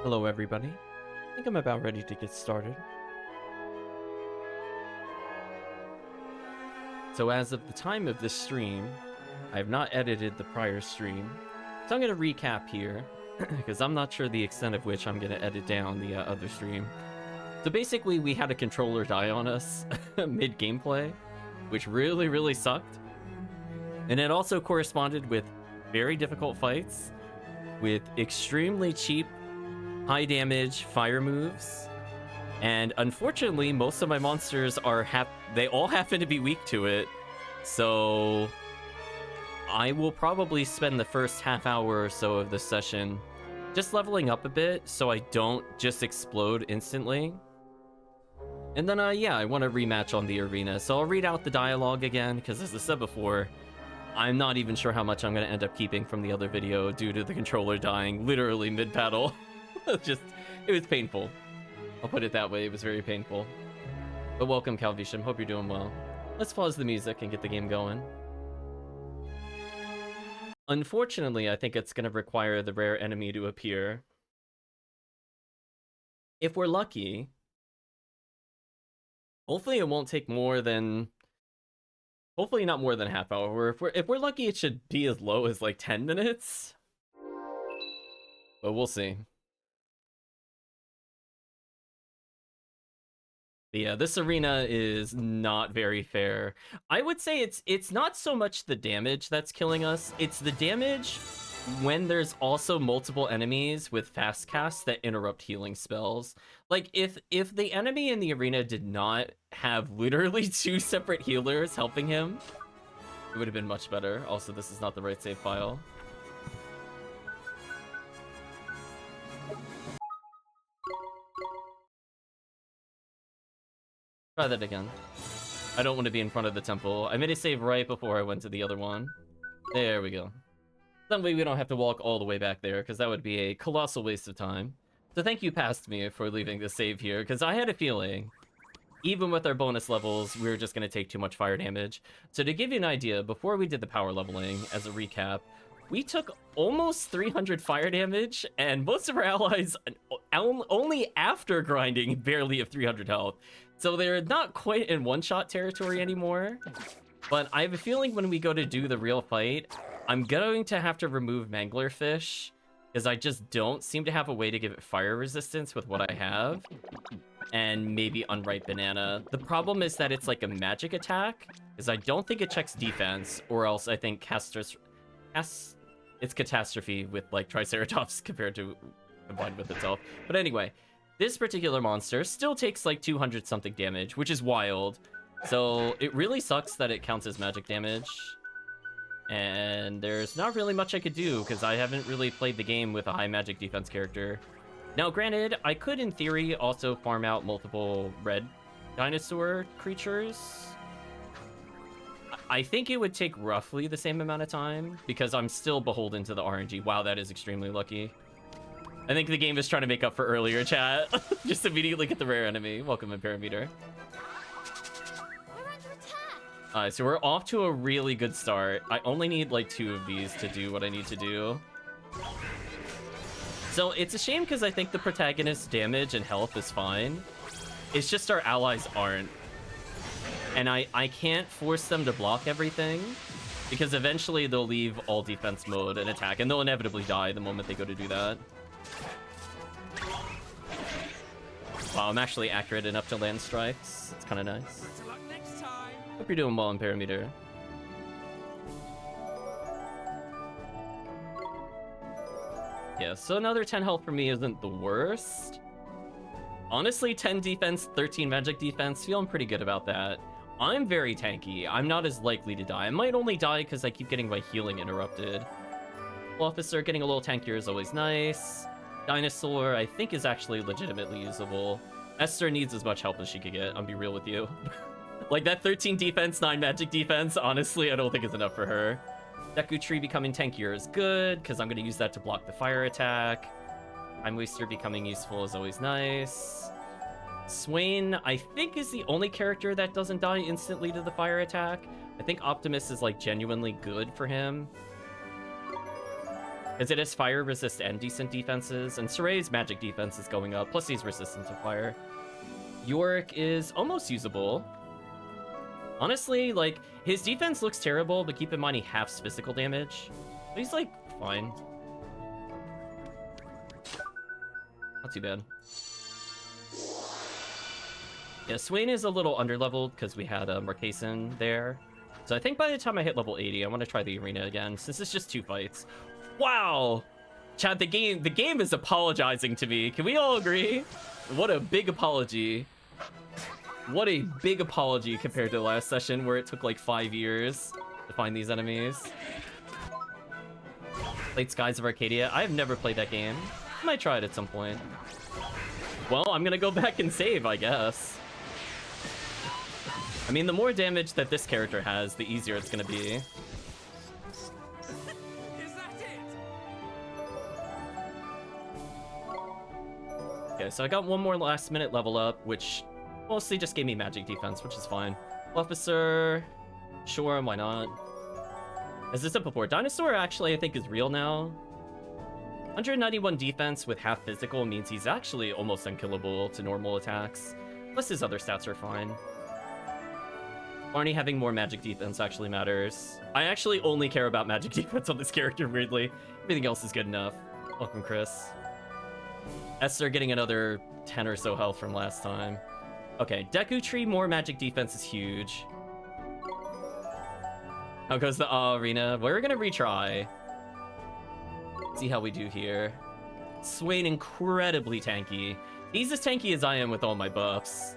Hello everybody. I think I'm about ready to get started. So as of the time of this stream, I have not edited the prior stream. So I'm going to recap here, because I'm not sure the extent of which I'm going to edit down the other stream. So basically we had a controller die on us mid-gameplay, which really sucked. And it also corresponded with very difficult fights, with extremely cheap high damage fire moves, and unfortunately most of my monsters are they all happen to be weak to it, so I will probably spend the first half hour or so of this session just leveling up a bit so I don't just explode instantly. And then yeah, I want to rematch on the arena, so I'll read out the dialogue again, because as I said before, I'm not even sure how much I'm going to end up keeping from the other video due to the controller dying literally mid-battle. It was painful. I'll put it that way, it was very painful. But welcome, Calvisham, hope you're doing well. Let's pause the music and get the game going. Unfortunately, I think it's going to require the rare enemy to appear. If we're lucky, hopefully it won't take more than... Hopefully not more than a half hour. If we're lucky, it should be as low as like 10 minutes. But we'll see. But yeah, this arena is not very fair. I would say it's not so much the damage that's killing us, it's the damage when there's also multiple enemies with fast casts that interrupt healing spells. Like, if the enemy in the arena did not have literally 2 separate healers helping him, it would have been much better. Also, this is not the right save file. Try that again. I don't want to be in front of the temple. I made a save right before I went to the other one. There we go. That way we don't have to walk all the way back there, because that would be a colossal waste of time. So thank you, Past Me, for leaving the save here, because I had a feeling, even with our bonus levels, we were just going to take too much fire damage. So to give you an idea, before we did the power leveling, as a recap, we took almost 300 fire damage, and most of our allies, only after grinding, barely have 300 health. So they're not quite in one-shot territory anymore. But I have a feeling when we go to do the real fight, I'm going to have to remove Manglerfish, because I just don't seem to have a way to give it fire resistance with what I have. And maybe Unripe Banana. The problem is that it's like a magic attack, because I don't think it checks defense, or else I think it's Catastrophe with like Triceratops compared to combined with itself. But anyway, this particular monster still takes like 200 something damage, which is wild. So it really sucks that it counts as magic damage. And there's not really much I could do, because I haven't really played the game with a high magic defense character. Now, granted, I could, in theory, also farm out multiple red dinosaur creatures. I think it would take roughly the same amount of time, because I'm still beholden to the RNG. Wow, that is extremely lucky. I think the game is trying to make up for earlier, chat. Just immediately get the rare enemy. Welcome, Imperameter. Alright, so we're off to a really good start. I only need like 2 of these to do what I need to do. So it's a shame, because I think the protagonist's damage and health is fine. It's just our allies aren't. And I can't force them to block everything, because eventually they'll leave all defense mode and attack, and they'll inevitably die the moment they go to do that. Wow, I'm actually accurate enough to land strikes. It's kind of nice. Hope you're doing well, Imperameter. Yeah, so another 10 health for me isn't the worst. Honestly, 10 defense, 13 magic defense, feeling pretty good about that. I'm very tanky. I'm not as likely to die. I might only die because I keep getting my healing interrupted. Officer getting a little tankier is always nice. Dinosaur, I think, is actually legitimately usable. Esther needs as much help as she could get, I'll be real with you. Like, that 13 defense, 9 magic defense, honestly, I don't think is enough for her. Deku Tree becoming tankier is good, because I'm going to use that to block the fire attack. Time Waster becoming useful is always nice. Swain, I think, is the only character that doesn't die instantly to the fire attack. I think Optimus is, like, genuinely good for him. Because it has fire resist and decent defenses, and Soray's magic defense is going up, plus he's resistant to fire. Yorick is almost usable. Honestly, like, his defense looks terrible, but keep in mind he halves physical damage. But he's, like, fine. Not too bad. Yeah, Swain is a little underleveled because we had Marcason there. So I think by the time I hit level 80, I want to try the arena again, since it's just 2 fights. Wow! Chad, the game is apologizing to me. Can we all agree? What a big apology. What a big apology compared to the last session where it took like 5 years to find these enemies. Played Skies of Arcadia. I've never played that game. I might try it at some point. Well, I'm gonna go back and save, I guess. I mean, the more damage that this character has, the easier it's gonna be. Is that it? Okay, so I got one more last minute level up, which mostly just gave me magic defense, which is fine. Officer, sure, why not? As I said before, Dinosaur actually I think is real now. 191 defense with half physical means he's actually almost unkillable to normal attacks. Plus his other stats are fine. Barney having more magic defense actually matters. I actually only care about magic defense on this character, weirdly. Everything else is good enough. Welcome, Chris. Esther getting another 10 or so health from last time. Okay, Deku Tree, more magic defense is huge. How goes the arena? We're gonna retry. See how we do here. Swain incredibly tanky. He's as tanky as I am with all my buffs.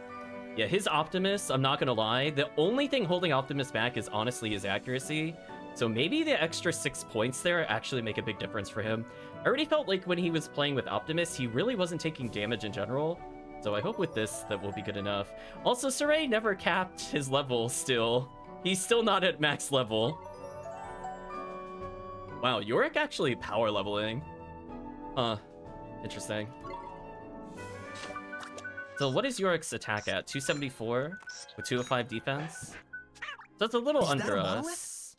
Yeah, his Optimus, I'm not gonna lie, the only thing holding Optimus back is honestly his accuracy. So maybe the extra 6 points there actually make a big difference for him. I already felt like when he was playing with Optimus, he really wasn't taking damage in general. So I hope with this that will be good enough. Also, Saray never capped his level still. He's still not at max level. Wow, Yorick actually power leveling. Huh, interesting. So what is Yorick's attack at? 274 with 205 defense? So it's a little under us.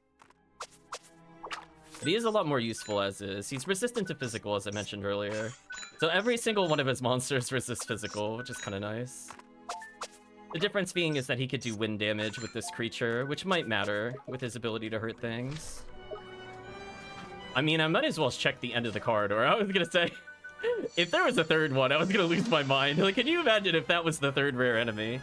But he is a lot more useful as is. He's resistant to physical, as I mentioned earlier. So every single one of his monsters resists physical, which is kind of nice. The difference being is that he could do wind damage with this creature, which might matter with his ability to hurt things. I mean, I might as well check the end of the corridor. I was gonna say, if there was a third one, I was gonna lose my mind. Like, can you imagine if that was the third rare enemy?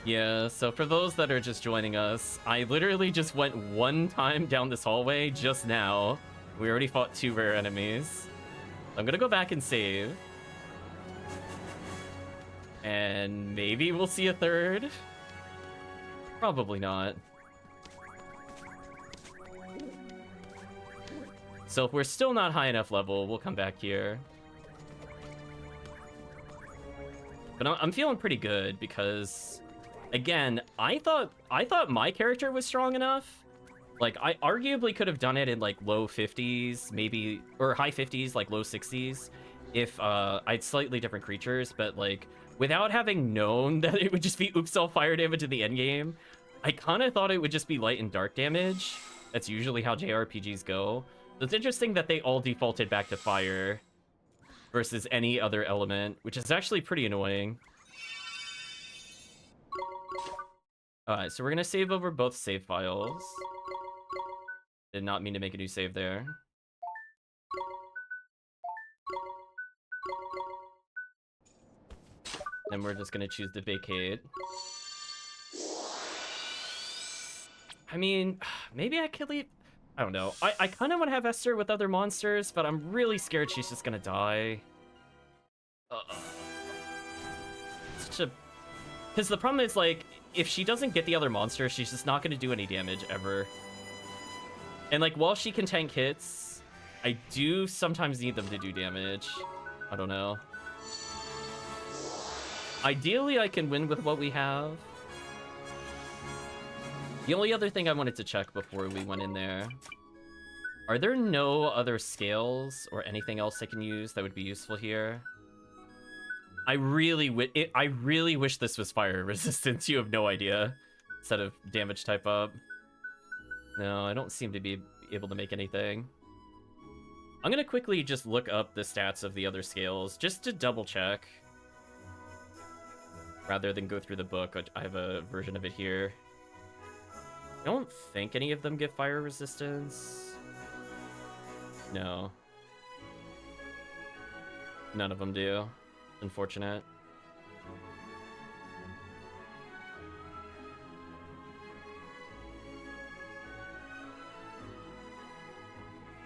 Yeah, so for those that are just joining us, I literally just went one time down this hallway just now. We already fought 2 rare enemies. I'm gonna go back and save. And maybe we'll see a third. Probably not. So if we're still not high enough level, we'll come back here. But I'm feeling pretty good because, again, I thought my character was strong enough. Like, I arguably could have done it in like low 50s, maybe, or high 50s, like low 60s, if I had slightly different creatures. But like, without having known that it would just be oops all fire damage in the end game, I kind of thought it would just be light and dark damage. That's usually how JRPGs go. So it's interesting that they all defaulted back to fire versus any other element, which is actually pretty annoying. Alright, so we're gonna save over both save files. Did not mean to make a new save there. And we're just gonna choose to vacate. I mean, maybe I could leave... I don't know. I kind of want to have Esther with other monsters, but I'm really scared she's just gonna die. Such a... Because the problem is, like, if she doesn't get the other monster, she's just not gonna do any damage ever. And, like, while she can tank hits, I do sometimes need them to do damage. I don't know. Ideally, I can win with what we have. The only other thing I wanted to check before we went in there, are there no other scales or anything else I can use that would be useful here? I really wish this was fire resistance. You have no idea. Instead of damage type up. No, I don't seem to be able to make anything. I'm gonna quickly just look up the stats of the other scales, just to double check. Rather than go through the book, which I have a version of it here. I don't think any of them give fire resistance. No. None of them do. Unfortunate.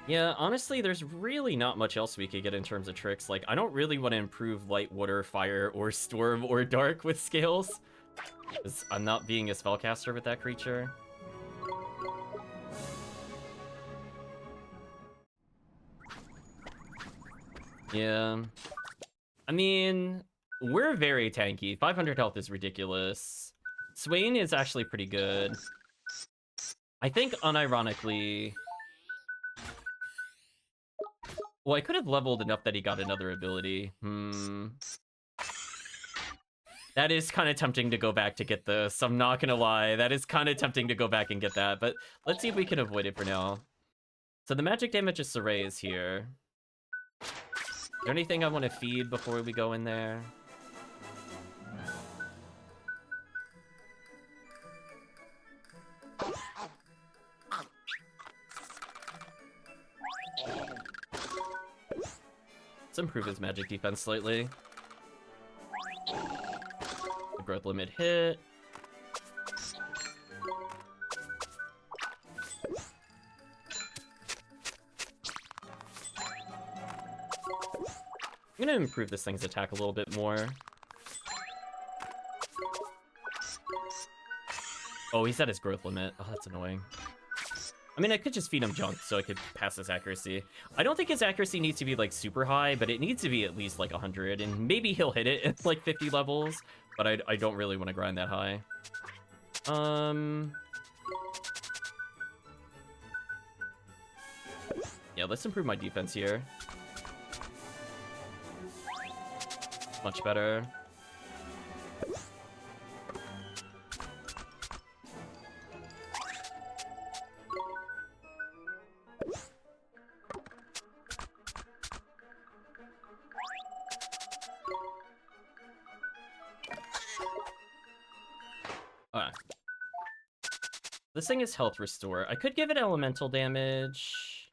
Yeah, honestly, there's really not much else we could get in terms of tricks. Like, I don't really want to improve light, water, fire, or storm, or dark with scales. Because I'm not being a spellcaster with that creature. Yeah. I mean, we're very tanky. 500 health is ridiculous. Swain is actually pretty good. I think, unironically... Well, I could have leveled enough that he got another ability. That is kind of tempting to go back to get this. I'm not gonna lie. That is kind of tempting to go back and get that. But let's see if we can avoid it for now. So the magic damage of Saray is here. Is there anything I want to feed before we go in there? Let's improve his magic defense slightly. The growth limit hit. I'm gonna improve this thing's attack a little bit more. Oh, he's at his growth limit. Oh, that's annoying. I mean, I could just feed him junk so I could pass his accuracy. I don't think his accuracy needs to be, like, super high, but it needs to be at least, like, 100, and maybe he'll hit it at, like, 50 levels, but I don't really want to grind that high. Yeah, let's improve my defense here. Much better. Alright. This thing is health restore. I could give it elemental damage.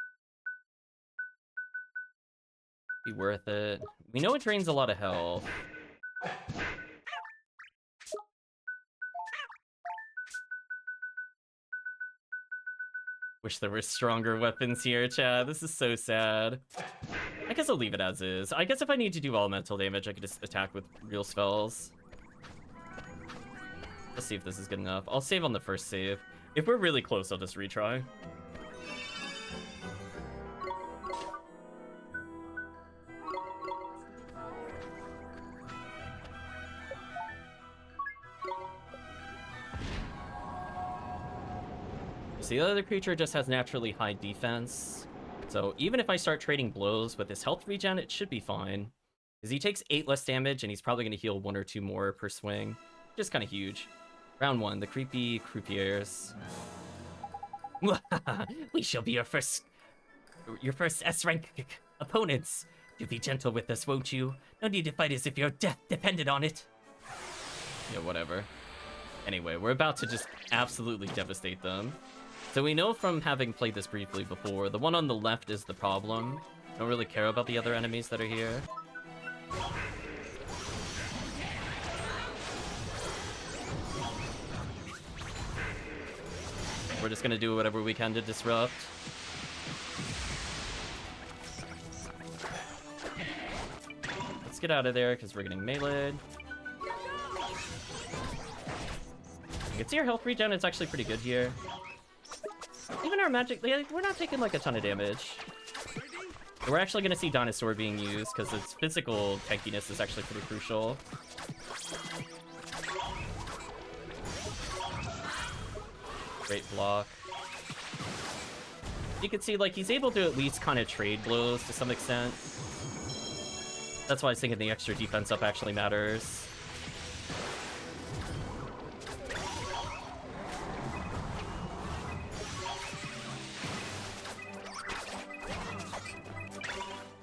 Be worth it. We know it drains a lot of health. Wish there were stronger weapons here, Chad. This is so sad. I guess I'll leave it as is. I guess if I need to do elemental damage, I could just attack with real spells. Let's see if this is good enough. I'll save on the first save. If we're really close, I'll just retry. So the other creature just has naturally high defense. So even if I start trading blows with his health regen, it should be fine. Because he takes 8 less damage, and he's probably going to heal 1 or 2 more per swing. Just kind of huge. Round 1, the creepy croupiers. We shall be your first S-rank opponents. Do be gentle with us, won't you? No need to fight as if your death depended on it. Yeah, whatever. Anyway, we're about to just absolutely devastate them. So we know from having played this briefly before, the one on the left is the problem. Don't really care about the other enemies that are here. We're just gonna do whatever we can to disrupt. Let's get out of there, because we're getting meleeed. You can see our health regen, it's actually pretty good here. Even our magic, we're not taking like a ton of damage. We're actually gonna see Dinosaur being used, because its physical tankiness is actually pretty crucial. Great block. You can see, like, he's able to at least kind of trade blows to some extent. That's why I was thinking the extra defense up actually matters.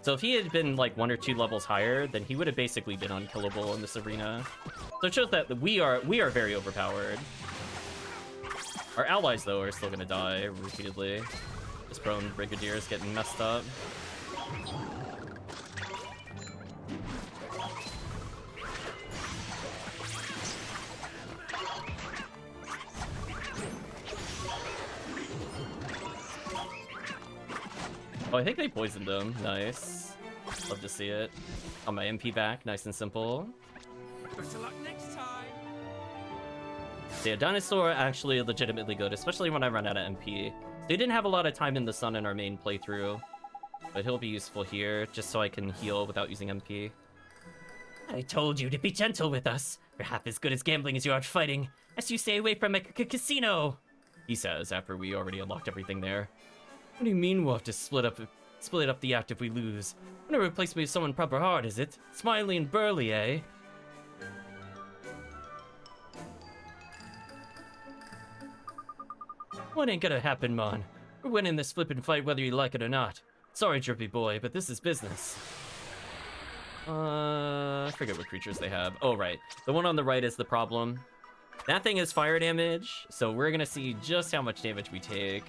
So if he had been like 1 or 2 levels higher, then he would have basically been unkillable in this arena. So it shows that we are very overpowered. Our allies, though, are still gonna die repeatedly. This prone Brigadier is getting messed up. Oh, I think they poisoned him. Nice. Love to see it. On my MP back, nice and simple. Better luck next time. So yeah, Dinosaur actually legitimately good, especially when I run out of MP. So he didn't have a lot of time in the sun in our main playthrough, but he'll be useful here, just so I can heal without using MP. I told you to be gentle with us. We're half as good as gambling as you are at fighting, as you stay away from a casino, he says after we already unlocked everything there. What do you mean we'll have to split up the act if we lose? Wanna replace me with someone proper hard, is it? Smiley and burly, eh? What ain't gonna happen, man? We're winning this flippin' fight whether you like it or not. Sorry, Drippy boy, but this is business. I forget what creatures they have. Oh, right. The one on the right is the problem. That thing is fire damage, so we're gonna see just how much damage we take.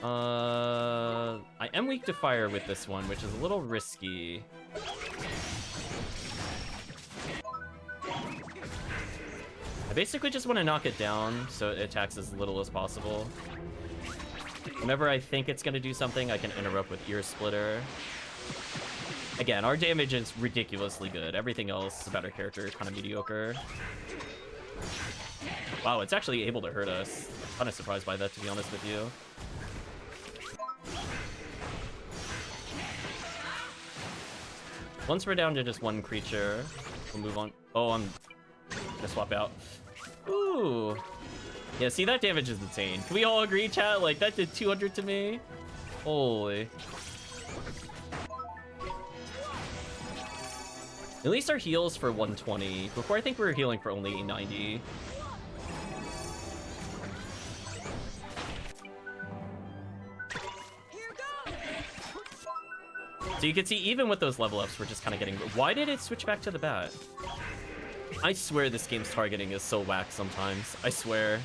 I am weak to fire with this one, which is a little risky. I basically just want to knock it down so it attacks as little as possible. Whenever I think it's going to do something, I can interrupt with Ear Splitter. Again, our damage is ridiculously good. Everything else about our character is kind of mediocre. Wow, it's actually able to hurt us. I'm kind of surprised by that, to be honest with you. Once we're down to just one creature, we'll move on. Oh, I'm gonna swap out. Ooh. Yeah, see, that damage is insane. Can we all agree, chat? Like, that did 200 to me? Holy. At least our heals for 120. Before, I think we were healing for only 90. So you can see, even with those level ups, we're just kind of getting... Why did it switch back to the bat? I swear this game's targeting is so whack sometimes. I swear.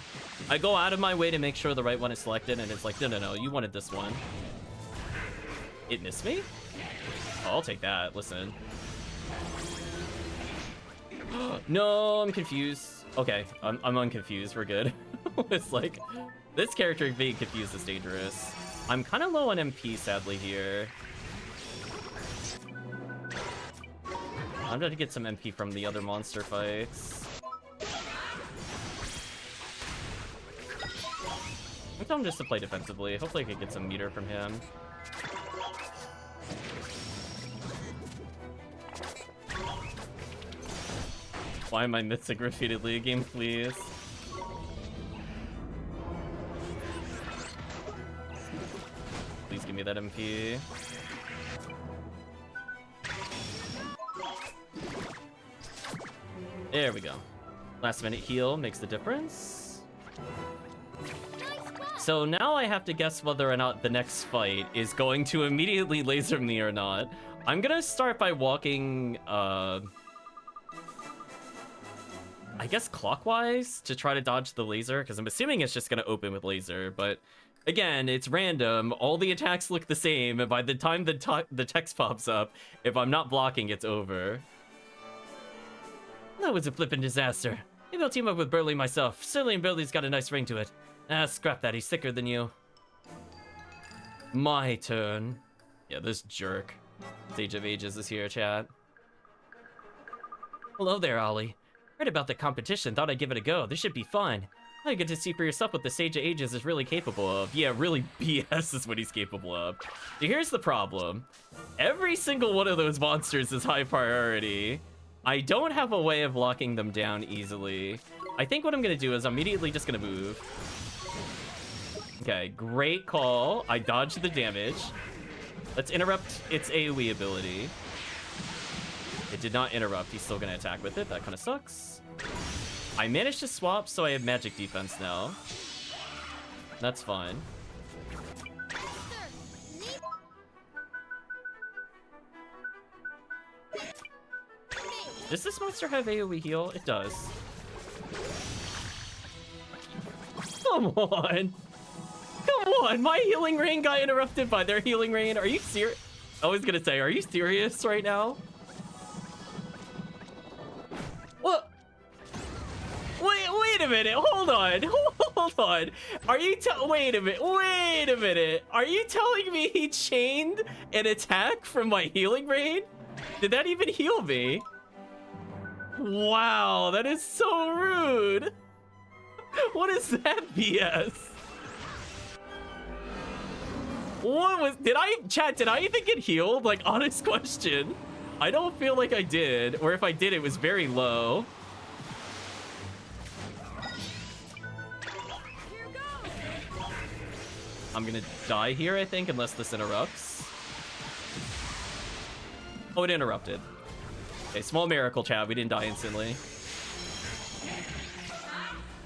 I go out of my way to make sure the right one is selected, and it's like, no, you wanted this one. It missed me? Oh, I'll take that. Listen. No, I'm confused. Okay, I'm unconfused. We're good. It's like, this character being confused is dangerous. I'm kind of low on MP, sadly, here. I'm trying to get some MP from the other monster fights. I'm telling him just to play defensively. Hopefully I can get some meter from him. Why am I missing repeatedly? Game, please. Please give me that MP. There we go. Last minute heal makes the difference. So now I have to guess whether or not the next fight is going to immediately laser me or not. I'm gonna start by walking, I guess clockwise to try to dodge the laser, because I'm assuming it's just gonna open with laser, but again, it's random. All the attacks look the same, and by the time the text pops up, if I'm not blocking, it's over. That was a flippin' disaster. Maybe I'll team up with Burly myself. Surly and Burly's got a nice ring to it. Ah, scrap that. He's sicker than you. My turn. Yeah, this jerk. Sage of Ages is here, chat. Hello there, Ollie. Heard about the competition. Thought I'd give it a go. This should be fun. Now you get to see for yourself what the Sage of Ages is really capable of. Yeah, really BS is what he's capable of. Here's the problem. Every single one of those monsters is high priority. I don't have a way of locking them down easily. I think what I'm gonna do is I'm immediately just gonna move. Okay, great call. I dodged the damage. Let's interrupt its AoE ability. It did not interrupt. He's still gonna attack with it. That kind of sucks. I managed to swap, so I have magic defense now. That's fine. Does this monster have AoE heal? It does. Come on. Come on. My healing rain got interrupted by their healing rain. Are you serious? I was gonna say, are you serious right now? What? Wait a minute. Hold on. Hold on. Are you wait a minute. Are you telling me he chained an attack from my healing rain? Did that even heal me? Wow, that is so rude. What is that BS? What was, did I even get healed? Like, honest question. I don't feel like I did, or if I did, it was very low. I'm gonna die here, I think, unless this interrupts. Oh, it interrupted. Okay, small miracle, chat. We didn't die instantly.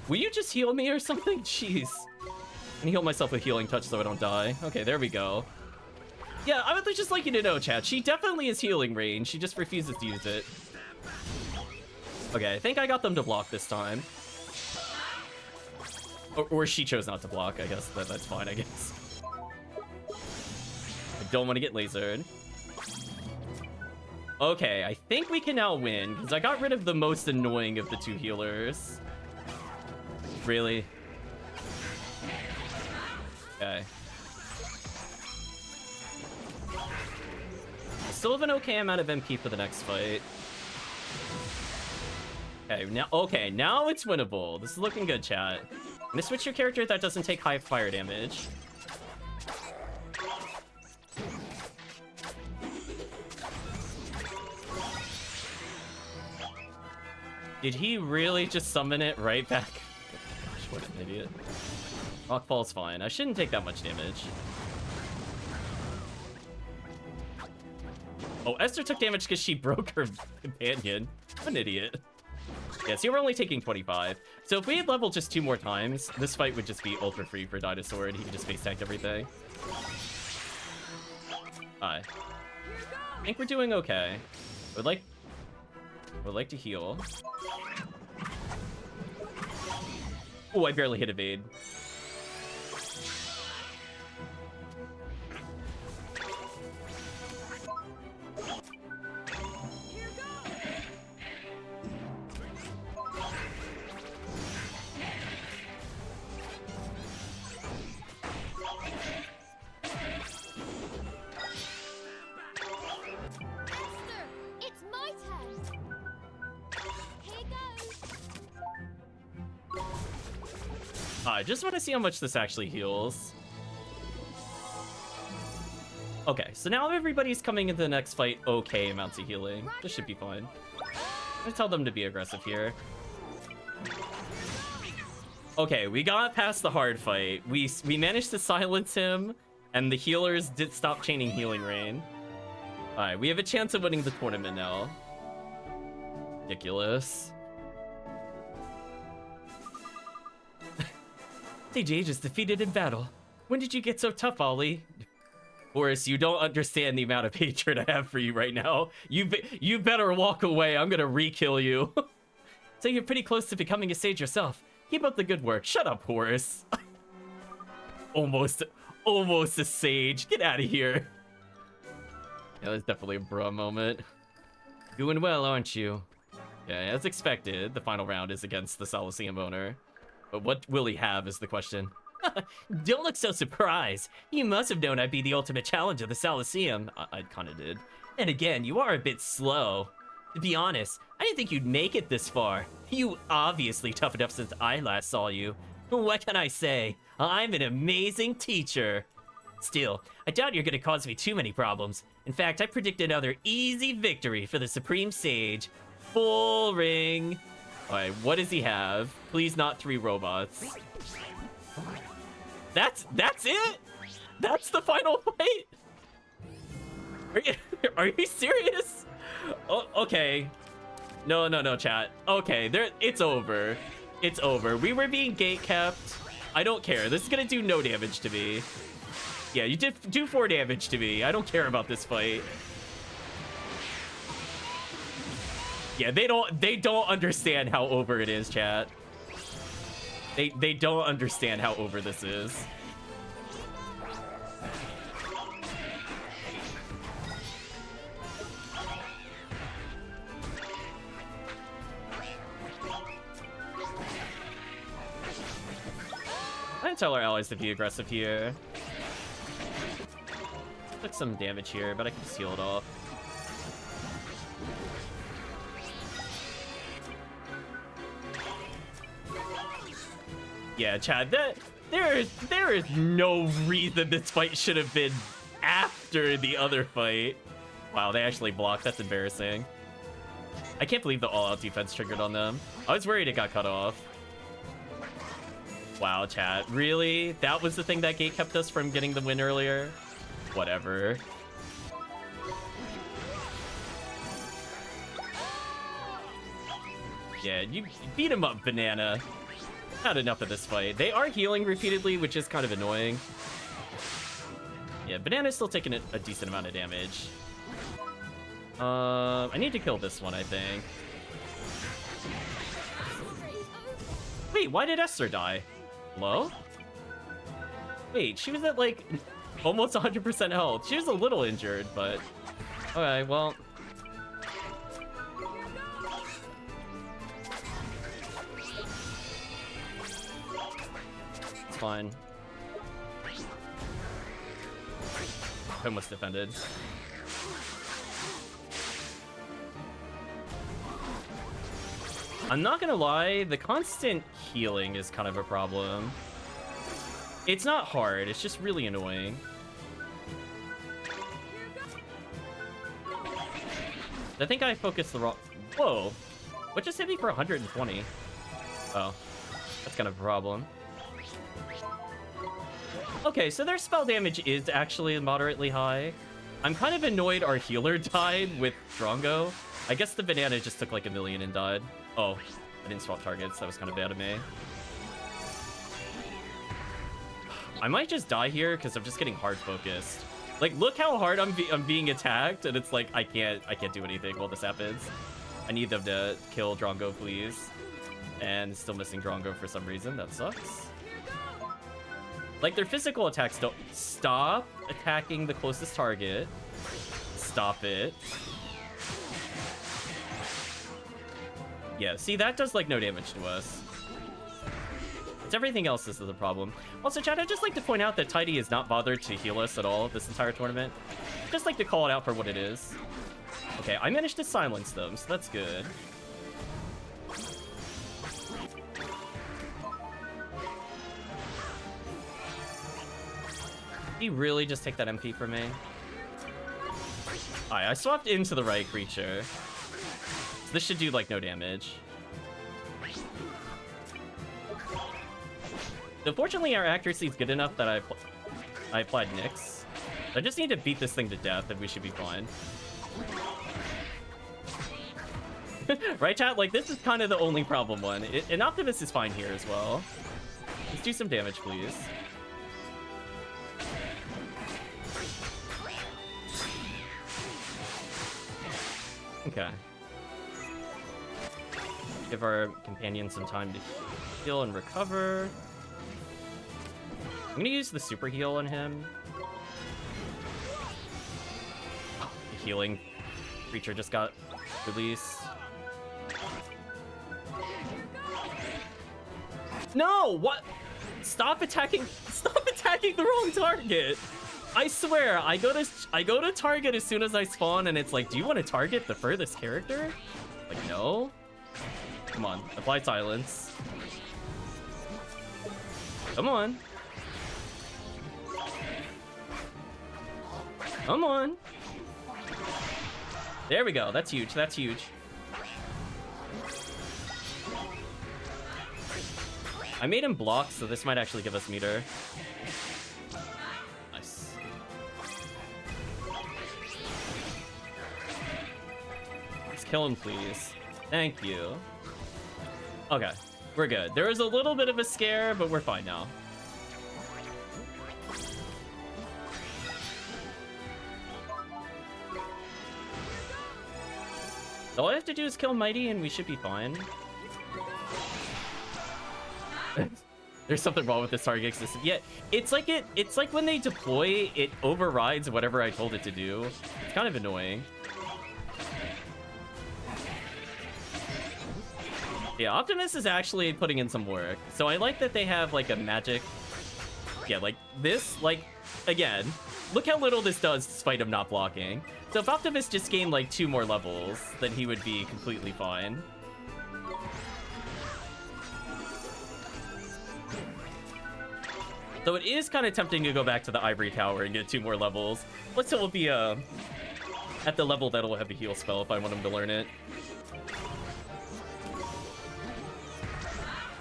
Will you just heal me or something? Jeez. I can heal myself with healing touch so I don't die. Okay, there we go. Yeah, I would just like you to know, chat. She definitely is healing range. She just refuses to use it. Okay, I think I got them to block this time. Or she chose not to block, I guess. That's fine, I guess. I don't want to get lasered. Okay, I think we can now win, because I got rid of the most annoying of the two healers. Really? Okay. I still have an okay amount of MP for the next fight. Okay, now it's winnable. This is looking good, chat. I'm gonna switch your character that doesn't take high fire damage. Did he really just summon it right back? Gosh, what an idiot. Rockfall's fine. I shouldn't take that much damage. Oh, Esther took damage because she broke her companion. I'm an idiot. Yeah, see, we're only taking 25. So if we had leveled just 2 more times, this fight would just be ultra free for Dinosaur, and he could just face tank everything. Hi. I think we're doing okay. Would like to heal. Oh, I barely hit evade. I just want to see how much this actually heals. Okay, so now everybody's coming into the next fight okay amounts of healing. This should be fine. I'm gonna tell them to be aggressive here. Okay, we got past the hard fight. We managed to silence him, and the healers did stop chaining healing rain. Alright, we have a chance of winning the tournament now. Ridiculous. TJ is defeated in battle. When did you get so tough, Ollie? Horace, you don't understand the amount of hatred I have for you right now. You better walk away. I'm gonna re-kill you. So you're pretty close to becoming a sage yourself. Keep up the good work. Shut up, Horace. almost a sage. Get out of here. Yeah, that's definitely a bruh moment. Doing well, aren't you? Yeah, as expected, the final round is against the Coliseum owner. But what will he have is the question. Don't look so surprised. You must have known I'd be the ultimate challenge of the Coliseum. I kinda did. And again, you are a bit slow. To be honest, I didn't think you'd make it this far. You obviously tough enough since I last saw you. What can I say? I'm an amazing teacher. Still, I doubt you're gonna cause me too many problems. In fact, I predict another easy victory for the Supreme Sage. Full ring. Alright, what does he have? Please not 3 robots. That's it? That's the final fight? Are you serious? Oh, okay. No, chat. Okay, it's over. It's over. We were being gate-kept. I don't care. This is gonna do no damage to me. Yeah, you did do 4 damage to me. I don't care about this fight. Yeah, they don't understand how over it is, chat. They don't understand how over this is. I'm gonna tell our allies to be aggressive here. Took some damage here, but I can just heal it off. Yeah, Chad, there is no reason this fight should have been after the other fight. Wow, they actually blocked. That's embarrassing. I can't believe the all-out defense triggered on them. I was worried it got cut off. Wow, chat. Really? That was the thing that gate kept us from getting the win earlier? Whatever. Yeah, you beat him up, Banana. Not enough of this fight. They are healing repeatedly, which is kind of annoying. Yeah, Banana's still taking a decent amount of damage. I need to kill this one, I think. Wait, why did Esther die? Hello? Wait, she was at like almost 100% health. She was a little injured, but okay, well. It's fine. Almost defended. I'm not gonna lie, the constant healing is kind of a problem. It's not hard, it's just really annoying. I think I focused the wrong... Whoa! What just hit me for 120? Oh, that's kind of a problem. Okay, so their spell damage is actually moderately high. I'm kind of annoyed our healer died with Drongo. I guess the Banana just took like a million and died. Oh, I didn't swap targets. That was kind of bad of me. I might just die here because I'm just getting hard focused. Like, look how hard I'm being attacked, and it's like I can't do anything while this happens. I need them to kill Drongo, please. And still missing Drongo for some reason. That sucks. Like, their physical attacks don't stop attacking the closest target. Stop it. Yeah, see, that does, like, no damage to us. It's everything else is the problem. Also, chat, I'd just like to point out that Tidy has not bothered to heal us at all this entire tournament. Just like to call it out for what it is. Okay, I managed to silence them, so that's good. Did he really just take that MP from me? Alright, I swapped into the right creature. So this should do, like, no damage. So fortunately, our accuracy is good enough that I applied Nyx. I just need to beat this thing to death, and we should be fine. Right, chat? Like, this is kind of the only problem one. And Optimus is fine here as well. Let's do some damage, please. Okay. Give our companion some time to heal and recover. I'm gonna use the super heal on him. Oh, the healing creature just got released. No! What? Stop attacking the wrong target! I swear, I go to target as soon as I spawn, and it's like, do you want to target the furthest character? Like, no. Come on, apply silence. Come on. Come on. There we go. That's huge. That's huge. I made him block, so this might actually give us meter. Nice. Let's kill him, please. Thank you. Okay, we're good. There was a little bit of a scare, but we're fine now. All I have to do is kill Mighty and we should be fine. There's something wrong with this targeting system. Yeah, it's like when they deploy, it overrides whatever I told it to do. It's kind of annoying. Yeah, Optimus is actually putting in some work. So I like that they have like a magic. Yeah, like this, like, again, look how little this does despite him not blocking. So if Optimus just gained like 2 more levels, then he would be completely fine. So it is kind of tempting to go back to the Ivory Tower and get 2 more levels. Let's hope he'll be at the level that'll have a heal spell if I want him to learn it.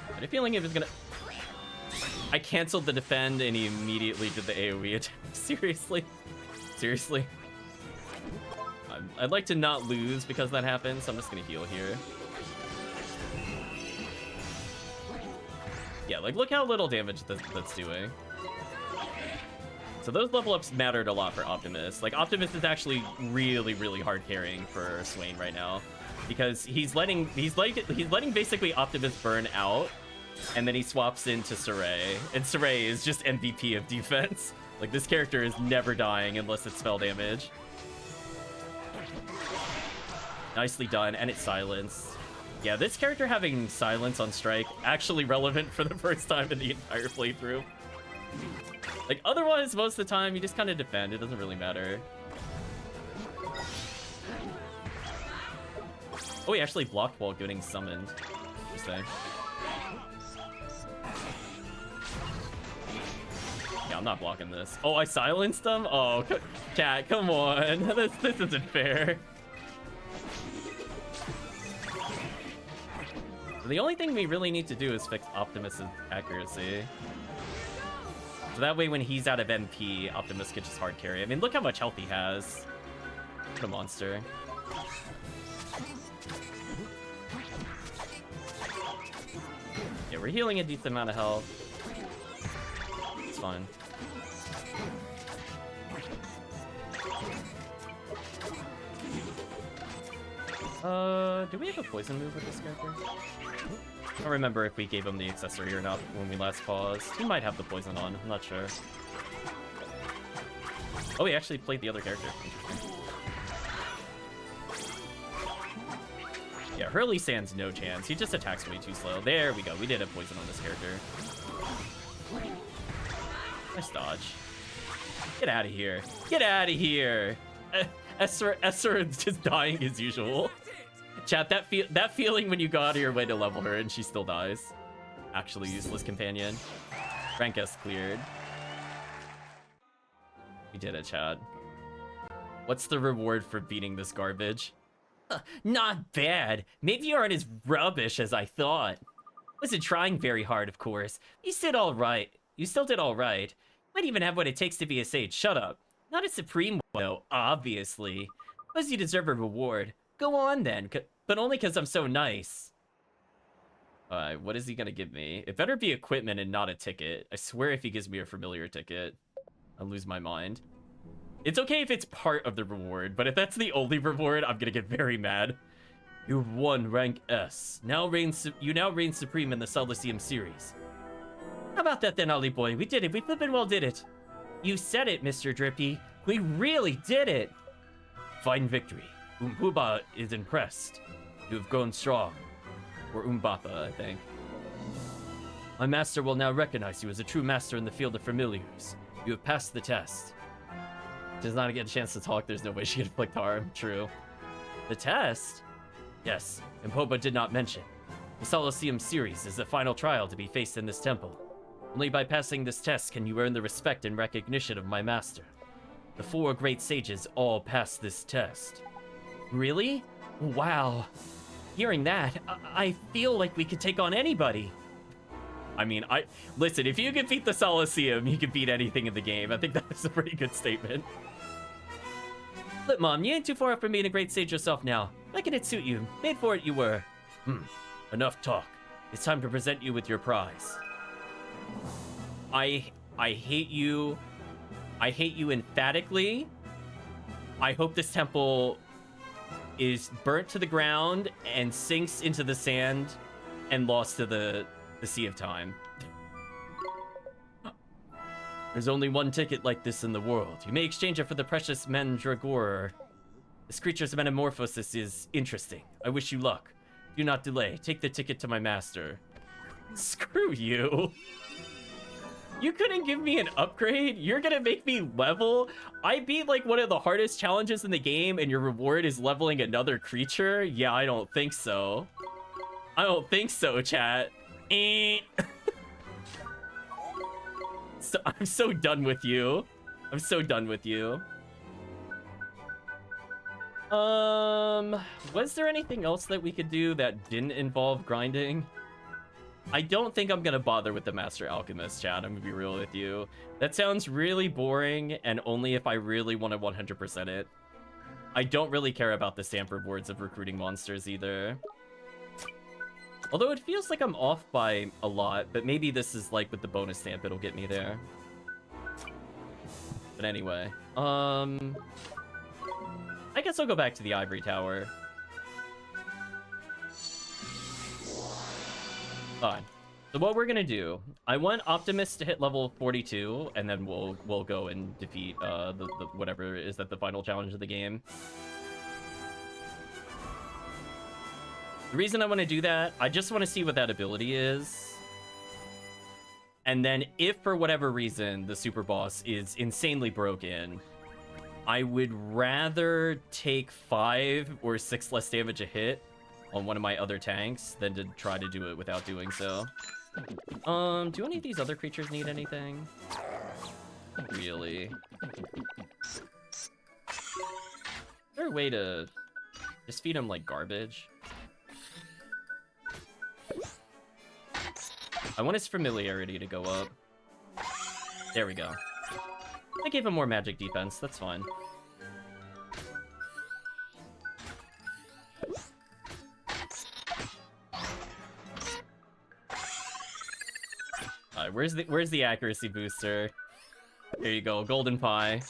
I had a feeling it was gonna... I canceled the defend and he immediately did the AoE attack. Seriously? Seriously? I'd like to not lose because that happens, so I'm just gonna heal here. Yeah, like, look how little damage that's doing. So those level ups mattered a lot for Optimus. Like, Optimus is actually really, really hard carrying for Swain right now. Because he's letting basically Optimus burn out, and then he swaps into Saray. And Saray is just MVP of defense. Like, this character is never dying unless it's spell damage. Nicely done, and it's silence. Yeah, this character having silence on strike, actually relevant for the first time in the entire playthrough. Like, otherwise, most of the time, you just kind of defend. It doesn't really matter. Oh, he actually blocked while getting summoned. Interesting. Yeah, I'm not blocking this. Oh, I silenced them? Oh, chat, come on. This isn't fair. The only thing we really need to do is fix Optimus's accuracy. So that way when he's out of MP, Optimus can just hard carry. I mean, look how much health he has. What a monster. Yeah, we're healing a decent amount of health. It's fine. Do we have a poison move with this character? I don't remember if we gave him the accessory or not when we last paused. He might have the poison on, I'm not sure. Oh, he actually played the other character. Interesting. Yeah, Hurley stands no chance. He just attacks way too slow. There we go. We did have poison on this character. Nice dodge. Get out of here. Get out of here. Esser is just dying as usual. Chat, that feeling when you go out of your way to level her and she still dies. Actually useless companion. Rank S cleared. We did it, chat. What's the reward for beating this garbage? Not bad. Maybe you aren't as rubbish as I thought. Wasn't trying very hard, of course. You did all right. You still did all right. Might even have what it takes to be a sage. Shut up. Not a supreme one, though, obviously. Suppose you deserve a reward. Go on, then. But only because I'm so nice. What is he gonna give me? It better be equipment and not a ticket. I swear if he gives me a familiar ticket, I'll lose my mind. It's okay if it's part of the reward, but if that's the only reward, I'm gonna get very mad. You've won rank S. You now reign supreme in the Coliseum series. How about that then, Ollie boy? We did it. We flippin' well did it. You said it, Mr. Drippy. We really did it. Fine victory. Umpuba is impressed. You have grown strong. Or Umbappa, I think. My master will now recognize you as a true master in the field of familiars. You have passed the test. Does not get a chance to talk. There's no way she could inflict harm. True. The test? Yes, Umpuba did not mention. The Coliseum series is the final trial to be faced in this temple. Only by passing this test can you earn the respect and recognition of my master. The 4 great sages all passed this test. Really? Wow. Hearing that, I feel like we could take on anybody. I mean, listen, if you can beat the Coliseum, you can beat anything in the game. I think that's a pretty good statement. Look, Mom, you ain't too far from being a great sage yourself now. Why can it suit you? Made for it you were. Enough talk. It's time to present you with your prize. I hate you. I hate you emphatically. I hope this temple is burnt to the ground and sinks into the sand and lost to the Sea of Time. There's only one ticket like this in the world. You may exchange it for the precious Mandragora. This creature's metamorphosis is interesting. I wish you luck. Do not delay. Take the ticket to my master. Screw you. You couldn't give me an upgrade? You're gonna make me level? I beat like one of the hardest challenges in the game and your reward is leveling another creature? Yeah, I don't think so. I don't think so, chat. So, I'm so done with you. I'm so done with you. Was there anything else that we could do that didn't involve grinding? I don't think I'm gonna bother with the Master Alchemist, chat. I'm gonna be real with you. That sounds really boring, and only if I really want to 100% it. I don't really care about the stamp rewards of recruiting monsters either. Although it feels like I'm off by a lot, but maybe this is like with the bonus stamp, it'll get me there. But anyway, I guess I'll go back to the Ivory Tower. Fine. So what we're gonna do, I want Optimus to hit level 42, and then we'll go and defeat the whatever is that the final challenge of the game. The reason I want to do that, I just want to see what that ability is. And then if for whatever reason the super boss is insanely broken, I would rather take 5 or 6 less damage a hit on one of my other tanks than to try to do it without doing so. Do any of these other creatures need anything? Not really. Is there a way to just feed them like garbage? I want his familiarity to go up. There we go. I gave him more magic defense, that's fine. Alright, where's the accuracy booster? Here you go, golden pie.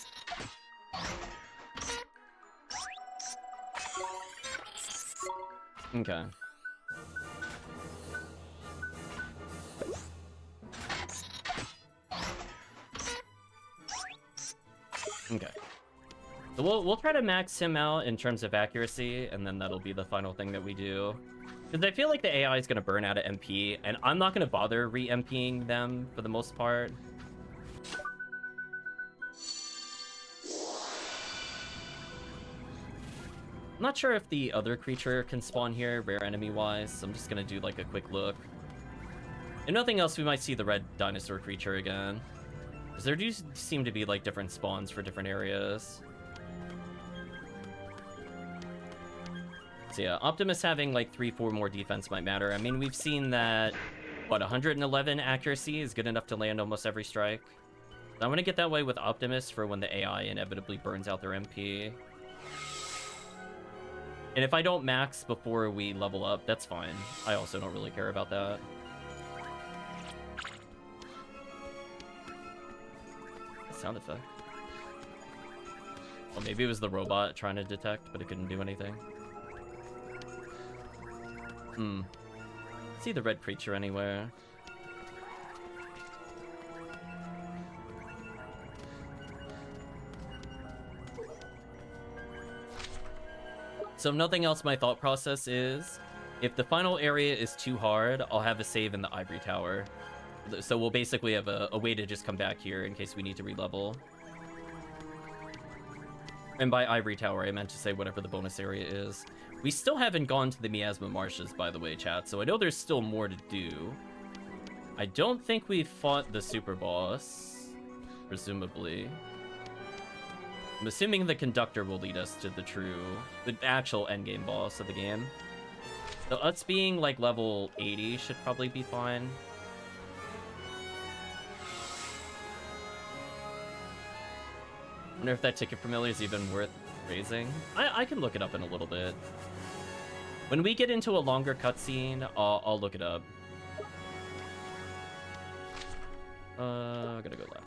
Okay. Okay. So we'll try to max him out in terms of accuracy, and then that'll be the final thing that we do. Because I feel like the AI is going to burn out of MP, and I'm not going to bother re-MPing them for the most part. I'm not sure if the other creature can spawn here, rare enemy-wise, so I'm just going to do like a quick look. If nothing else, we might see the red dinosaur creature again. Because there do seem to be like different spawns for different areas. So yeah, Optimus having like 3-4 more defense might matter. I mean, we've seen that, what, 111 accuracy is good enough to land almost every strike. So I'm going to get that way with Optimus for when the AI inevitably burns out their MP. And if I don't max before we level up, that's fine. I also don't really care about that. Sound effect. Well, maybe it was the robot trying to detect, but it couldn't do anything. See the red creature anywhere. So if nothing else, my thought process is, if the final area is too hard, I'll have a save in the Ivory Tower. So we'll basically have a way to just come back here in case we need to re-level. And by Ivory Tower, I meant to say whatever the bonus area is. We still haven't gone to the Miasma Marshes, by the way, chat, so I know there's still more to do. I don't think we fought the super boss, presumably. I'm assuming the Conductor will lead us to the actual endgame boss of the game. So us being like level 80 should probably be fine. I wonder if that ticket familiar is even worth raising. I can look it up in a little bit. When we get into a longer cutscene, I'll look it up. Gotta go left.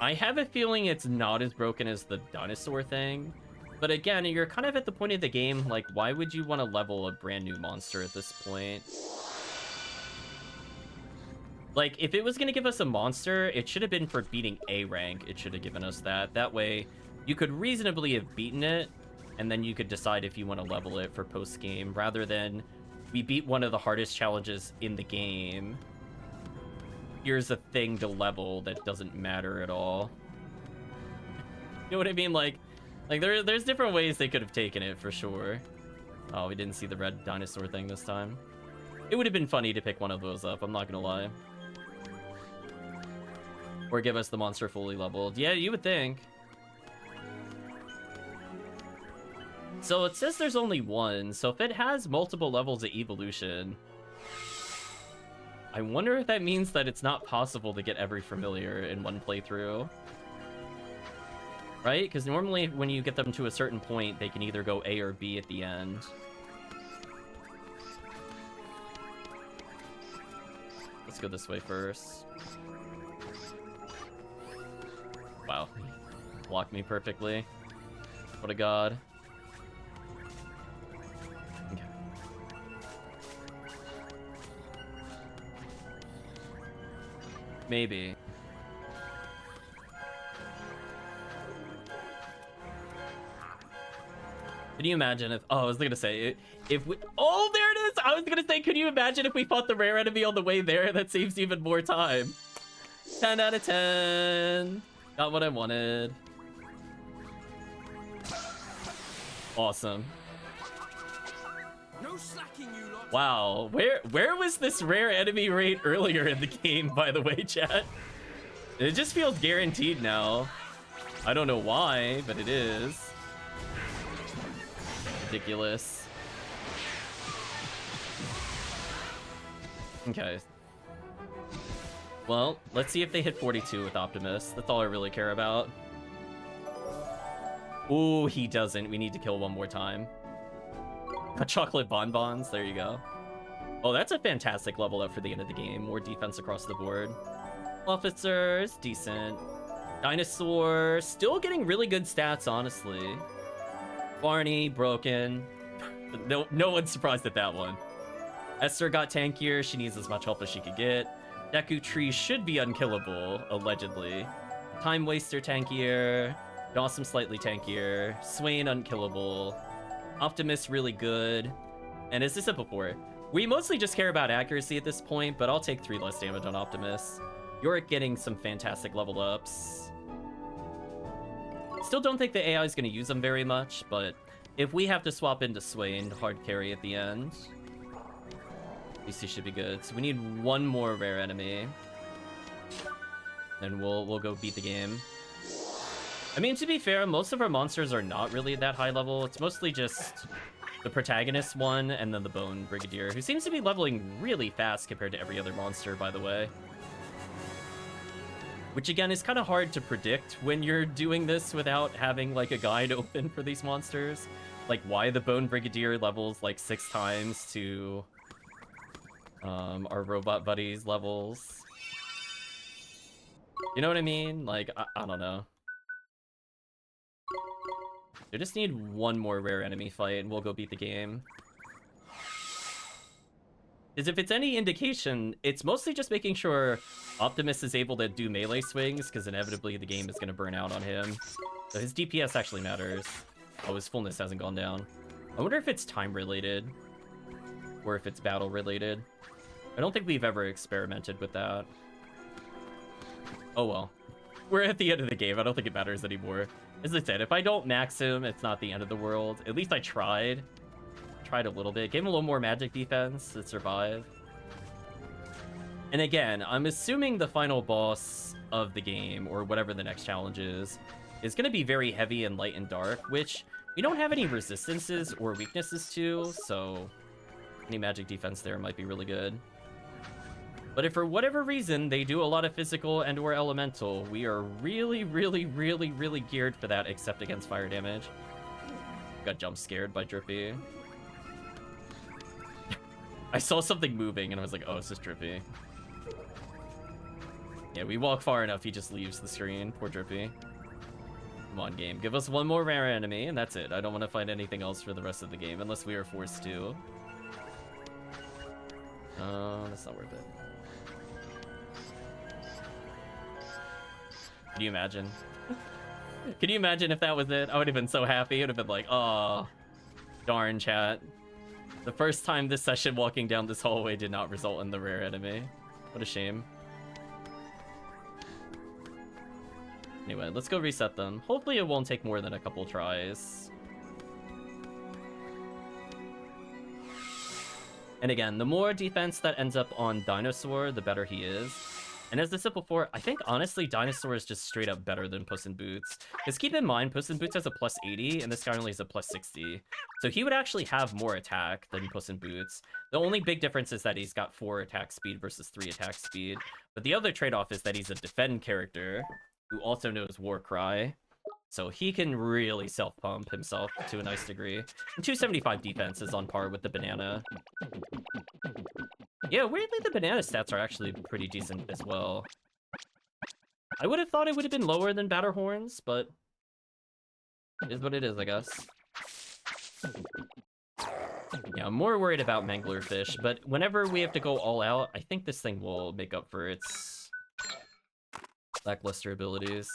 I have a feeling it's not as broken as the dinosaur thing. But again, you're kind of at the point of the game, like, why would you want to level a brand new monster at this point? Like, if it was going to give us a monster, it should have been for beating A rank. It should have given us that. That way, you could reasonably have beaten it, and then you could decide if you want to level it for post-game, rather than we beat one of the hardest challenges in the game. Here's a thing to level that doesn't matter at all. You know what I mean? Like there's different ways they could have taken it, for sure. Oh, we didn't see the red dinosaur thing this time. It would have been funny to pick one of those up, I'm not gonna lie. Or give us the monster fully leveled. Yeah, you would think. So it says there's only one, so if it has multiple levels of evolution, I wonder if that means that it's not possible to get every familiar in one playthrough. Right? Because normally when you get them to a certain point, they can either go A or B at the end. Let's go this way first. Wow. Blocked me perfectly. What a god. Okay. Maybe. Can you imagine if... Oh, I was gonna say, if we... Oh, there it is! I was gonna say, could you imagine if we fought the rare enemy on the way there? That saves even more time. 10 out of 10. Got what I wanted. Awesome. No slacking, you lot. Wow, where was this rare enemy rate earlier in the game, by the way, chat? It just feels guaranteed now. I don't know why, but it is. Ridiculous. Okay. Well, let's see if they hit 42 with Optimus. That's all I really care about. Ooh, he doesn't. We need to kill one more time. Chocolate bonbons. There you go. Oh, that's a fantastic level up for the end of the game. More defense across the board. Officers, decent. Dinosaur, still getting really good stats, honestly. Barney, broken. No one's surprised at that one. Esther got tankier. She needs as much help as she could get. Deku Tree should be unkillable, allegedly. Time Waster tankier. Dawson slightly tankier. Swain unkillable. Optimus really good. And as I said before, we mostly just care about accuracy at this point, but I'll take 3 less damage on Optimus. Yorick getting some fantastic level ups. Still don't think the AI is going to use them very much, but if we have to swap into Swain, hard carry at the end, at least he should be good. So we need one more rare enemy. Then we'll go beat the game. I mean, to be fair, most of our monsters are not really that high level. It's mostly just the protagonist one and then the Bone Brigadier, who seems to be leveling really fast compared to every other monster, by the way. Which, again, is kind of hard to predict when you're doing this without having, like, a guide open for these monsters. Like, why the Bone Brigadier levels, like, 6 times to our robot buddies' levels. You know what I mean? Like, I don't know. I just need one more rare enemy fight, and we'll go beat the game. Because if it's any indication, it's mostly just making sure Optimus is able to do melee swings, because inevitably the game is going to burn out on him. So his DPS actually matters. Oh, his fullness hasn't gone down. I wonder if it's time-related, or if it's battle-related. I don't think we've ever experimented with that. Oh well. We're at the end of the game. I don't think it matters anymore. As I said, if I don't max him, it's not the end of the world. At least I tried. Tried a little bit. Gave him a little more magic defense to survive. And again, I'm assuming the final boss of the game, or whatever the next challenge is going to be very heavy and light and dark, which we don't have any resistances or weaknesses to, so any magic defense there might be really good. But if for whatever reason they do a lot of physical and or elemental, we are really geared for that, except against fire damage. Got jump scared by Drippy. I saw something moving and I was like, oh, it's just Drippy. Yeah, we walk far enough, he just leaves the screen. Poor Drippy. Come on, game. Give us one more rare enemy, and that's it. I don't want to find anything else for the rest of the game, unless we are forced to. That's not worth it. Can you imagine? Can you imagine if that was it? I would have been so happy. It would have been like, oh, darn, chat. The first time this session walking down this hallway did not result in the rare enemy. What a shame. Anyway, let's go reset them. Hopefully it won't take more than a couple tries. And again, the more defense that ends up on Dinosaur, the better he is. And as I said before, I think honestly Dinosaur is just straight up better than Puss in Boots. Because keep in mind, Puss in Boots has a plus 80 and this guy only has a plus 60. So he would actually have more attack than Puss in Boots. The only big difference is that he's got 4 attack speed versus 3 attack speed. But the other trade-off is that he's a defend character who also knows War Cry. So he can really self-pump himself to a nice degree. And 275 defense is on par with the banana. Yeah, weirdly the banana stats are actually pretty decent as well. I would have thought it would have been lower than Batterhorns, but it is what it is, I guess. Yeah, I'm more worried about Manglerfish, but whenever we have to go all out, I think this thing will make up for its lackluster abilities.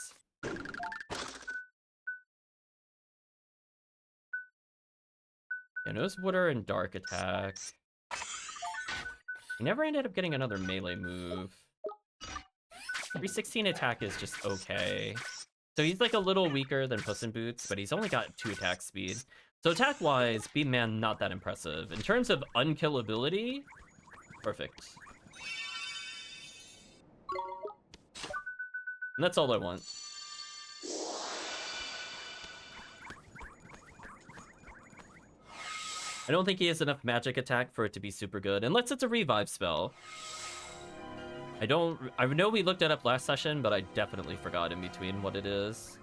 Yeah, Nose Water and Dark Attack. He never ended up getting another melee move. 316 attack is just okay. So he's like a little weaker than Puss in Boots, but he's only got 2 attack speed. So attack-wise, Beam-Man not that impressive. In terms of unkillability, perfect. And that's all I want. I don't think he has enough magic attack for it to be super good, unless it's a revive spell. I know we looked it up last session, but I definitely forgot in between what it is.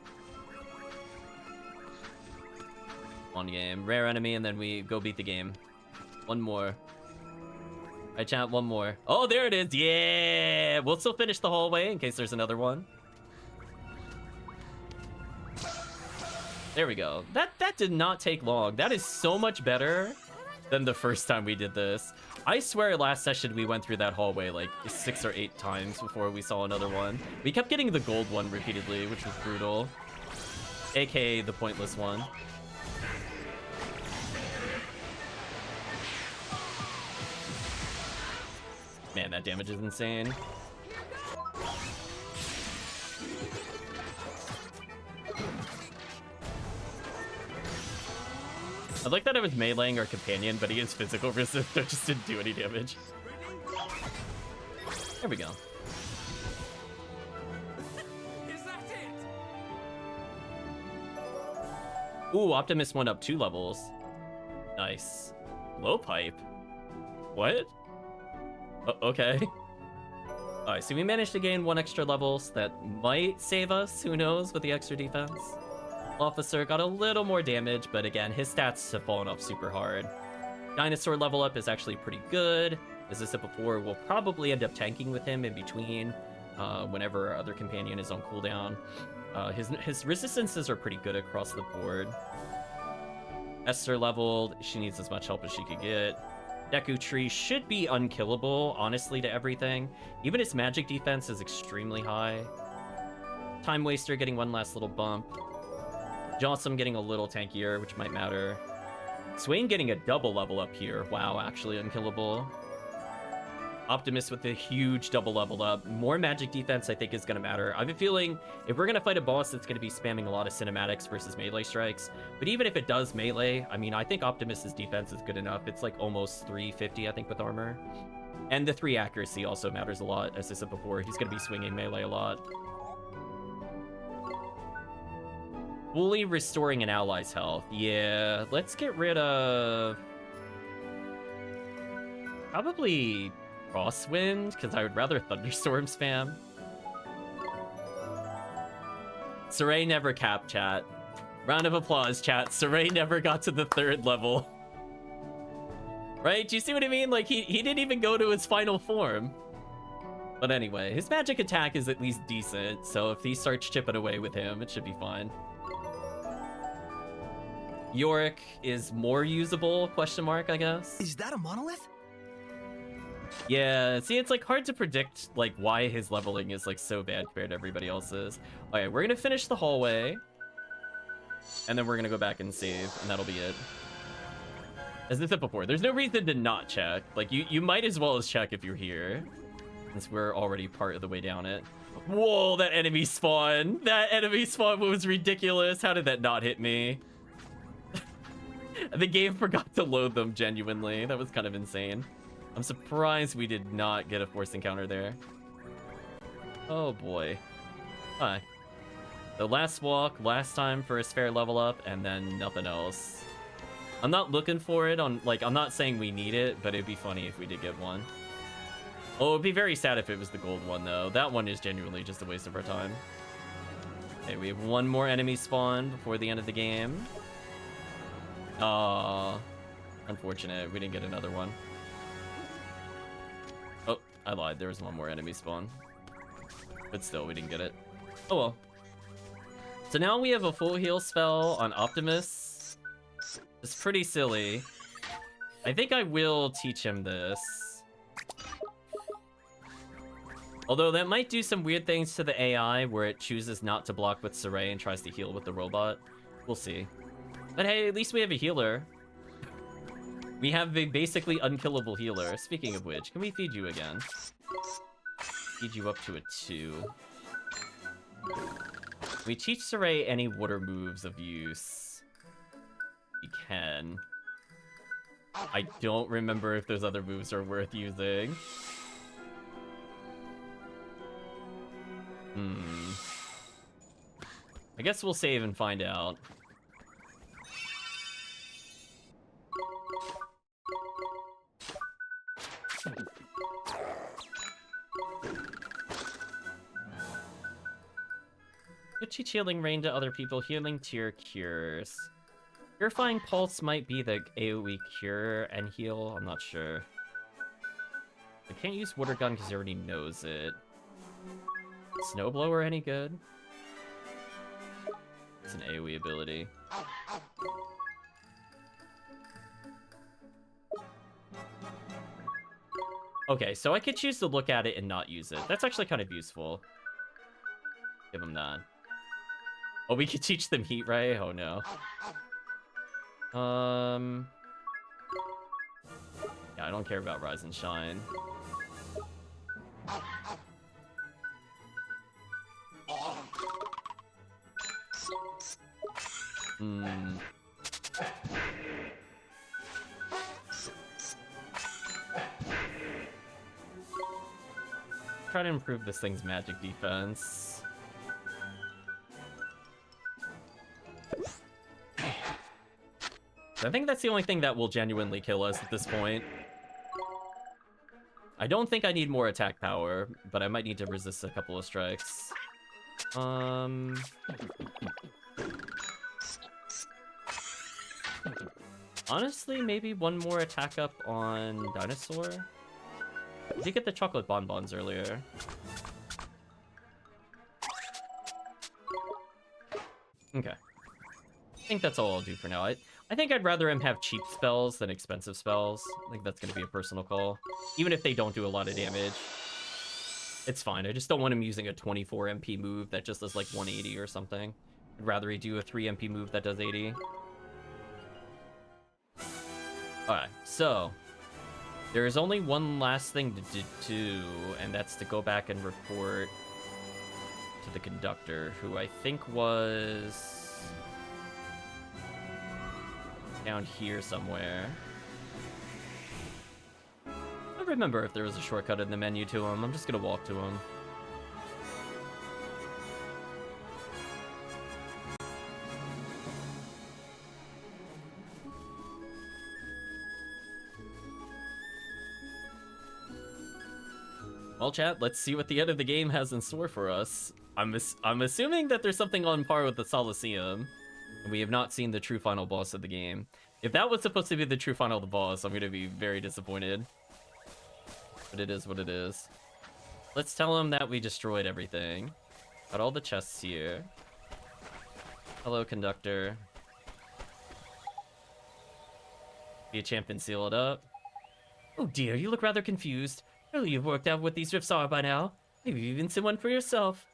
One game, rare enemy, and then we go beat the game. One more. I chant one more. Oh, there it is. Yeah, we'll still finish the hallway in case there's another one. There we go. That did not take long. That is so much better than the first time we did this. I swear last session we went through that hallway like 6 or 8 times before we saw another one. We kept getting the gold one repeatedly, which was brutal. AKA the pointless one. Man, that damage is insane. I like that I was meleeing our companion, but he has physical resist, so it just didn't do any damage. There we go. Is that it? Ooh, Optimus went up 2 levels. Nice. Low pipe. What? Okay. Alright, so we managed to gain 1 extra level, so that might save us, who knows, with the extra defense. Officer got a little more damage, but again, his stats have fallen off super hard. Dinosaur level up is actually pretty good. As I said before, we'll probably end up tanking with him in between whenever our other companion is on cooldown. His resistances are pretty good across the board. Esther leveled. She needs as much help as she could get. Deku Tree should be unkillable, honestly, to everything. Even its magic defense is extremely high. Time Waster getting 1 last little bump. Jossum getting a little tankier, which might matter. Swain getting a double level up here. Wow, actually unkillable. Optimus with a huge double level up. More magic defense, I think, is going to matter. I have a feeling if we're going to fight a boss that's going to be spamming a lot of cinematics versus melee strikes, but even if it does melee, I mean, I think Optimus's defense is good enough. It's like almost 350, I think, with armor. And the 3 accuracy also matters a lot. As I said before, he's going to be swinging melee a lot. Fully restoring an ally's health. Yeah, let's get rid of... probably Crosswind, because I would rather Thunderstorm spam. Saray never capped, chat. Round of applause, chat. Saray never got to the 3rd level. Right? Do you see what I mean? Like, he didn't even go to his final form. But anyway, his magic attack is at least decent, so if he starts chipping away with him, it should be fine. Yorick is more usable, question mark, I guess. Is that a monolith? Yeah, see, it's like hard to predict like why his leveling is like so bad compared to everybody else's. Okay, we're gonna finish the hallway, and then we're gonna go back and save, and that'll be it. As I said before, there's no reason to not check. Like, you might as well as check if you're here, since we're already part of the way down it. Whoa, that enemy spawn! That enemy spawn was ridiculous. How did that not hit me? The game forgot to load them, genuinely. That was kind of insane. I'm surprised we did not get a forced encounter there. Oh boy. Hi. The last walk, last time for a spare level up, and then nothing else. I'm not looking for it on, like, I'm not saying we need it, but it'd be funny if we did get one. Oh, it'd be very sad if it was the gold one, though. That one is genuinely just a waste of our time. Okay, we have one more enemy spawn before the end of the game. Aw. Unfortunate, we didn't get another one. Oh, I lied, there was one more enemy spawn. But still, we didn't get it. Oh well. So now we have a full heal spell on Optimus. It's pretty silly. I think I will teach him this. Although that might do some weird things to the AI where it chooses not to block with Saray and tries to heal with the robot. We'll see. But hey, at least we have a healer. We have a basically unkillable healer. Speaking of which, can we feed you again? Feed you up to a 2. We teach Saray any water moves of use. We can. I don't remember if those other moves are worth using. I guess we'll save and find out. You teach healing rain to other people, healing tier cures. Purifying pulse might be the AoE cure and heal, I'm not sure. I can't use water gun because he already knows it. Snowblower any good? It's an AoE ability. Okay, so I could choose to look at it and not use it. That's actually kind of useful. Give him that. Oh, we could teach them heat ray? Oh no. Yeah, I don't care about Rise and Shine. Try to improve this thing's magic defense. I think that's the only thing that will genuinely kill us at this point. I don't think I need more attack power, but I might need to resist a couple of strikes. Honestly, maybe one more attack up on Dinosaur? I did get the chocolate bonbons earlier. Okay. I think that's all I'll do for now. I think I'd rather him have cheap spells than expensive spells. I think that's going to be a personal call. Even if they don't do a lot of damage. It's fine. I just don't want him using a 24 MP move that just does like 180 or something. I'd rather he do a 3 MP move that does 80. Alright, so there is only one last thing to do, and that's to go back and report to the Conductor, who I think was down here somewhere. I don't remember if there was a shortcut in the menu to him. I'm just gonna walk to him. Well, chat, let's see what the end of the game has in store for us. I'm assuming that there's something on par with the Solaceum. We have not seen the true final boss of the game. If that was supposed to be the true final boss, I'm going to be very disappointed. But it is what it is. Let's tell him that we destroyed everything. Got all the chests here. Hello, Conductor. Be a champ and seal it up. Oh dear, you look rather confused. Surely you've worked out what these rifts are by now. Maybe you've even seen one for yourself.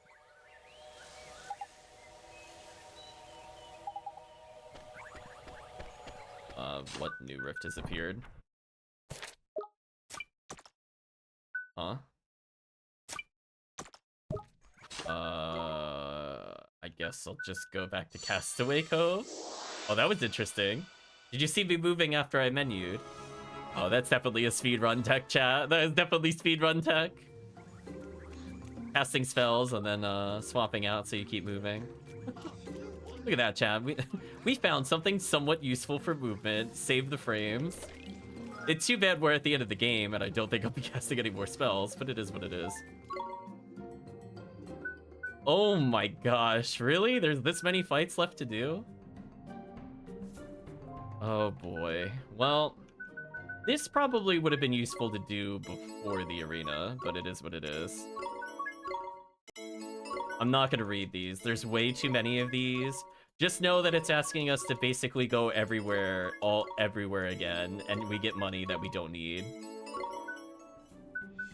What new rift has appeared? Huh? I guess I'll just go back to Castaway Cove. Oh, that was interesting. Did you see me moving after I menued? Oh, that's definitely a speedrun tech, chat. That is definitely speedrun tech. Casting spells and then swapping out so you keep moving. Look at that, chat. We found something somewhat useful for movement. Save the frames. It's too bad we're at the end of the game and I don't think I'll be casting any more spells, but it is what it is. Oh my gosh, really? There's this many fights left to do? Oh boy. Well, this probably would have been useful to do before the arena, but it is what it is. I'm not gonna read these. There's way too many of these. Just know that it's asking us to basically go everywhere, everywhere again, and we get money that we don't need.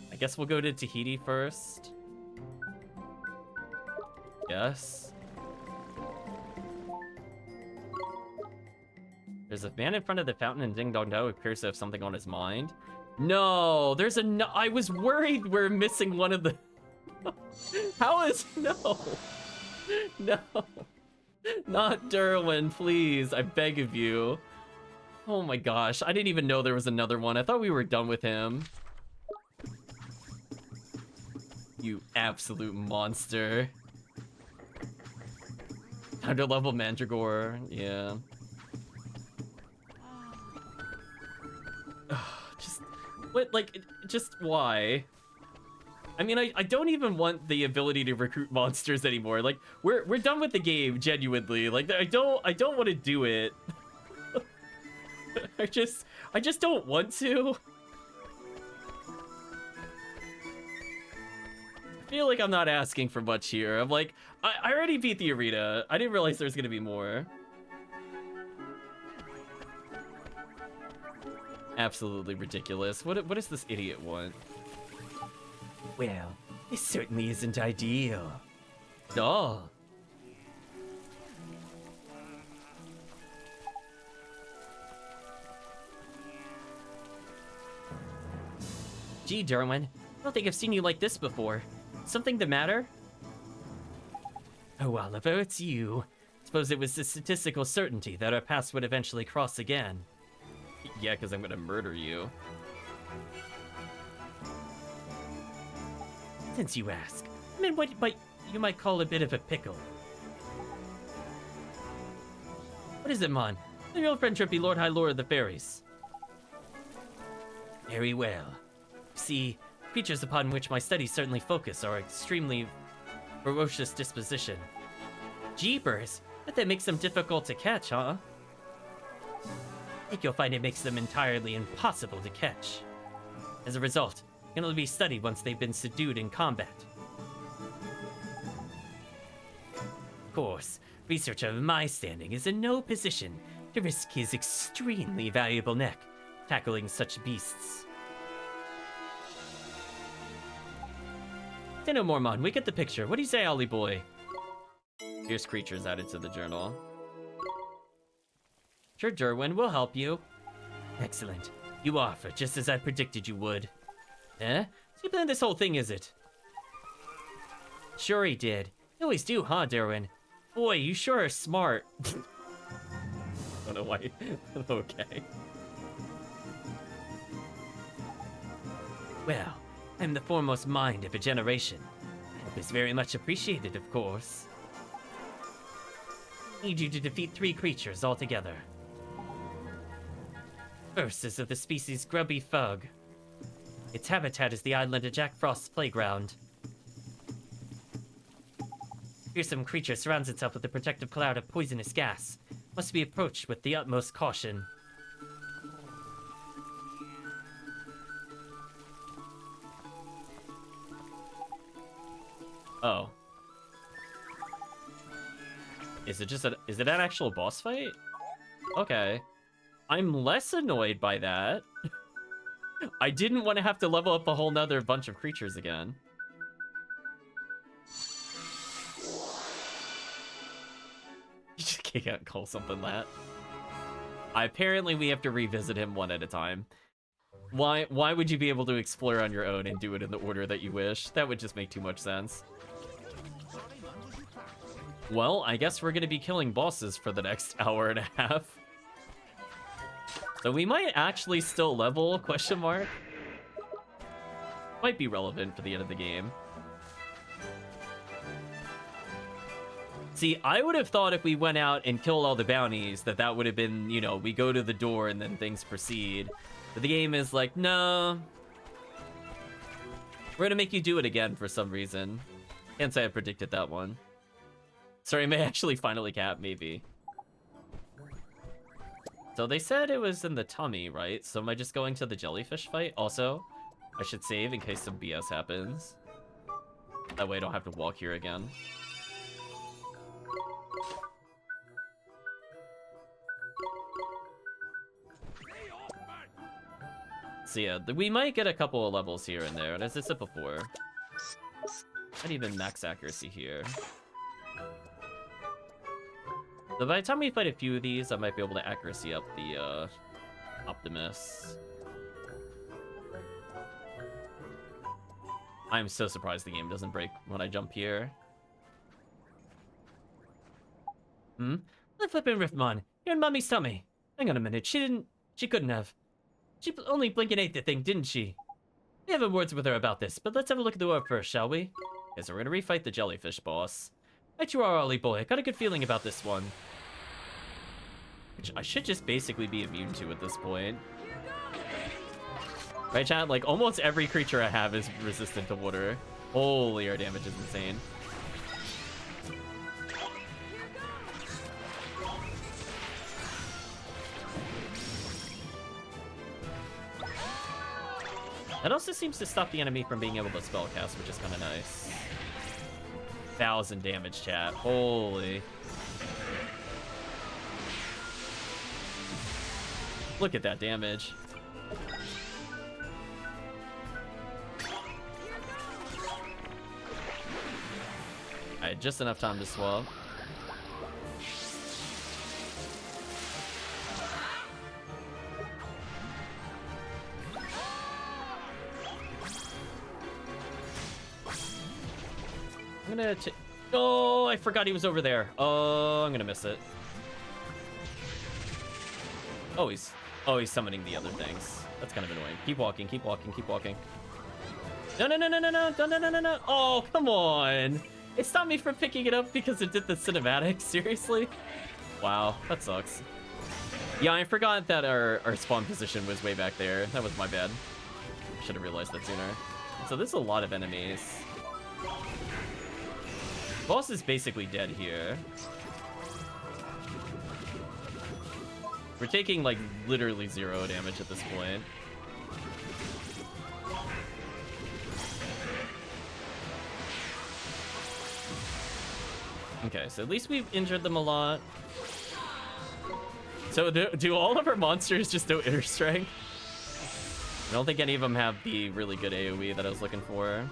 I guess we'll go to Tahiti first. Yes. There's a man in front of the fountain and Ding Dong Dao who appears to have something on his mind. No, there's a no. I was worried we're missing one of the... How is... No. No. Not Derwin, please. I beg of you. Oh my gosh. I didn't even know there was another one. I thought we were done with him. You absolute monster. Under level Mandragore. Yeah. Just... What? Like, just why? I mean, I don't even want the ability to recruit monsters anymore. Like, we're done with the game, genuinely. Like, I don't want to do it. I just don't want to. I feel like I'm not asking for much here. I'm like, I already beat the arena. I didn't realize there was gonna be more. Absolutely ridiculous. What does this idiot want? Well, this certainly isn't ideal. Oh. Gee, Derwin, I don't think I've seen you like this before. Something the matter? Oh, Oliver, it's you. Suppose it was a statistical certainty that our paths would eventually cross again. Yeah, because I'm gonna murder you. Since you ask, I'm in what you might call a bit of a pickle. What is it, Mon? The old friend be Lord High Lord of the Fairies. Very well. See, creatures upon which my studies certainly focus are extremely ferocious disposition. Jeepers, but that makes them difficult to catch, huh? I think you'll find it makes them entirely impossible to catch. As a result, can only be studied once they've been subdued in combat. Of course, researcher of my standing is in no position to risk his extremely valuable neck tackling such beasts. Say no more, Mon. We get the picture. What do you say, Ollie boy? Fierce creatures added to the journal. Sure, Derwin, we'll help you. Excellent. You offer, just as I predicted you would. Eh? So you planned this whole thing, is it? Sure he did. You always do, huh, Derwin? Boy, you sure are smart. I don't know why. Okay. Well, I'm the foremost mind of a generation. Help is very much appreciated, of course. I need you to defeat 3 creatures altogether. First is of the species Grubby Fug. Its habitat is the island of Jack Frost's playground. Fearsome creature surrounds itself with a protective cloud of poisonous gas. Must be approached with the utmost caution. Is it just is it an actual boss fight? Okay. I'm less annoyed by that. I didn't want to have to level up a whole nother bunch of creatures again. You just can't call something that. Apparently we have to revisit him one at a time. Why would you be able to explore on your own and do it in the order that you wish? That would just make too much sense. Well, I guess we're gonna be killing bosses for the next hour and a half. So we might actually still level, question mark. Might be relevant for the end of the game. See, I would have thought if we went out and killed all the bounties, that would have been, you know, we go to the door and then things proceed. But the game is like, no. We're gonna make you do it again for some reason. Can't say I predicted that one. Sorry, may actually finally cap, maybe. So they said it was in the tummy, right? So am I just going to the jellyfish fight? Also, I should save in case some BS happens. That way I don't have to walk here again. So yeah, we might get a couple of levels here and there, and as I said before, not even max accuracy here. So by the time we fight a few of these, I might be able to accuracy up the Optimus. I'm so surprised the game doesn't break when I jump here. The flippin' Riffmon, you're in Mommy's tummy. Hang on a minute, she couldn't have. She only blinked and ate the thing, didn't she? We haven't words with her about this, but let's have a look at the orb first, shall we? Okay, so we're gonna refight the jellyfish boss. Right you are, Ollie boy. I got a good feeling about this one. Which I should just basically be immune to at this point. Right, chat? Like, almost every creature I have is resistant to water. Holy, our damage is insane. That also seems to stop the enemy from being able to spellcast, which is kind of nice. 1,000 damage, chat. Holy. Look at that damage. I had just enough time to swap. I'm gonna oh, I forgot he was over there. Oh, I'm gonna miss it. Oh, he's summoning the other things. That's kind of annoying. Keep walking, keep walking, keep walking. No, no, no, no, no, no, no, no, no, no, no. Oh, come on. It stopped me from picking it up because it did the cinematic. Seriously? Wow, that sucks. Yeah, I forgot that our spawn position was way back there. That was my bad. Should have realized that sooner. So there's a lot of enemies. Boss is basically dead here. We're taking, like, literally 0 damage at this point. Okay, so at least we've injured them a lot. So do all of our monsters just do inner strength? I don't think any of them have the really good AoE that I was looking for.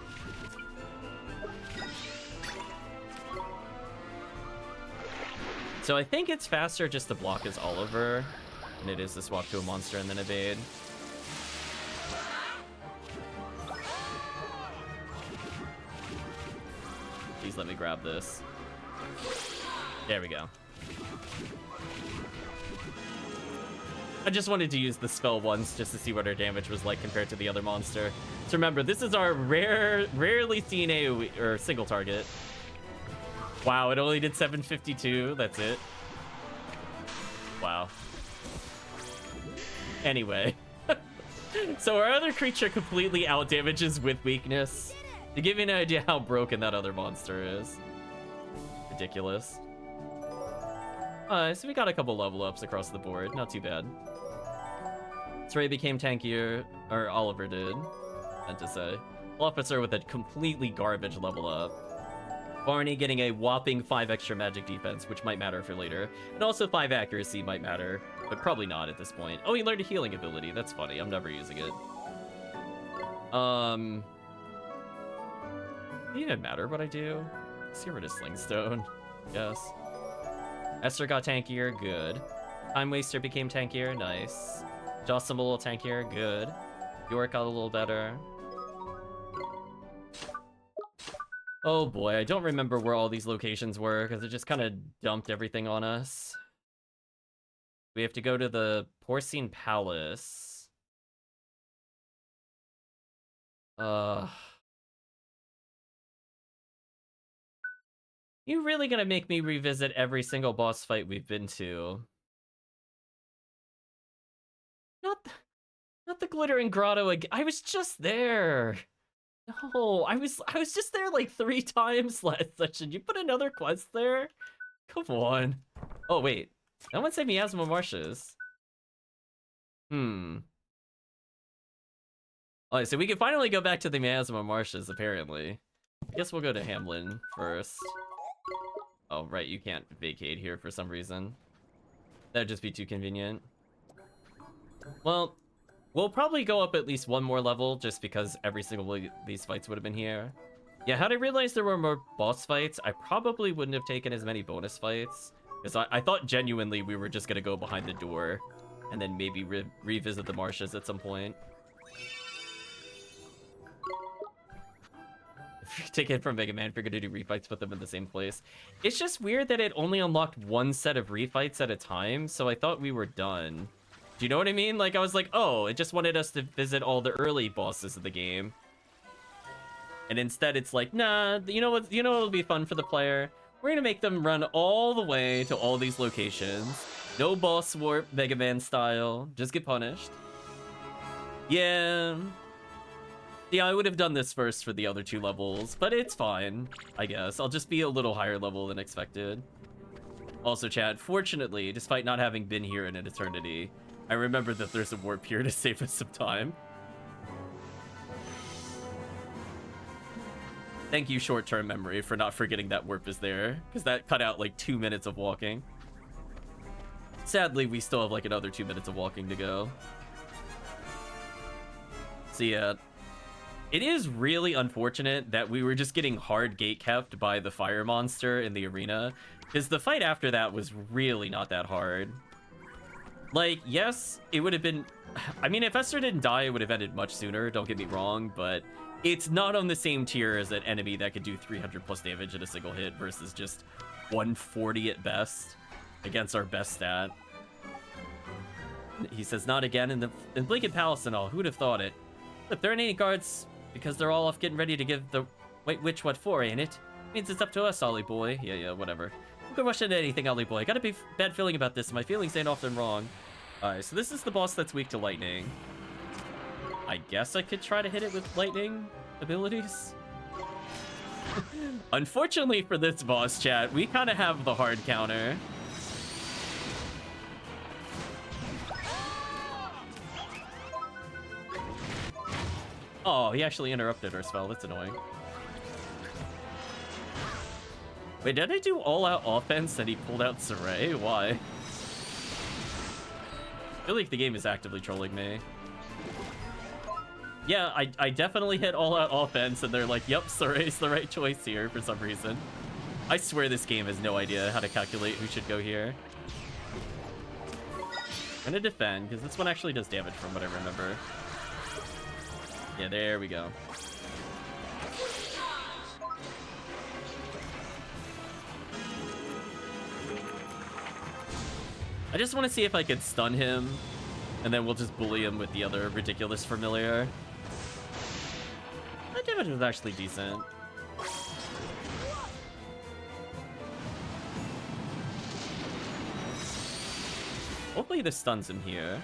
So I think it's faster just to block as Oliver than it is to swap to a monster and then evade. Please let me grab this. There we go. I just wanted to use the spell once just to see what our damage was like compared to the other monster. So remember, this is our rarely seen AoE, or single target. Wow, it only did 752. That's it. Wow. Anyway. So our other creature completely out-damages with weakness. To give you an idea how broken that other monster is. Ridiculous. So we got a couple level ups across the board. Not too bad. Ray became tankier, or Oliver did, meant to say. Officer with a completely garbage level up. Barney getting a whopping 5 extra magic defense, which might matter for later. And also 5 accuracy might matter, but probably not at this point. Oh, he learned a healing ability. That's funny. I'm never using it. It didn't matter what I do. Let's get rid of Slingstone. Yes. Esther got tankier. Good. Time Waster became tankier. Nice. Jocelyn a little tankier. Good. York got a little better. Oh boy, I don't remember where all these locations were because it just kind of dumped everything on us. We have to go to the Porcine Palace. You really gonna make me revisit every single boss fight we've been to? Not the Glittering Grotto again. I was just there. No, I was just there like 3 times last session. You put another quest there? Come on. Oh wait, no one said Miasma Marshes. Oh, so we can finally go back to the Miasma Marshes, apparently. I guess we'll go to Hamlin first. Oh, right, you can't vacate here for some reason. That'd just be too convenient. Well, we'll probably go up at least one more level, just because every single one of these fights would have been here. Yeah, had I realized there were more boss fights, I probably wouldn't have taken as many bonus fights. Because I thought genuinely we were just gonna go behind the door, and then maybe revisit the marshes at some point. Take it from Mega Man, figured to do refights, put them in the same place. It's just weird that it only unlocked one set of refights at a time, so I thought we were done. Do you know what I mean? Like, I was like, oh, it just wanted us to visit all the early bosses of the game. And instead it's like, nah, you know what'll be fun for the player? We're gonna make them run all the way to all these locations. No boss warp, Mega Man style. Just get punished. Yeah, I would have done this first for the other 2 levels, but it's fine, I guess. I'll just be a little higher level than expected. Also, chat, fortunately, despite not having been here in an eternity, I remember that there's a warp here to save us some time. Thank you, short-term memory, for not forgetting that warp is there, because that cut out like 2 minutes of walking. Sadly, we still have like another 2 minutes of walking to go. So yeah, it is really unfortunate that we were just getting hard gate-kept by the fire monster in the arena, because the fight after that was really not that hard. Like, yes, it would have been... I mean, if Esther didn't die, it would have ended much sooner, don't get me wrong, but it's not on the same tier as an enemy that could do 300 plus damage in a single hit versus just 140 at best against our best stat. He says, not again in Blinken Palace and all. Who would have thought it? Look, there ain't any guards because they're all off getting ready to give the White Witch what for, ain't it? Means it's up to us, Ollie boy. Yeah, whatever. Don't go rush into anything, Ollie boy. Got a bad feeling about this. My feelings ain't often wrong. Alright, so this is the boss that's weak to lightning. I guess I could try to hit it with lightning abilities. Unfortunately for this boss, chat, we kind of have the hard counter. Oh, he actually interrupted our spell. That's annoying. Wait, did I do all-out offense and he pulled out Saray? Why? I feel like the game is actively trolling me. Yeah, I definitely hit all-out offense and they're like, yep, Saray's the right choice here for some reason. I swear this game has no idea how to calculate who should go here. I'm gonna defend, because this one actually does damage from what I remember. Yeah, there we go. I just want to see if I could stun him, and then we'll just bully him with the other ridiculous familiar. That damage was actually decent. Hopefully this stuns him here.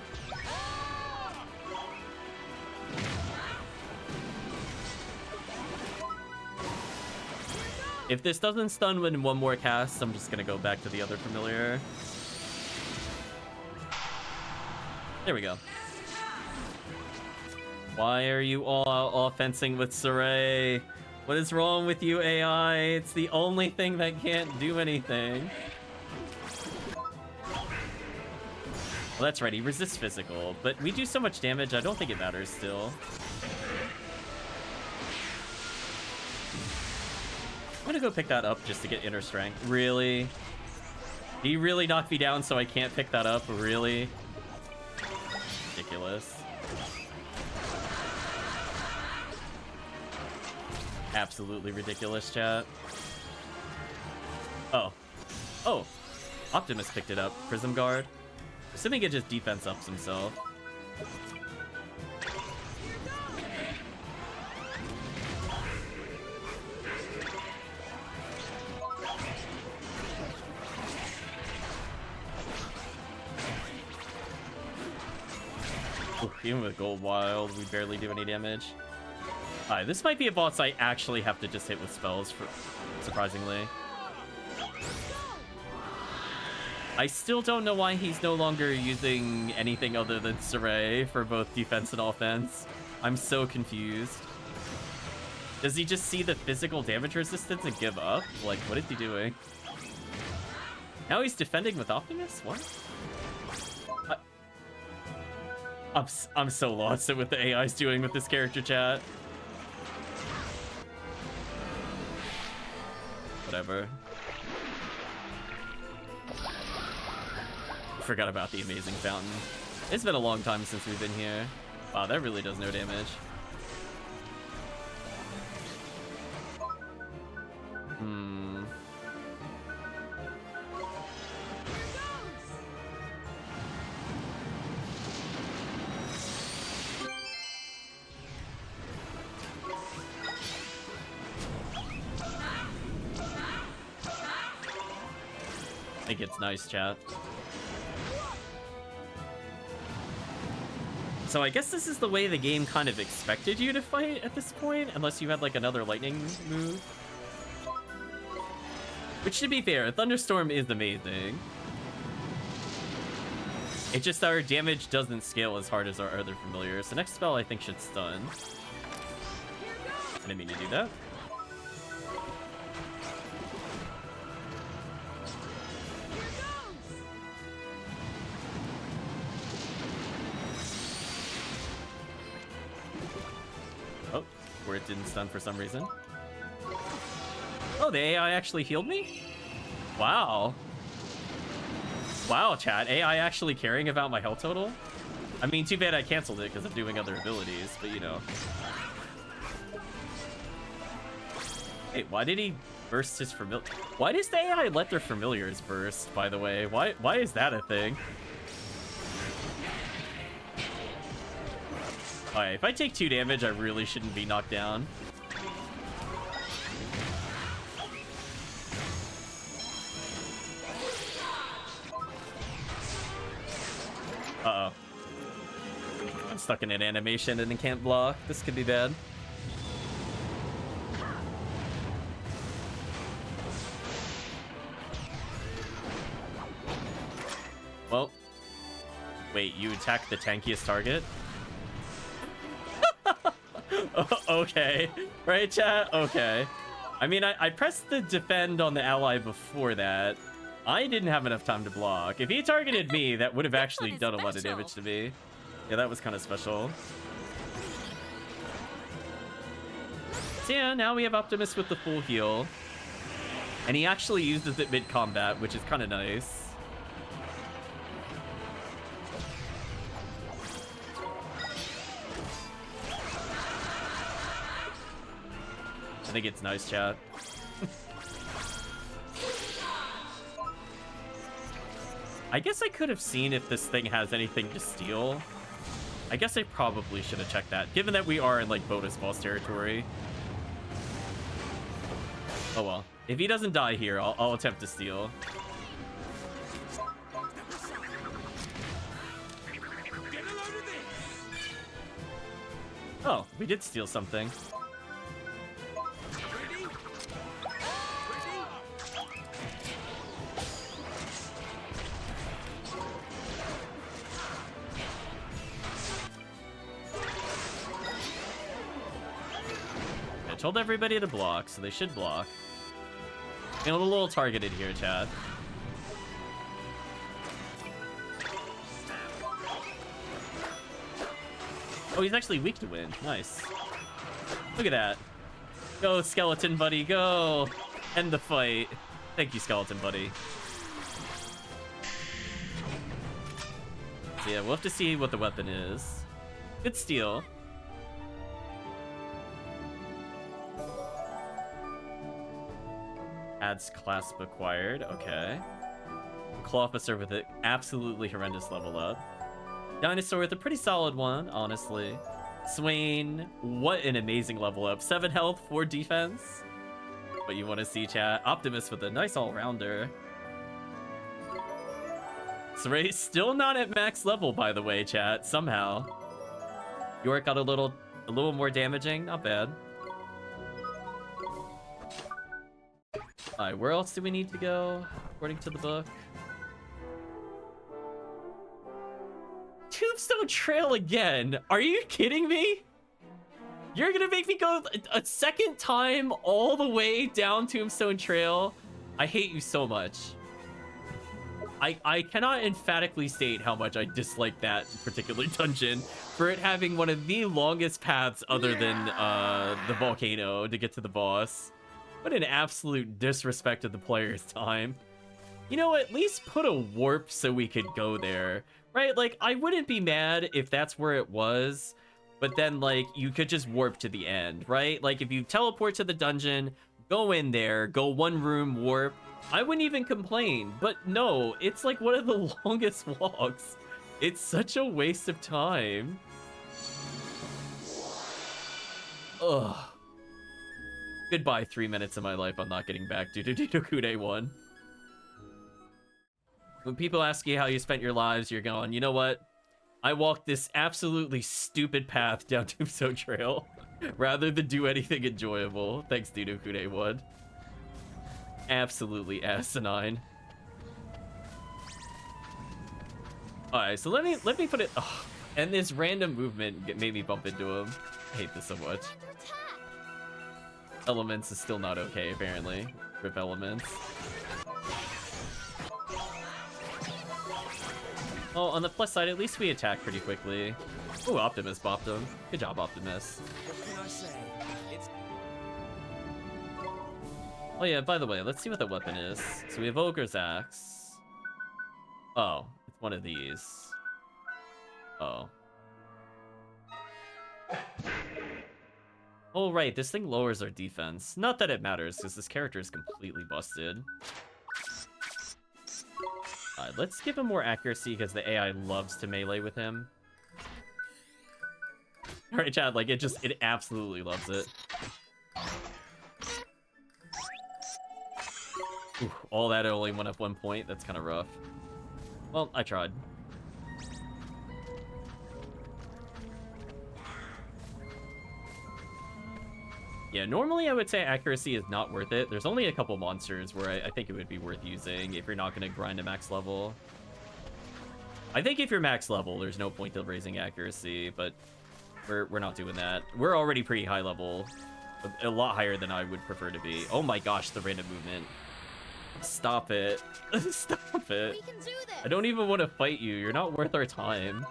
If this doesn't stun in one more cast, I'm just gonna go back to the other familiar. There we go. Why are you all out offensing with Saray? What is wrong with you, AI? It's the only thing that can't do anything. Well, that's right, he resists physical, but we do so much damage, I don't think it matters still. I'm gonna go pick that up just to get inner strength. Really? He really knocked me down so I can't pick that up? Really? Ridiculous. Absolutely ridiculous, chat. Oh. Oh. Optimus picked it up. Prism Guard. Assuming it just defense ups himself. Ooh, even with Gold Wild, we barely do any damage. Alright, this might be a boss I actually have to just hit with spells, surprisingly. I still don't know why he's no longer using anything other than Saray for both defense and offense. I'm so confused. Does he just see the physical damage resistance and give up? Like, what is he doing? Now he's defending with Optimus? What? I'm so lost at what the AI's doing with this character, chat. Whatever. Forgot about the amazing fountain. It's been a long time since we've been here. Wow, that really does no damage. I think it's nice, chat. So I guess this is the way the game kind of expected you to fight at this point, unless you had like another lightning move. Which, to be fair, Thunderstorm is amazing. It's just our damage doesn't scale as hard as our other familiars. The next spell I think should stun. I didn't mean to do that. Oh, where it didn't stun for some reason. Oh, the AI actually healed me? Wow. Wow, chat. AI actually caring about my health total? I mean, too bad I canceled it because I'm doing other abilities, but you know. Hey, why did he burst his familiar? Why does the AI let their familiars burst, by the way? Why is that a thing? Alright, if I take 2 damage, I really shouldn't be knocked down. Uh-oh. I'm stuck in an animation and it can't block. This could be bad. Well. Wait, you attack the tankiest target? Okay. Right, chat? Okay. I mean, I pressed the defend on the ally before that. I didn't have enough time to block. If he targeted me, that would have actually done a lot of damage to me. Yeah, that was kind of special. So yeah, now we have Optimus with the full heal. And he actually uses it mid-combat, which is kind of nice. I think it's nice, chat. I guess I could have seen if this thing has anything to steal. I guess I probably should have checked that, given that we are in, like, bonus boss territory. Oh well. If he doesn't die here, I'll attempt to steal. Oh, we did steal something. told everybody to block, so they should block. Feeling a little targeted here, Chad. Oh, he's actually weak to wind. Nice. Look at that. Go, skeleton buddy, go! End the fight. Thank you, skeleton buddy. So yeah, we'll have to see what the weapon is. Good steal. Adds clasp acquired. Okay. Claw officer with an absolutely horrendous level up. Dinosaur with a pretty solid one, honestly. Swain, what an amazing level up. 7 health, 4 defense. What you want to see, chat. Optimus with a nice all-rounder. Saray still not at max level, by the way, chat. Somehow. York got a little more damaging. Not bad. Alright, where else do we need to go, according to the book? Tombstone Trail again? Are you kidding me? You're gonna make me go a second time all the way down Tombstone Trail? I hate you so much. I cannot emphatically state how much I dislike that particular dungeon for it having one of the longest paths other than the volcano to get to the boss. What an absolute disrespect of the player's time. You know, at least put a warp so we could go there, right? Like, I wouldn't be mad if that's where it was, but then, like, you could just warp to the end, right? Like, if you teleport to the dungeon, go in there, go one room, warp, I wouldn't even complain. But no, it's like one of the longest walks. It's such a waste of time. Ugh. Goodbye 3 minutes of my life I'm not getting back due to Kuni 1. When people ask you how you spent your lives, you're going, you know what? I walked this absolutely stupid path down Tombstone Trail rather than do anything enjoyable. Thanks, Dudu Kune 1. Absolutely asinine. Alright, so let me put it. Oh, and this random movement made me bump into him. I hate this so much. Elements is still not okay, apparently. Rip elements. Oh, on the plus side, at least we attack pretty quickly. Ooh, Optimus bopped him. Good job, Optimus. What can I say? It's... Oh yeah, by the way, let's see what the weapon is. So we have Ogre's Axe. Oh, it's one of these. Oh. Oh, right, this thing lowers our defense. Not that it matters, because this character is completely busted. Let's give him more accuracy, because the AI loves to melee with him. Alright, Chad, like, it absolutely loves it. Ooh, all that only went up 1 point. That's kind of rough. Well, I tried. Yeah, normally I would say accuracy is not worth it. There's only a couple monsters where I think it would be worth using if you're not going to grind a max level. I think if you're max level, there's no point to raising accuracy, but we're not doing that. We're already pretty high level. A lot higher than I would prefer to be. Oh my gosh, the random movement. Stop it. Stop it. We can do this. I don't even want to fight you. You're not worth our time.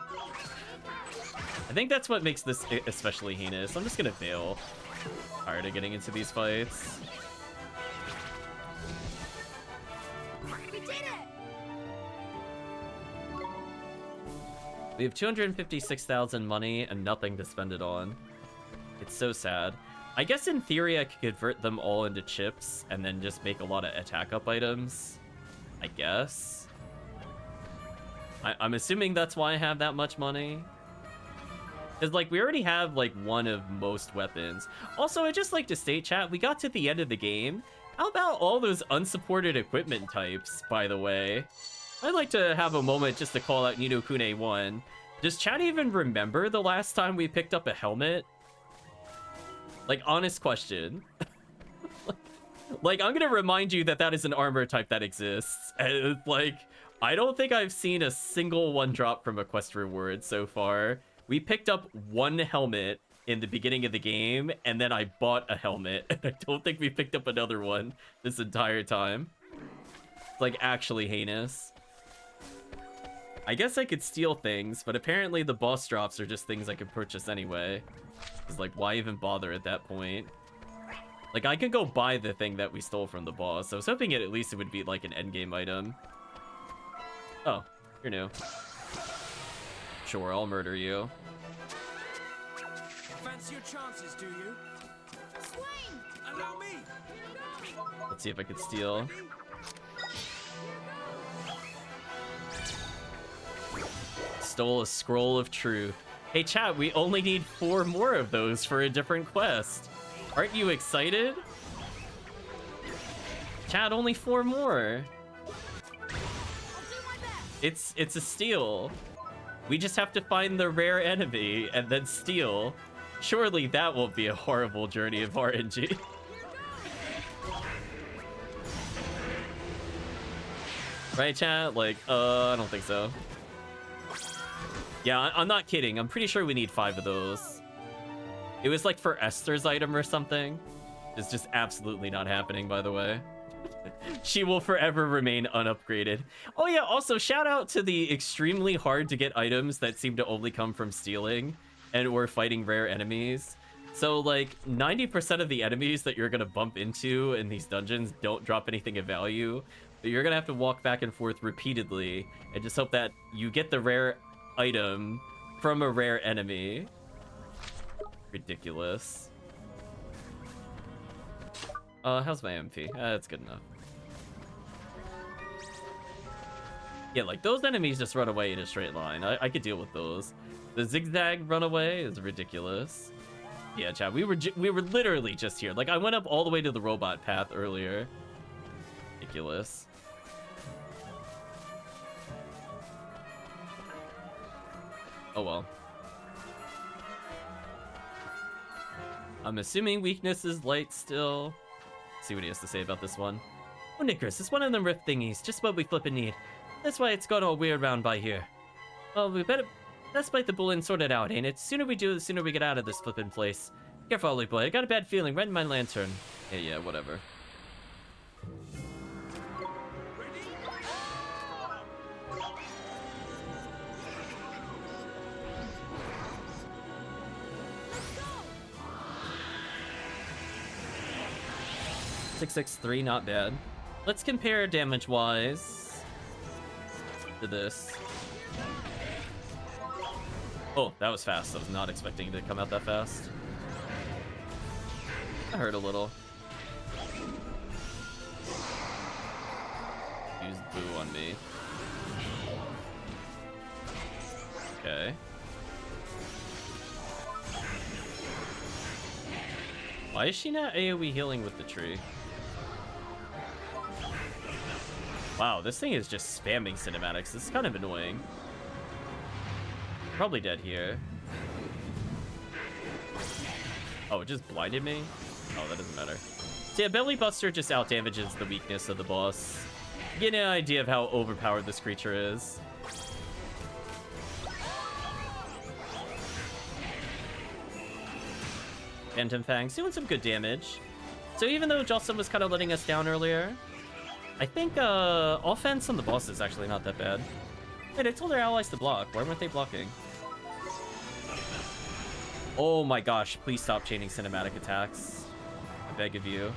I think that's what makes this especially heinous. I'm just going to fail. Tired of getting into these fights. We did it. We have 256,000 money and nothing to spend it on. It's so sad. I guess in theory I could convert them all into chips and then just make a lot of attack up items. I guess. I'm assuming that's why I have that much money. Because, like, we already have, like, one of most weapons. Also, I'd just like to state, chat, we got to the end of the game. How about all those unsupported equipment types, by the way? I'd like to have a moment just to call out Ni no Kuni 1. Does chat even remember the last time we picked up a helmet? Like, honest question. Like, I'm gonna remind you that that is an armor type that exists. And, like, I don't think I've seen a single one drop from a quest reward so far. We picked up one helmet in the beginning of the game, and then I bought a helmet, and I don't think we picked up another one this entire time. It's like actually heinous. I guess I could steal things, but apparently the boss drops are just things I could purchase anyway. It's like, why even bother at that point? Like, I could go buy the thing that we stole from the boss. I was hoping at least it would be like an endgame item. Oh, you're new. Sure, I'll murder you. Fancy your chances, do you? Swing! Allow me! Let's see if I could steal. Stole a scroll of truth. Hey chat, we only need 4 more of those for a different quest. Aren't you excited? Chat, only 4 more. I'll do my best. It's a steal. We just have to find the rare enemy and then steal. Surely that won't be a horrible journey of RNG. Right, chat? Like, I don't think so. Yeah, I'm not kidding. I'm pretty sure we need 5 of those. It was like for Esther's item or something. It's just absolutely not happening, by the way. She will forever remain unupgraded. Oh yeah, also shout out to the extremely hard to get items that seem to only come from stealing and or fighting rare enemies. So like 90% of the enemies that you're gonna bump into in these dungeons don't drop anything of value. But you're gonna have to walk back and forth repeatedly and just hope that you get the rare item from a rare enemy. Ridiculous. How's my MP? That's good enough. Yeah, like those enemies just run away in a straight line. I could deal with those. The zigzag runaway is ridiculous. Yeah, chat, we were literally just here. Like I went up all the way to the robot path earlier. Ridiculous. Oh well. I'm assuming weakness is light still. See what he has to say about this one. Oh, Nickers, it's one of them rift thingies. Just what we flippin' need. That's why it's got all weird round by here. Well, we better... Let's bite the bullet and sort it out, ain't it? Sooner we do, the sooner we get out of this flippin' place. Careful, Ollie boy. I got a bad feeling right in my lantern. Yeah, whatever. Let's go. 663, not bad. Let's compare damage-wise to this. Oh, that was fast. I was not expecting it to come out that fast. I hurt a little. Use boo on me. Okay. Why is she not AoE healing with the tree? Wow, this thing is just spamming cinematics. This is kind of annoying. Probably dead here. Oh, it just blinded me? Oh, that doesn't matter. So yeah, Belly Buster just out-damages the weakness of the boss. Get an idea of how overpowered this creature is. Phantom Fangs doing some good damage. So even though Jocelyn was kind of letting us down earlier, I think offense on the boss is actually not that bad. Wait, I told their allies to block. Why weren't they blocking? Oh my gosh, please stop chaining cinematic attacks. I beg of you.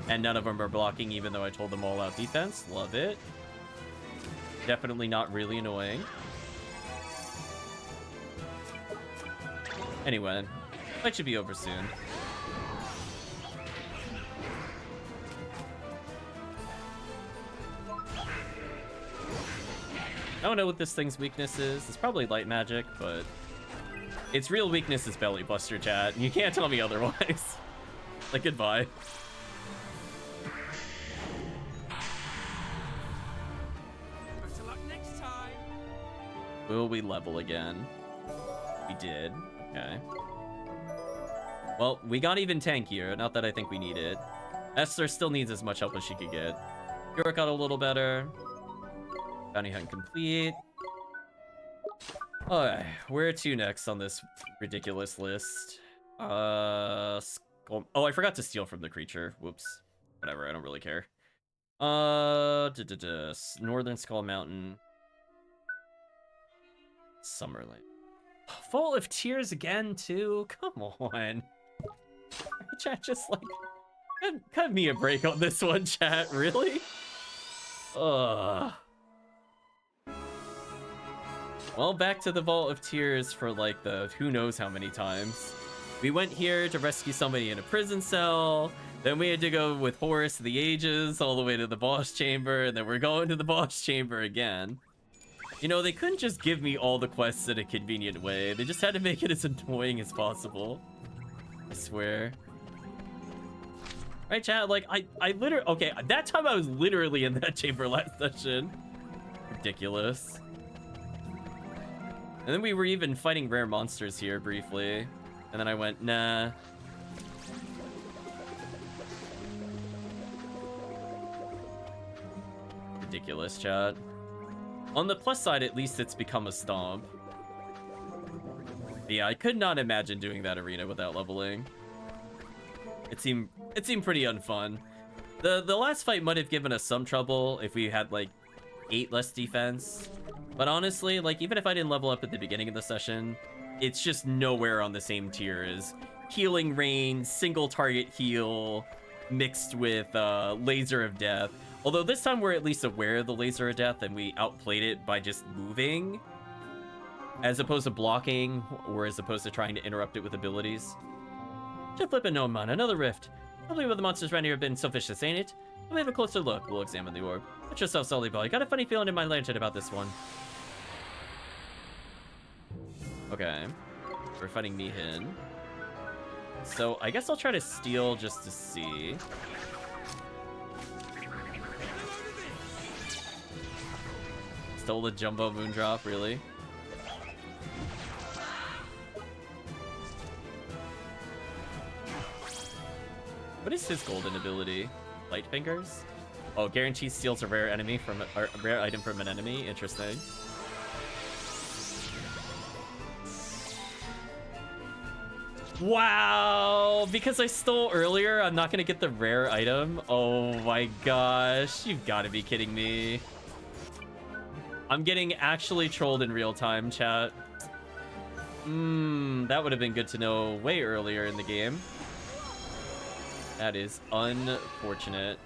And none of them are blocking even though I told them all out defense. Love it. Definitely not really annoying. Anyway, fight should be over soon. I don't know what this thing's weakness is. It's probably light magic, but its real weakness is Belly Buster, chat. You can't tell me otherwise. Like, goodbye. Better luck next time. Will we level again? We did. Okay. Well, we got even tankier. Not that I think we need it. Esther still needs as much help as she could get. York got a little better. Bounty hunt complete. Alright, where to next on this ridiculous list? Skull... Oh, I forgot to steal from the creature. Whoops. Whatever, I don't really care. Northern Skull Mountain. Summerland. Full of Tears again, too? Come on. Chat, just like... Cut me a break on this one, chat. Really? Ugh. Well, back to the Vault of Tears for like the who knows how many times. We went here to rescue somebody in a prison cell. Then we had to go with Horus of the Ages all the way to the boss chamber. And then we're going to the boss chamber again. You know, they couldn't just give me all the quests in a convenient way. They just had to make it as annoying as possible. I swear. Right, chat? Like, I literally... Okay, that time I was literally in that chamber last session. Ridiculous. And then we were even fighting rare monsters here briefly. And then I went, nah. Ridiculous, chat. On the plus side, at least it's become a stomp. Yeah, I could not imagine doing that arena without leveling. It seemed pretty unfun. The last fight might have given us some trouble if we had like 8 less defense. But honestly, like, even if I didn't level up at the beginning of the session, it's just nowhere on the same tier as Healing Rain, single target heal, mixed with Laser of Death. Although this time we're at least aware of the Laser of Death and we outplayed it by just moving, as opposed to blocking, or as opposed to trying to interrupt it with abilities. Just flipping no man, another rift. Probably what the monsters around here have been so vicious, ain't it? Let me have a closer look. We'll examine the orb. Put yourself solely, Ball. I got a funny feeling in my lantern about this one. Okay. We're fighting Nihin. So I guess I'll try to steal just to see. Stole the Jumbo Moondrop, really? What is his golden ability? Light Fingers? Oh, guarantees steals a rare enemy from a rare item from an enemy. Interesting. Wow! Because I stole earlier, I'm not gonna get the rare item? Oh my gosh, you've got to be kidding me. I'm getting actually trolled in real time, chat. That would have been good to know way earlier in the game. That is unfortunate.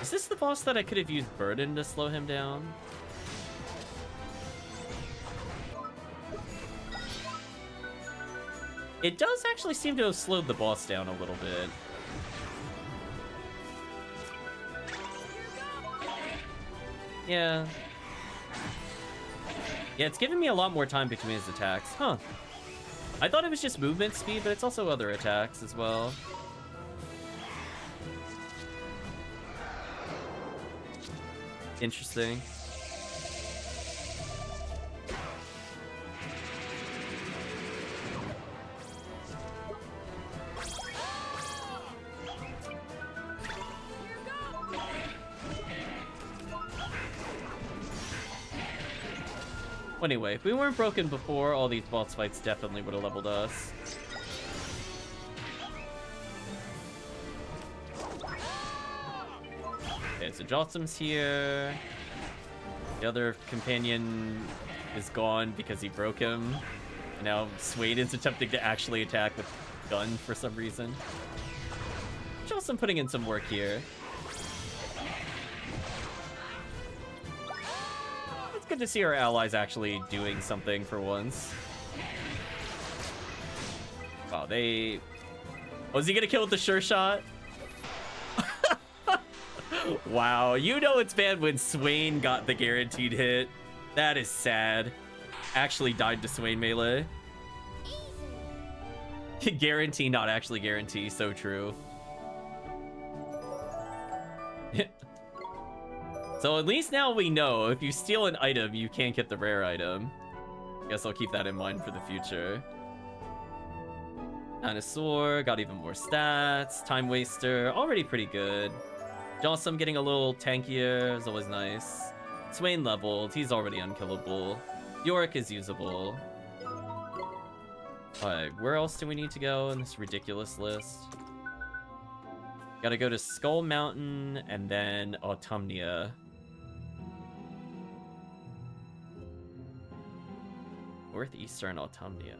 Is this the boss that I could have used Burden to slow him down? It does actually seem to have slowed the boss down a little bit. Yeah. Yeah, it's giving me a lot more time between his attacks. Huh. I thought it was just movement speed, but it's also other attacks as well. Interesting. Anyway, if we weren't broken before, all these boss fights definitely would have leveled us. Okay, so Jotsum's here. The other companion is gone because he broke him. And now Swain is attempting to actually attack with gun for some reason. Jotsum putting in some work here. It's good to see our allies actually doing something for once. Wow, they... Was he gonna kill with the sure shot? Wow, you know it's bad when Swain got the guaranteed hit. That is sad. Actually died to Swain melee. Guarantee, not actually guarantee. So true. So at least now we know if you steal an item, you can't get the rare item. Guess I'll keep that in mind for the future. Dinosaur, got even more stats. Time Waster, already pretty good. Jossum getting a little tankier is always nice. Swain leveled, he's already unkillable. Yorick is usable. Alright, where else do we need to go in this ridiculous list? Gotta go to Skull Mountain and then Autumnia. Northeastern Autumnia.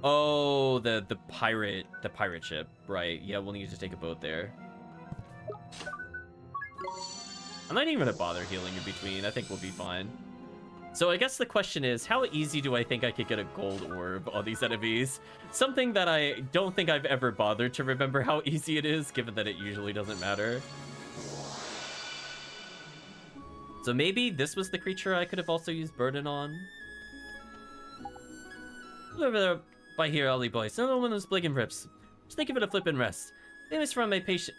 Oh, the pirate ship, right? Yeah, we'll need to take a boat there. I'm not even gonna bother healing in between. I think we'll be fine. So I guess the question is, how easy do I think I could get a gold orb on these enemies? Something that I don't think I've ever bothered to remember how easy it is, given that it usually doesn't matter. So maybe this was the creature I could have also used Burden on. Over there by here, Ollie boys. No one of those bligging rips. Just think of it a flippin' rest. Famous from my patient,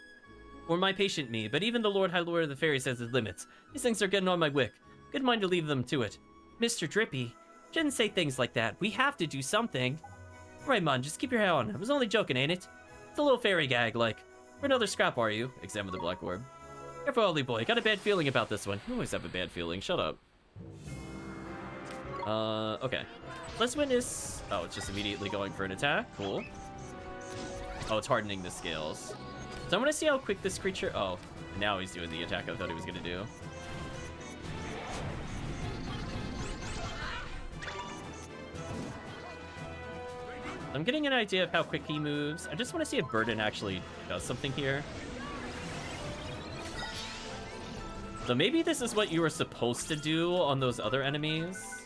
or my patient me, but even the Lord High Lord of the Fairies has his limits. These things are getting on my wick. Good mind to leave them to it. Mr. Drippy, shouldn't say things like that. We have to do something. Right, man, just keep your head on. I was only joking, ain't it? It's a little fairy gag, like. For another scrap, are you? Examine the black orb. Careful, Ollie boy. Got a bad feeling about this one. You always have a bad feeling. Shut up. Okay. Let's witness. Oh, it's just immediately going for an attack. Cool. Oh, it's hardening the scales. So I'm gonna see how quick this creature. Oh, now he's doing the attack I thought he was gonna do. I'm getting an idea of how quick he moves. I just want to see if Burden actually does something here. So maybe this is what you were supposed to do on those other enemies.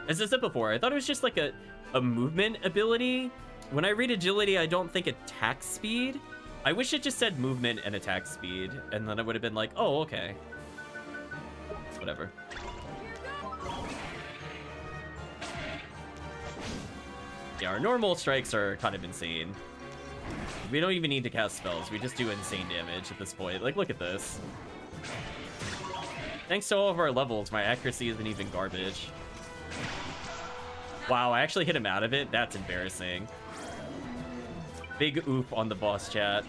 As I said before, I thought it was just like a movement ability. When I read agility, I don't think attack speed. I wish it just said movement and attack speed, and then I would have been like, oh, okay. Whatever. Yeah, our normal strikes are kind of insane. We don't even need to cast spells. We just do insane damage at this point. Like, look at this. Thanks to all of our levels, my accuracy isn't even garbage. Wow, I actually hit him out of it? That's embarrassing. Big oop on the boss chat.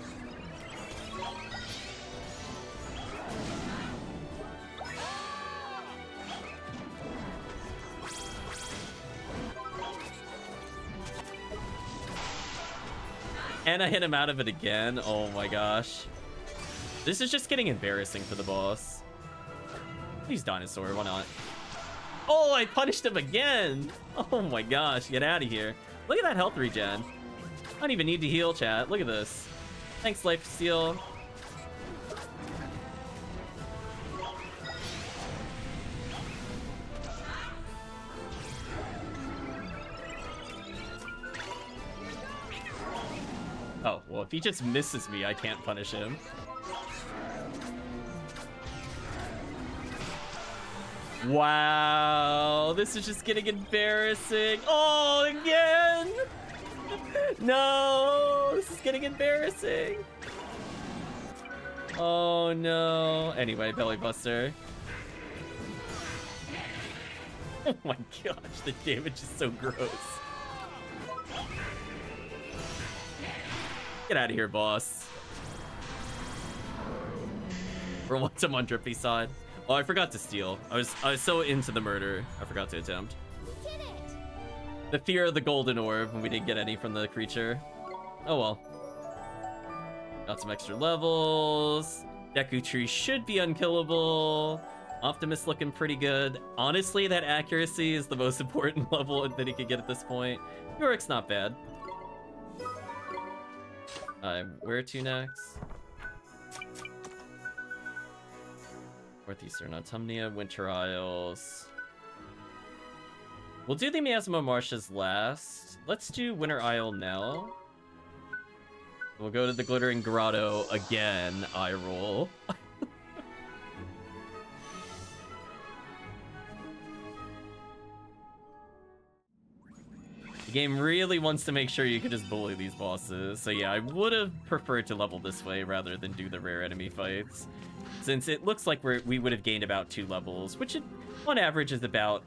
And I hit him out of it again. Oh my gosh. This is just getting embarrassing for the boss. He's dinosaur, why not? Oh, I punished him again. Oh my gosh, get out of here. Look at that health regen. I don't even need to heal, chat. Look at this. Thanks, Life Steal. Oh, well, if he just misses me, I can't punish him. Wow, this is just getting embarrassing. Oh, again! No, this is getting embarrassing. Oh, no. Anyway, Belly Buster. Oh my gosh, the damage is so gross. Get out of here, boss. For once I'm on Drippy's side. Oh, I forgot to steal. I was so into the murder, I forgot to attempt. We did it! The fear of the golden orb when we didn't get any from the creature. Oh well. Got some extra levels. Deku Tree should be unkillable. Optimus looking pretty good. Honestly, that accuracy is the most important level that he could get at this point. Yorick's not bad. Where to next? Northeastern Autumnia, Winter Isles. We'll do the Miasma Marshes last. Let's do Winter Isle now. We'll go to the Glittering Grotto again. Eye roll. The game really wants to make sure you can just bully these bosses. So yeah, I would have preferred to level this way rather than do the rare enemy fights. Since it looks like we would have gained about 2 levels, which on average is about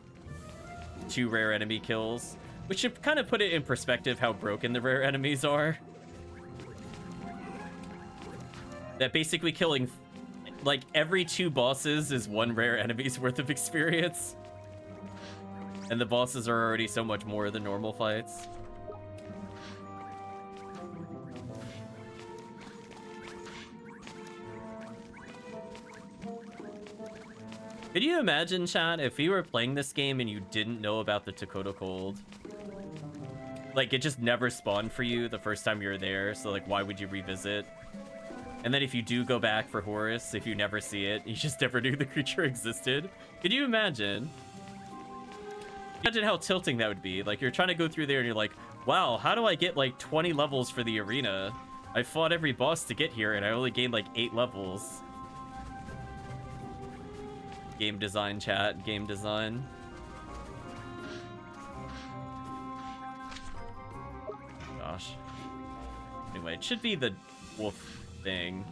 2 rare enemy kills. Which should kind of put it in perspective how broken the rare enemies are. That basically killing, like, every 2 bosses is 1 rare enemy's worth of experience. And the bosses are already so much more than normal fights. Could you imagine, chat, if we were playing this game and you didn't know about the Dakota Cold? Like, it just never spawned for you the first time you were there, so, like, why would you revisit? And then if you do go back for Horus, if you never see it, you just never knew the creature existed. Could you imagine? Imagine how tilting that would be. Like, you're trying to go through there and you're like, wow, how do I get, like, 20 levels for the arena? I fought every boss to get here and I only gained, like, 8 levels. Game design, chat. Game design. Gosh. Anyway, it should be the wolf thing.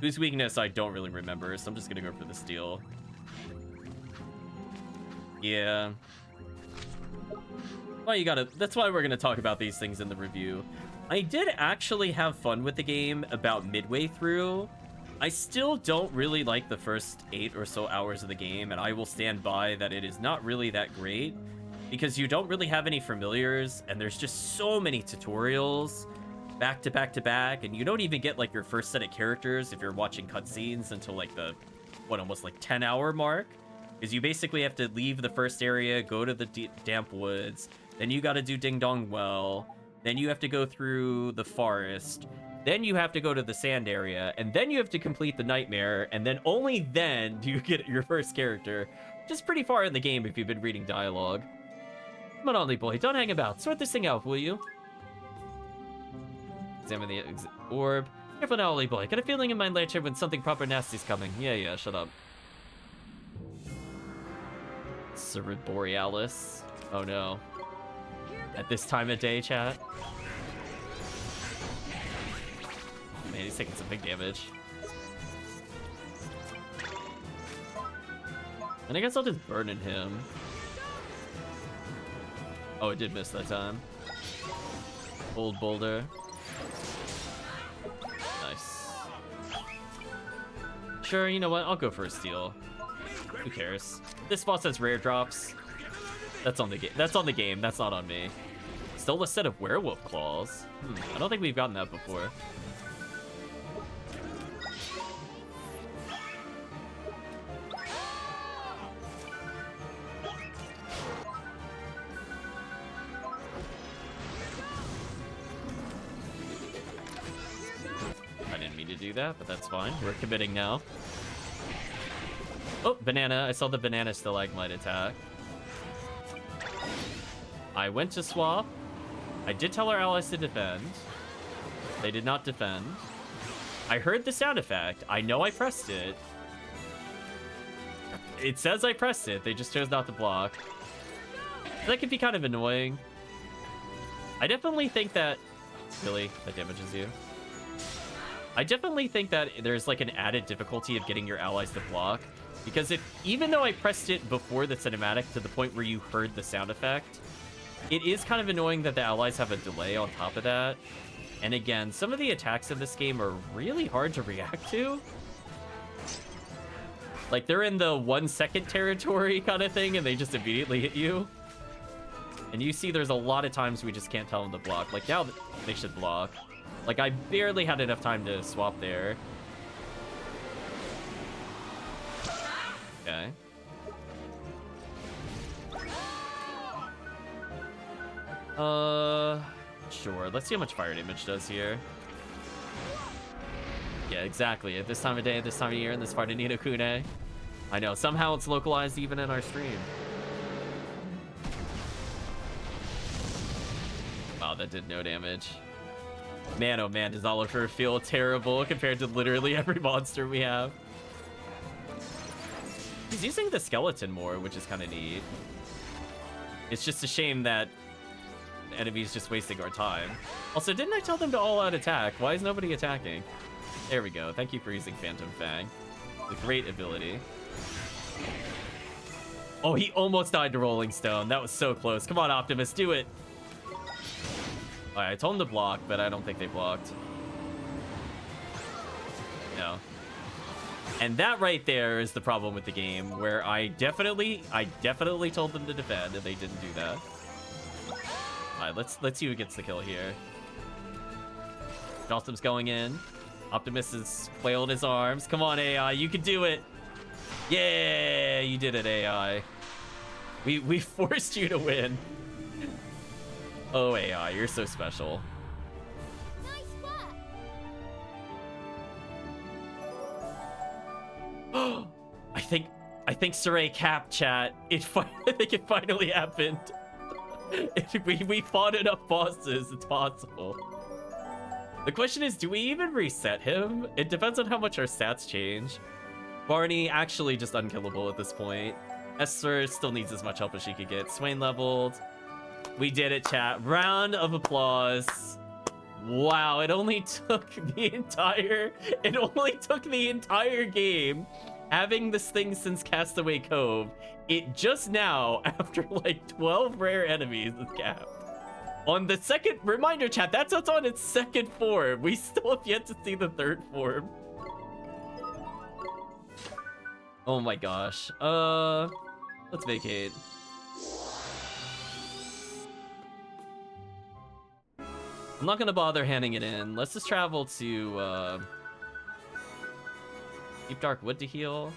Whose weakness I don't really remember, so I'm just gonna go for the steel. Yeah. Well, you gotta... That's why we're gonna talk about these things in the review. I did actually have fun with the game about midway through. I still don't really like the first 8 or so hours of the game, and I will stand by that it is not really that great, because you don't really have any familiars, and there's just so many tutorials back to back to back, and you don't even get, like, your first set of characters if you're watching cutscenes until, like, the, what, almost, like, 10-hour mark? Because you basically have to leave the first area, go to the damp woods, then you gotta do Ding Dong Well, then you have to go through the forest, then you have to go to the sand area, and then you have to complete the nightmare, and then only then do you get your first character, which is pretty far in the game if you've been reading dialogue. Come on, Ollie boy, don't hang about. Sort this thing out, will you? Examine the orb. Careful now, Ollie boy. Got a feeling in my later when something proper nasty's coming. Yeah, shut up. Cerid Borealis. Oh no. At this time of day, chat. Man, he's taking some big damage. And I guess I'll just burn in him. Oh, it did miss that time. Old boulder. Nice. Sure, you know what? I'll go for a steal. Who cares? This boss has rare drops. That's on the game. That's on the game. That's not on me. Still a set of werewolf claws. I don't think we've gotten that before. I didn't mean to do that, but that's fine. We're committing now. Oh, banana. I saw the banana stalagmite attack. I went to swap. I did tell our allies to defend. They did not defend. I heard the sound effect. I know I pressed it. It says I pressed it. They just chose not to block. That could be kind of annoying. I definitely think that... Really? That damages you? I definitely think that there's like an added difficulty of getting your allies to block. Because even though I pressed it before the cinematic to the point where you heard the sound effect, it is kind of annoying that the allies have a delay on top of that. And again, some of the attacks in this game are really hard to react to. Like, they're in the 1 second territory kind of thing, and they just immediately hit you. And you see there's a lot of times we just can't tell them to block. Like, now they should block. Like, I barely had enough time to swap there. Okay. Sure. Let's see how much fire damage does here. Yeah, exactly. At this time of day, at this time of year, in this part of Ni no Kuni. I know. Somehow it's localized even in our stream. Wow, that did no damage. Man, oh man, does Oliver feel terrible compared to literally every monster we have. He's using the skeleton more, which is kind of neat. It's just a shame that the enemy's just wasting our time. Also, didn't I tell them to all-out attack? Why is nobody attacking? There we go. Thank you for using Phantom Fang. It's a great ability. Oh, he almost died to Rolling Stone. That was so close. Come on, Optimus, do it. All right, I told him to block, but I don't think they blocked. No. And that right there is the problem with the game, where I definitely told them to defend, and they didn't do that. All right, let's see who gets the kill here. Jostum's going in. Optimus is flailing his arms. Come on, AI, you can do it. Yeah, you did it, AI. We forced you to win. Oh, AI, you're so special. Nice work. I think Saray capped, chat. I think it finally happened. We fought enough bosses. It's possible. The question is, do we even reset him? It depends on how much our stats change. Barney actually just unkillable at this point. Esther still needs as much help as she could get. Swain leveled. We did it, chat. Round of applause. Wow, it only took the entire game having this thing since Castaway Cove. It just now, after like 12 rare enemies, is capped. On the second reminder, chat, that's what's on its second form. We still have yet to see the third form. Oh my gosh. Let's vacate. I'm not gonna bother handing it in. Let's just travel to Deep Dark Wood to heal.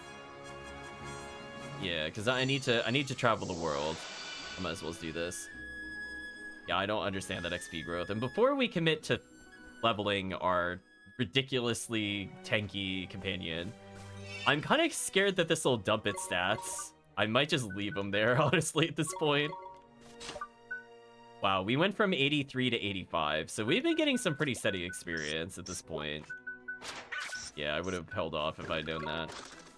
Yeah, because I need to travel the world. I might as well do this. Yeah, I don't understand that XP growth. And before we commit to leveling our ridiculously tanky companion, I'm kind of scared that this will dump its stats. I might just leave them there, honestly, at this point. Wow, we went from 83 to 85, so we've been getting some pretty steady experience at this point. Yeah, I would have held off if I'd known that.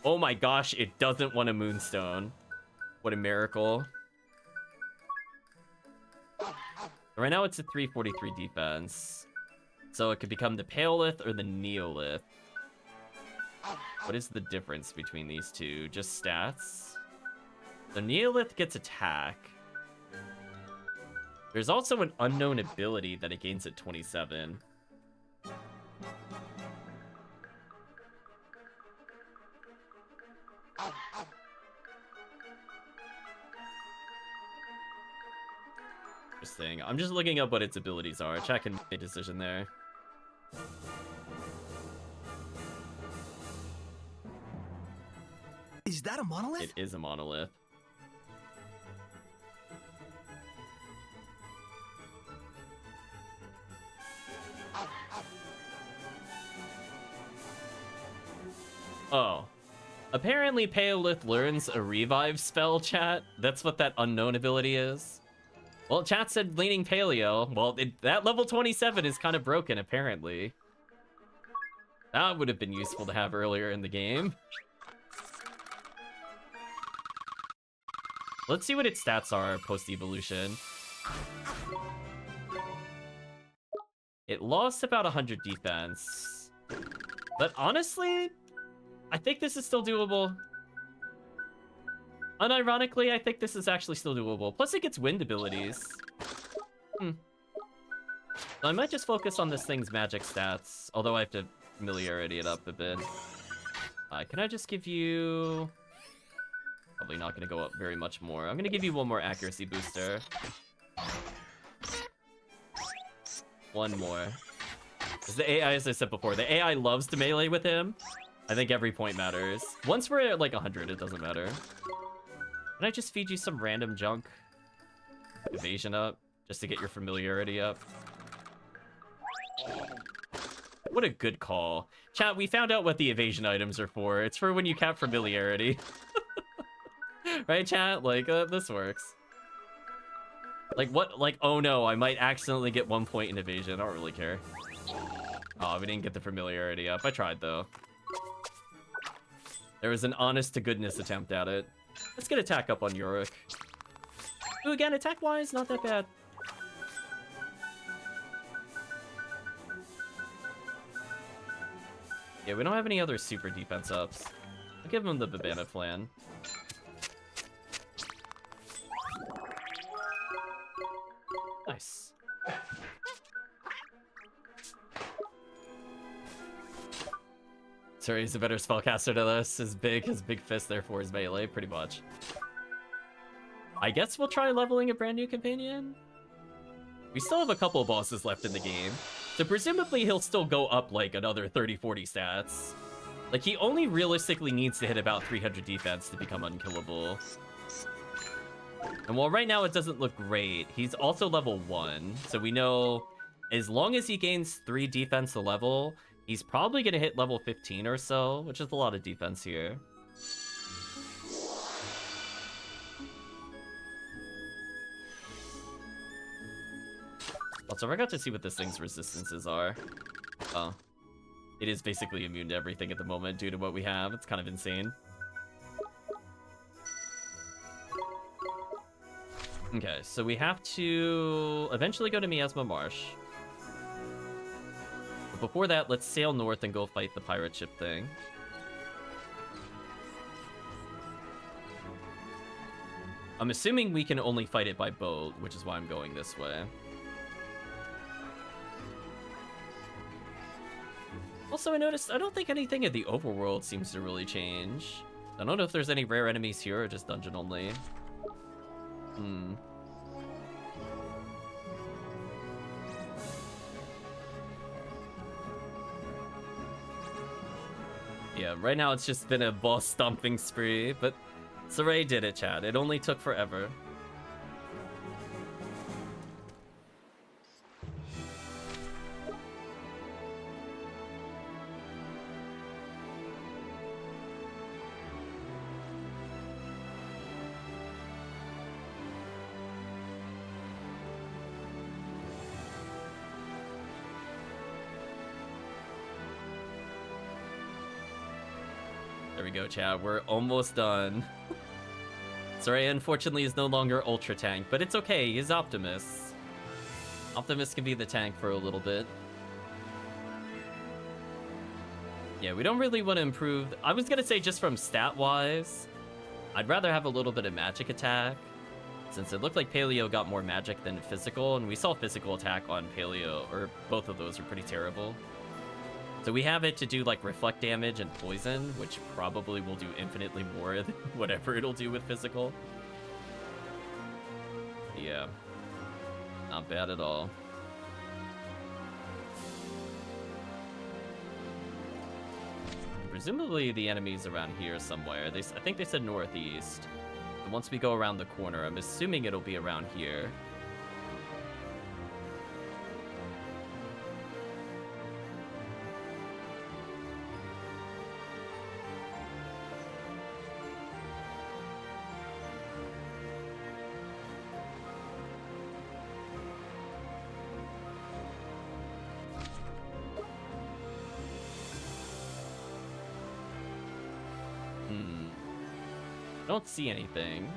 Oh my gosh, it doesn't want a Moonstone. What a miracle. Right now it's a 343 defense. So it could become the Paleolith or the Neolith. What is the difference between these two? Just stats? The Neolith gets attack. There's also an unknown ability that it gains at 27. Interesting. I'm just looking up what its abilities are. Chat can make a decision there. Is that a monolith? It is a monolith. Oh. Apparently Paleolith learns a revive spell, chat. That's what that unknown ability is. Well, chat said leaning paleo. Well, that level 27 is kind of broken, apparently. That would have been useful to have earlier in the game. Let's see what its stats are post-evolution. It lost about 100 defense. But honestly, I think this is still doable. Unironically, I think this is actually still doable. Plus, it gets wind abilities. So I might just focus on this thing's magic stats, although I have to familiarity it up a bit. Can I just give you... Probably not going to go up very much more. I'm going to give you one more accuracy booster. One more. Because the AI, as I said before, the AI loves to melee with him. I think every point matters. Once we're at like 100, it doesn't matter. Can I just feed you some random junk? Evasion up, just to get your familiarity up. What a good call. Chat, we found out what the evasion items are for. It's for when you cap familiarity. Right, chat? Like, this works. Like, what? Like, oh no, I might accidentally get 1 point in evasion. I don't really care. Oh, we didn't get the familiarity up. I tried, though. There was an honest-to-goodness attempt at it. Let's get attack up on Yorick. Ooh, again, attack-wise, not that bad. Yeah, we don't have any other super defense ups. I'll give him the Babana plan. Nice. Sorry, he's a better spellcaster to this. His big fist, therefore, is melee, pretty much. I guess we'll try leveling a brand new companion. We still have a couple of bosses left in the game, so presumably he'll still go up like another 30-40 stats. Like, he only realistically needs to hit about 300 defense to become unkillable. And while right now it doesn't look great, he's also level 1, so we know as long as he gains 3 defense a level, he's probably going to hit level 15 or so, which is a lot of defense here. Also, I forgot to see what this thing's resistances are. Oh. It is basically immune to everything at the moment due to what we have. It's kind of insane. Okay, so we have to eventually go to Miasma Marsh. But before that, let's sail north and go fight the pirate ship thing. I'm assuming we can only fight it by boat, which is why I'm going this way. Also, I noticed I don't think anything in the overworld seems to really change. I don't know if there's any rare enemies here or just dungeon only. Yeah, right now it's just been a boss stomping spree, but Saray did it, Chad. It only took forever. There we go, Chad. We're almost done. Saray, unfortunately, is no longer Ultra Tank, but it's okay. He's Optimus. Optimus can be the tank for a little bit. Yeah, we don't really want to improve. I was going to say just from stat-wise, I'd rather have a little bit of magic attack, since it looked like Paleo got more magic than physical, and we saw physical attack on Paleo, or both of those are pretty terrible. So we have it to do like reflect damage and poison, which probably will do infinitely more than whatever it'll do with physical. Yeah. Not bad at all. Presumably the enemy's around here somewhere. I think they said northeast. And once we go around the corner, I'm assuming it'll be around here. I don't see anything.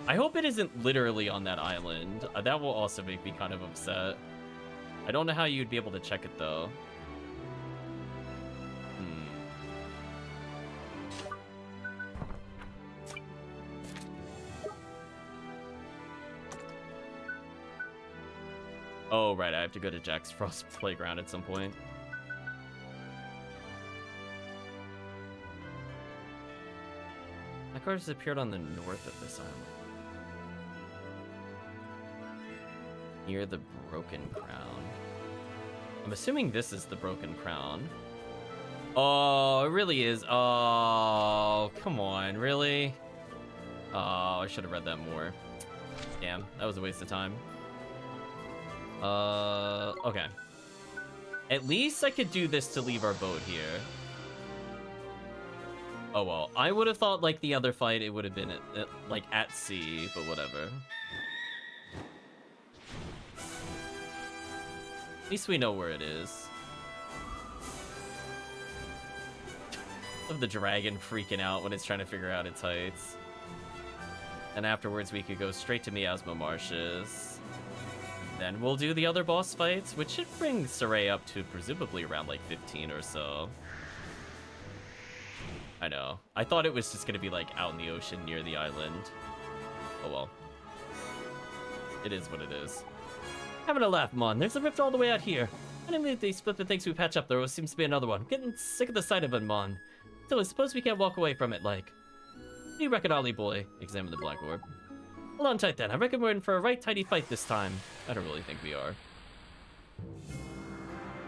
I hope it isn't literally on that island. That will also make me kind of upset. I don't know how you'd be able to check it, though. Oh, right, I have to go to Jack's Frost Playground at some point. My card has appeared on the north of this island. Near the Broken Crown. I'm assuming this is the Broken Crown. Oh, it really is. Oh, come on, really? Oh, I should have read that more. Damn, that was a waste of time. Okay. At least I could do this to leave our boat here. Oh well, I would have thought like the other fight it would have been like at sea, but whatever. At least we know where it is. Of the dragon freaking out when it's trying to figure out its heights. And afterwards we could go straight to Miasma Marshes. Then we'll do the other boss fights, which should bring Saray up to presumably around like 15 or so. I know. I thought it was just gonna be like out in the ocean near the island. Oh well. It is what it is. Having a laugh, Mon. There's a rift all the way out here. I didn't believe they split the things we patch up. There seems to be another one. Getting sick of the sight of it, Mon. So I suppose we can't walk away from it, like. What do you reckon, Ollie boy? Examine the black orb. Hold on tight then. I reckon we're in for a right tidy fight this time. I don't really think we are.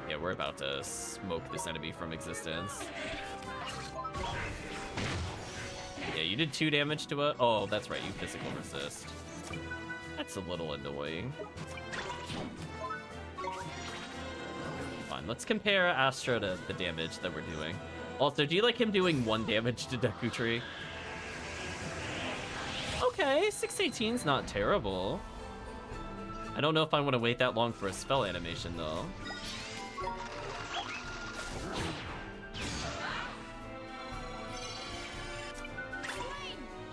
Yeah, we're about to smoke this enemy from existence. Yeah, you did 2 damage to it. Oh, that's right. You physical resist. That's a little annoying. Fine, let's compare Astra to the damage that we're doing. Also, do you like him doing 1 damage to Dekutri? Okay, 618's not terrible. I don't know if I want to wait that long for a spell animation, though.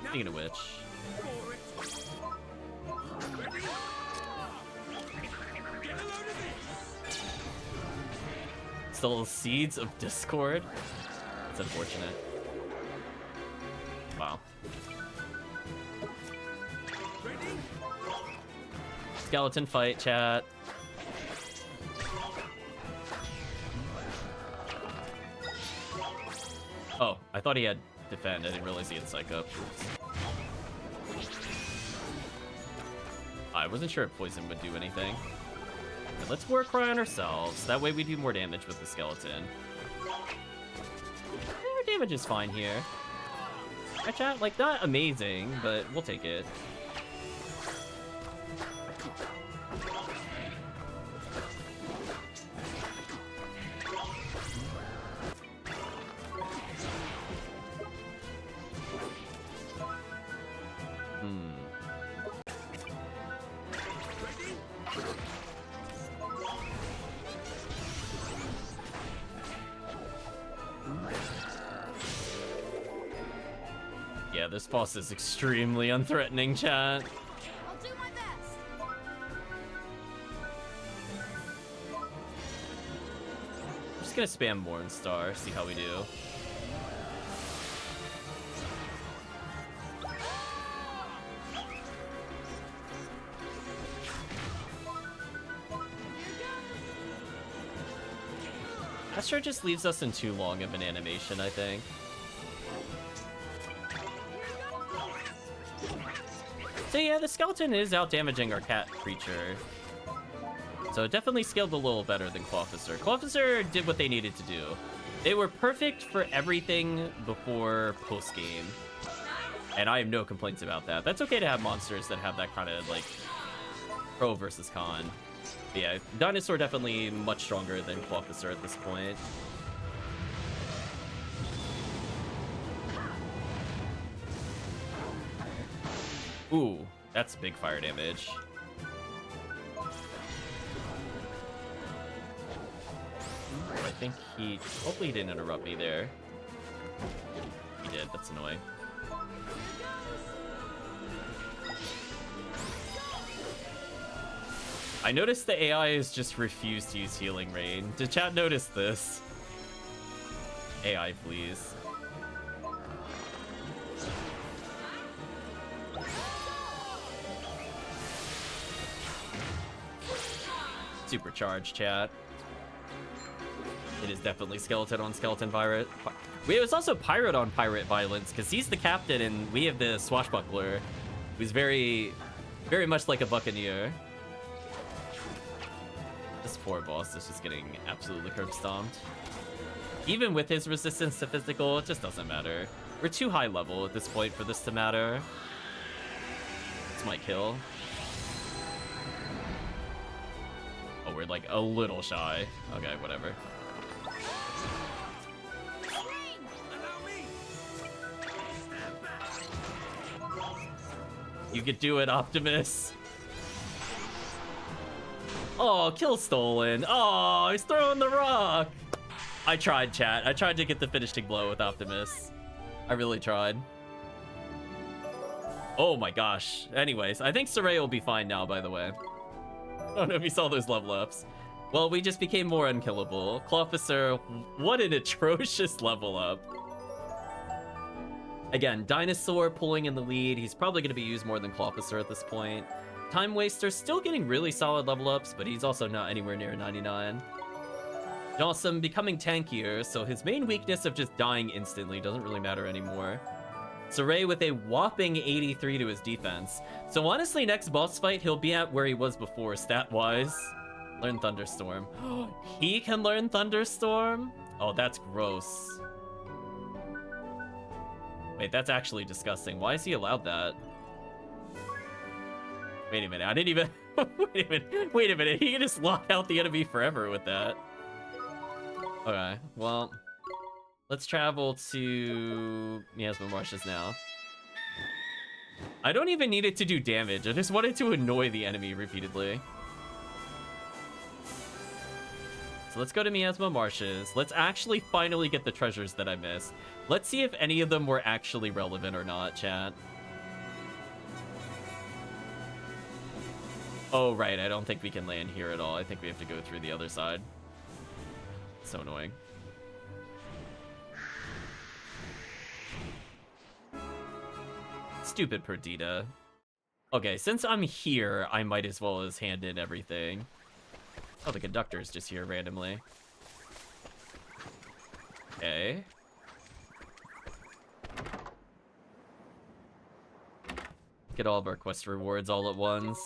Speaking of which... Still seeds of discord? It's unfortunate. Wow. Skeleton fight, chat. Oh, I thought he had defend. I didn't realize he had psych up. I wasn't sure if poison would do anything. Okay, let's war cry on ourselves. That way we do more damage with the skeleton. Our damage is fine here. Right, chat? Like, not amazing, but we'll take it. Yeah, this boss is extremely unthreatening, chat. I'll do my best. I'm just gonna spam Mornstar, see how we do. Astra just leaves us in too long of an animation, I think. So yeah, the skeleton is out-damaging our cat creature. So it definitely scaled a little better than Clawofficer. Clawofficer did what they needed to do. They were perfect for everything before post-game. And I have no complaints about that. That's okay to have monsters that have that kind of, like, pro versus con. But yeah, Dinosaur definitely much stronger than Clawofficer at this point. Ooh, that's big fire damage. I think he... Hopefully he didn't interrupt me there. He did, that's annoying. I noticed the AI has just refused to use Healing Rain. Did chat notice this? AI, please. Supercharged, chat. It is definitely skeleton on skeleton pirate. It was also pirate on pirate violence, because he's the captain and we have the swashbuckler, who's very, very much like a buccaneer. This poor boss is just getting absolutely curb stomped. Even with his resistance to physical, it just doesn't matter. We're too high level at this point for this to matter. This might kill. Oh, we're like a little shy. Okay, whatever. You could do it, Optimus. Oh, kill stolen. Oh, he's throwing the rock. I tried, chat. I tried to get the finishing blow with Optimus. I really tried. Oh my gosh. Anyways, I think Saray will be fine now, by the way. I don't know if you saw those level ups. Well, we just became more unkillable. Clawofficer, what an atrocious level up. Again, Dinosaur pulling in the lead. He's probably going to be used more than Clofficer at this point. Time Waster still getting really solid level ups, but he's also not anywhere near 99. Dawson becoming tankier, so his main weakness of just dying instantly doesn't really matter anymore. Saray with a whopping 83 to his defense. So honestly, next boss fight, he'll be at where he was before, stat-wise. Learn Thunderstorm. He can learn Thunderstorm? Oh, that's gross. Wait, that's actually disgusting. Why is he allowed that? Wait a minute, I didn't even... Wait a minute, he can just lock out the enemy forever with that. Okay, well... Let's travel to Miasma Marshes now. I don't even need it to do damage, I just wanted to annoy the enemy repeatedly. So let's go to Miasma Marshes. Let's actually finally get the treasures that I missed. Let's see if any of them were actually relevant or not, chat. Oh, right, I don't think we can land here at all. I think we have to go through the other side. So annoying. Stupid Perdita. Okay, since I'm here, I might as well as hand in everything. Oh, the Conductor's just here randomly. Okay. Get all of our quest rewards all at once.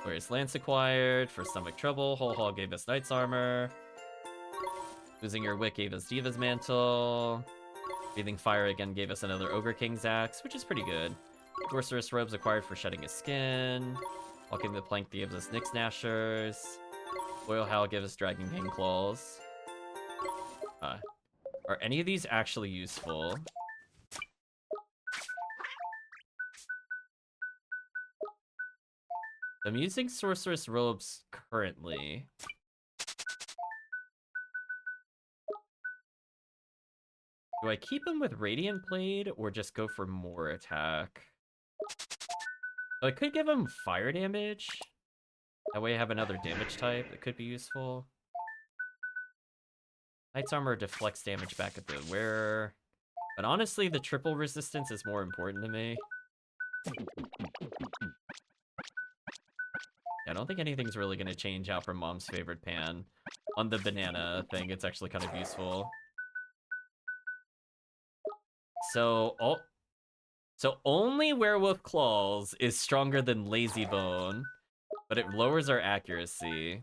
Where's Lance acquired? For stomach trouble, Whole Hog gave us Knight's Armor. Losing your Wick gave us Diva's Mantle. Breathing Fire again gave us another Ogre King's Axe, which is pretty good. Sorceress Robes acquired for shedding his skin. Walking the Plank gives us Nyx Gnashers. Royal Howl gives us Dragon King Claws. Are any of these actually useful? I'm using Sorceress Robes currently. Do I keep him with Radiant Blade or just go for more attack? So I could give him fire damage. That way I have another damage type that could be useful. Knight's Armor deflects damage back at the wearer. But honestly, the triple resistance is more important to me. I don't think anything's really going to change out from Mom's favorite pan. On the banana thing, it's actually kind of useful. So only Werewolf Claws is stronger than Lazy Bone, but it lowers our accuracy.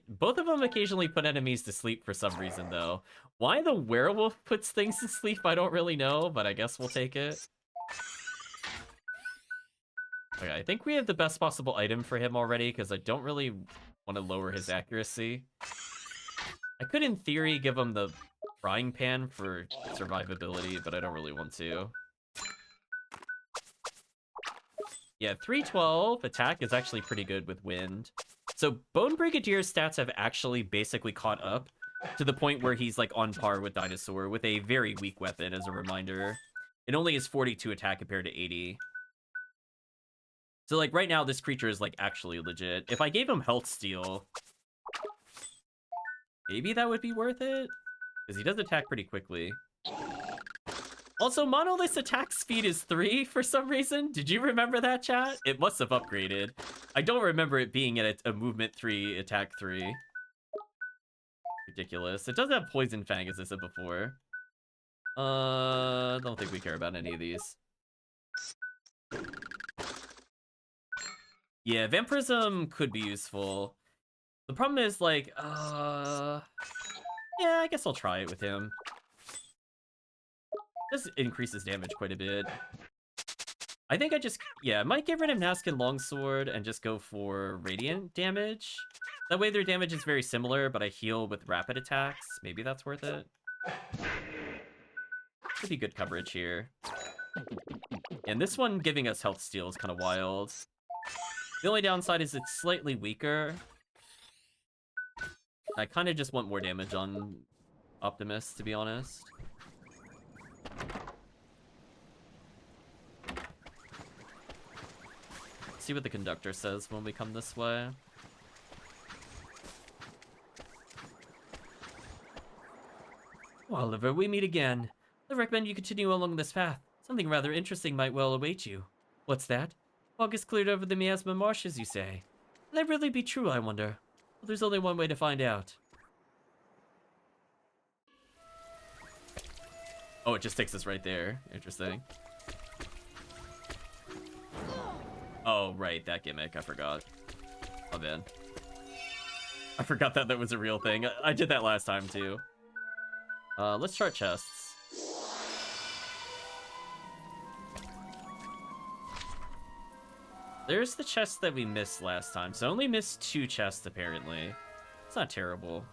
Both of them occasionally put enemies to sleep for some reason, though. Why the Werewolf puts things to sleep, I don't really know, but I guess we'll take it. Okay, I think we have the best possible item for him already, because I don't really want to lower his accuracy. I could, in theory, give him the Frying Pan for survivability, but I don't really want to. Yeah, 312 attack is actually pretty good with wind. So Bone Brigadier's stats have actually basically caught up to the point where he's like on par with Dinosaur with a very weak weapon, as a reminder. It only has 42 attack compared to 80. So like right now this creature is like actually legit. If I gave him Health Steal, maybe that would be worth it? Because he does attack pretty quickly. Also, Monolith's attack speed is 3 for some reason. Did you remember that, chat? It must have upgraded. I don't remember it being at a movement 3, attack 3. Ridiculous. It does have Poison Fang, as I said before. I don't think we care about any of these. Yeah, Vampirism could be useful. The problem is, like, yeah, I guess I'll try it with him. This increases damage quite a bit. I think I might get rid of Naskin Longsword and just go for Radiant damage. That way their damage is very similar, but I heal with rapid attacks. Maybe that's worth it. Could be good coverage here. And this one giving us Health Steal is kind of wild. The only downside is it's slightly weaker. I kind of just want more damage on Optimus, to be honest. See what the Conductor says when we come this way. Oliver, we meet again. The recommend you continue along this path. Something rather interesting might well await you. What's that? Fog is cleared over the miasma marshes, you say? Will that really be true, I wonder? Well, there's only one way to find out. Oh, it just takes us right there. Interesting. Oh, right, that gimmick. I forgot. Oh, man. I forgot that that was a real thing. I did that last time, too. Let's start chests. There's the chest that we missed last time. So I only missed 2 chests, apparently. It's not terrible.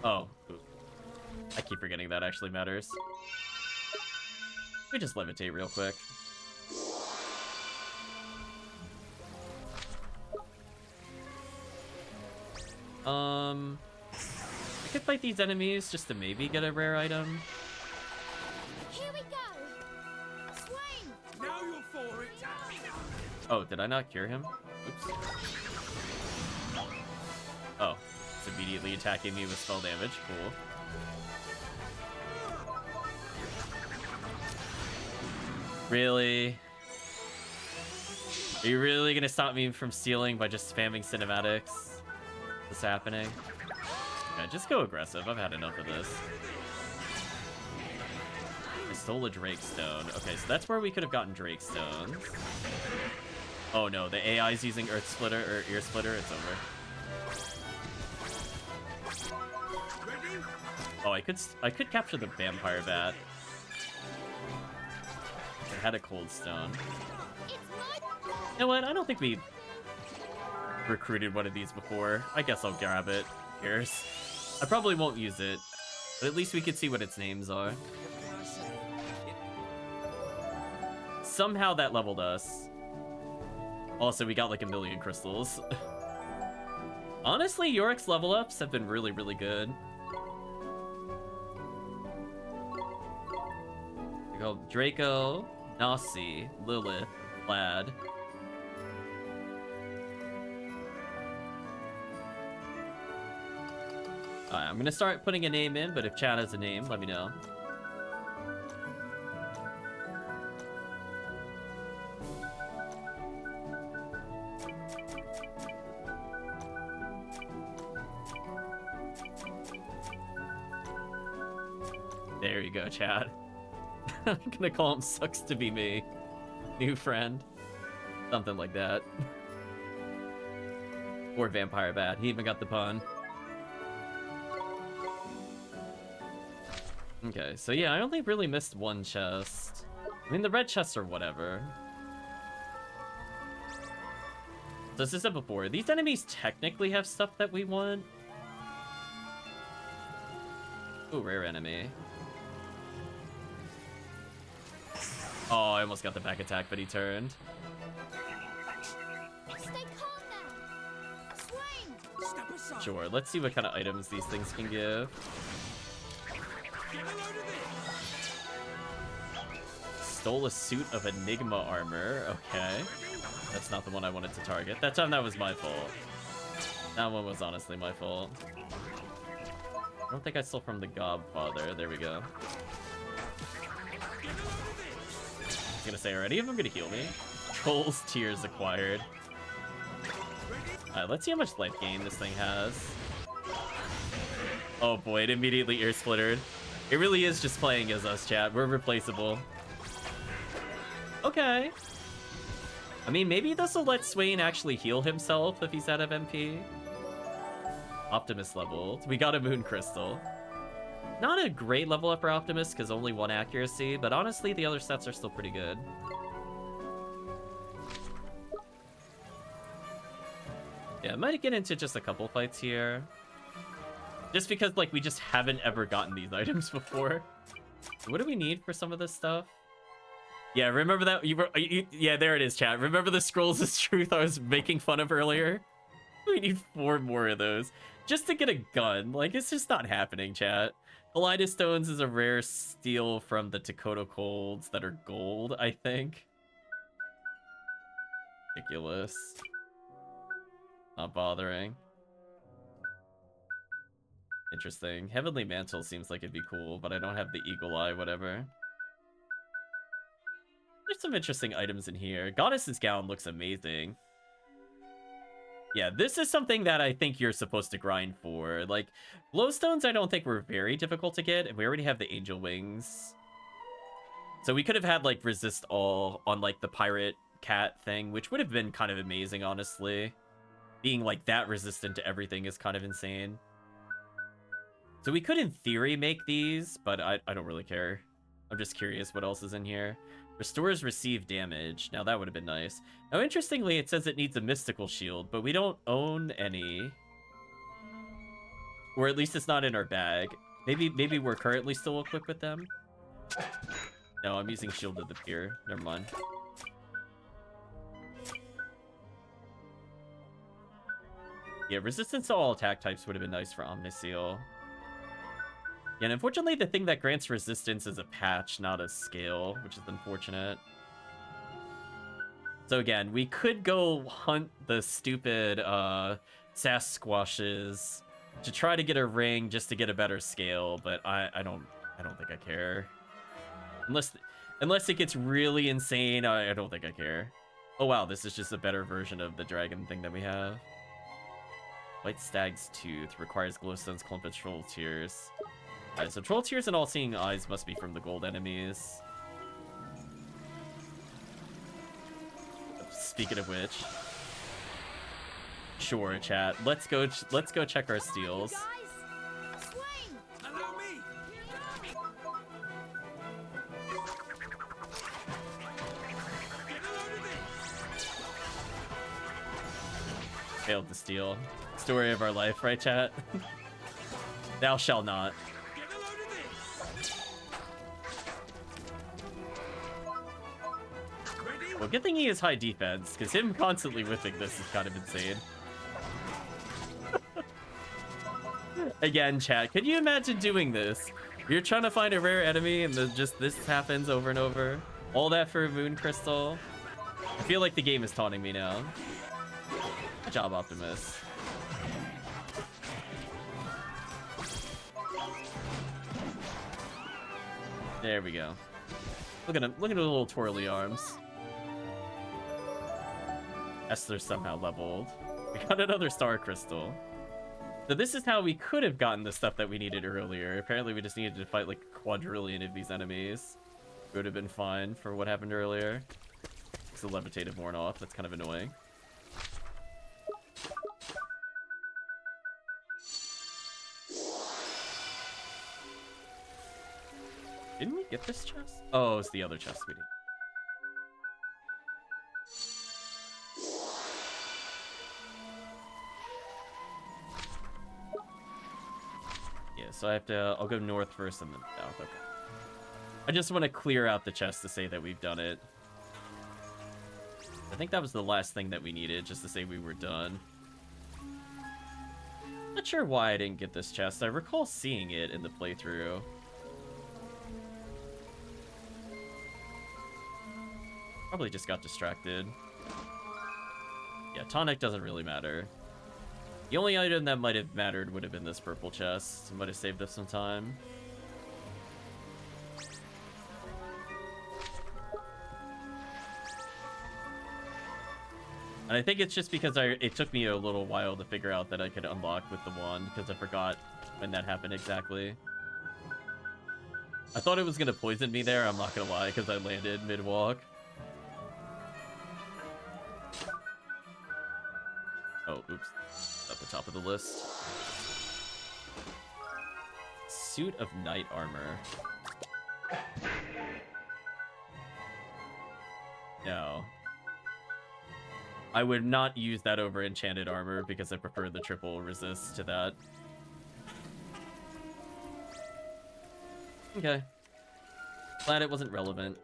Oh. I keep forgetting that actually matters. We just levitate real quick. I could fight these enemies just to maybe get a rare item. Here we go. Swing. Now you're for it. Oh, did I not cure him? Oops. Oh, it's immediately attacking me with spell damage. Cool. Really? Are you really gonna stop me from stealing by just spamming cinematics? What's happening? Yeah, just go aggressive. I've had enough of this. I stole a Drake Stone. Okay, so that's where we could have gotten Drake Stones. Oh no, the AI's using Earth Splitter or Ear Splitter. It's over. Oh, I could capture the Vampire Bat. I had a Cold Stone. You know what? I don't think we recruited one of these before. I guess I'll grab it. Here's. I probably won't use it, but at least we could see what its names are. Somehow that leveled us. Also, we got like 1,000,000 crystals. Honestly, Yorick's level ups have been really, really good. We go Draco, Nasi, Lilith, Lad. Alright, I'm gonna start putting a name in, but if chat has a name, let me know. There you go, chat. I'm gonna call him Sucks to Be Me. New friend. Something like that. Or Vampire Bat. He even got the pun. Okay, so yeah, I only really missed 1 chest. I mean, the red chests are whatever. So as I said before, these enemies technically have stuff that we want. Ooh, rare enemy. Oh, I almost got the back attack, but he turned. Stay calm now. Swing. Step aside. Sure, let's see what kind of items these things can give. Get a load of this. Stole a suit of Enigma armor. Okay. That's not the one I wanted to target. That time that was my fault. That one was honestly my fault. I don't think I stole from the Godfather. There we go. I was gonna say, are any of them gonna heal me? Troll's Tears acquired. Alright, let's see how much life gain this thing has. Oh boy, it immediately ear splittered. It really is just playing as us, chat. We're replaceable. Okay. I mean, maybe this will let Swain actually heal himself if he's out of MP. Optimus leveled. We got a Moon Crystal. Not a great level up for Optimus, because only 1 accuracy, but honestly, the other sets are still pretty good. Yeah, I might get into just a couple fights here. Just because, like, we just haven't ever gotten these items before. What do we need for some of this stuff? Yeah, remember that? Yeah, there it is, chat. Remember the Scrolls of Truth I was making fun of earlier? We need 4 more of those. Just to get a gun. Like, it's just not happening, chat. Kaleidos Stones is a rare steal from the Takoto Colds that are gold, I think. Ridiculous. Not bothering. Interesting. Heavenly Mantle seems like it'd be cool, but I don't have the Eagle Eye, whatever. There's some interesting items in here. Goddess's Gown looks amazing. Yeah, this is something that I think you're supposed to grind for. Like, glowstones I don't think were very difficult to get, and we already have the Angel Wings. So we could have had, like, resist all on, like, the Pirate Cat thing, which would have been kind of amazing, honestly. Being, like, that resistant to everything is kind of insane. So we could, in theory, make these, but I don't really care. I'm just curious what else is in here. Restores received damage. Now, that would have been nice. Now, interestingly, it says it needs a mystical shield, but we don't own any. Or at least it's not in our bag. Maybe we're currently still equipped with them? No, I'm using Shield of the Pier. Never mind. Yeah, resistance to all attack types would have been nice for Omniseal. Yeah, and unfortunately, the thing that grants resistance is a patch, not a scale, which is unfortunate. So again, we could go hunt the stupid Sasquatches to try to get a ring just to get a better scale, but I don't think I care. Unless it gets really insane, I don't think I care. Oh wow, this is just a better version of the dragon thing that we have. White Stag's Tooth requires glowstones, clump of troll tears. Alright, so troll tears and all-seeing eyes must be from the gold enemies. Speaking of which, sure, chat. Let's go check our steals. Guys, swing! Allow me. Get a load of this. Failed to steal. Story of our life, right, chat? Thou shalt not. Get a load of this. Ready? Well, good thing he has high defense, because him constantly whipping this is kind of insane. Again, chat, could you imagine doing this? You're trying to find a rare enemy and just this happens over and over. All that for a moon crystal. I feel like the game is taunting me now. Good job, Optimus. There we go. Look at him. Look at the little twirly arms. Esther's somehow leveled. We got another star crystal. So this is how we could have gotten the stuff that we needed earlier. Apparently we just needed to fight like a quadrillion of these enemies. It would have been fine for what happened earlier. It's the levitative worn off. That's kind of annoying. Didn't we get this chest? Oh, it's the other chest we need. Yeah, so I have to... I'll go north first and then south. Okay. I just want to clear out the chest to say that we've done it. I think that was the last thing that we needed, just to say we were done. Not sure why I didn't get this chest. I recall seeing it in the playthrough. Probably just got distracted. Yeah, tonic doesn't really matter. The only item that might have mattered would have been this purple chest. It might have saved us some time. And I think it's just because it took me a little while to figure out that I could unlock with the wand, because I forgot when that happened exactly. I thought it was going to poison me there, I'm not going to lie, because I landed mid-walk. Oh, oops. At the top of the list. Suit of Knight Armor. No. I would not use that over Enchanted Armor because I prefer the triple resist to that. Okay. Glad it wasn't relevant.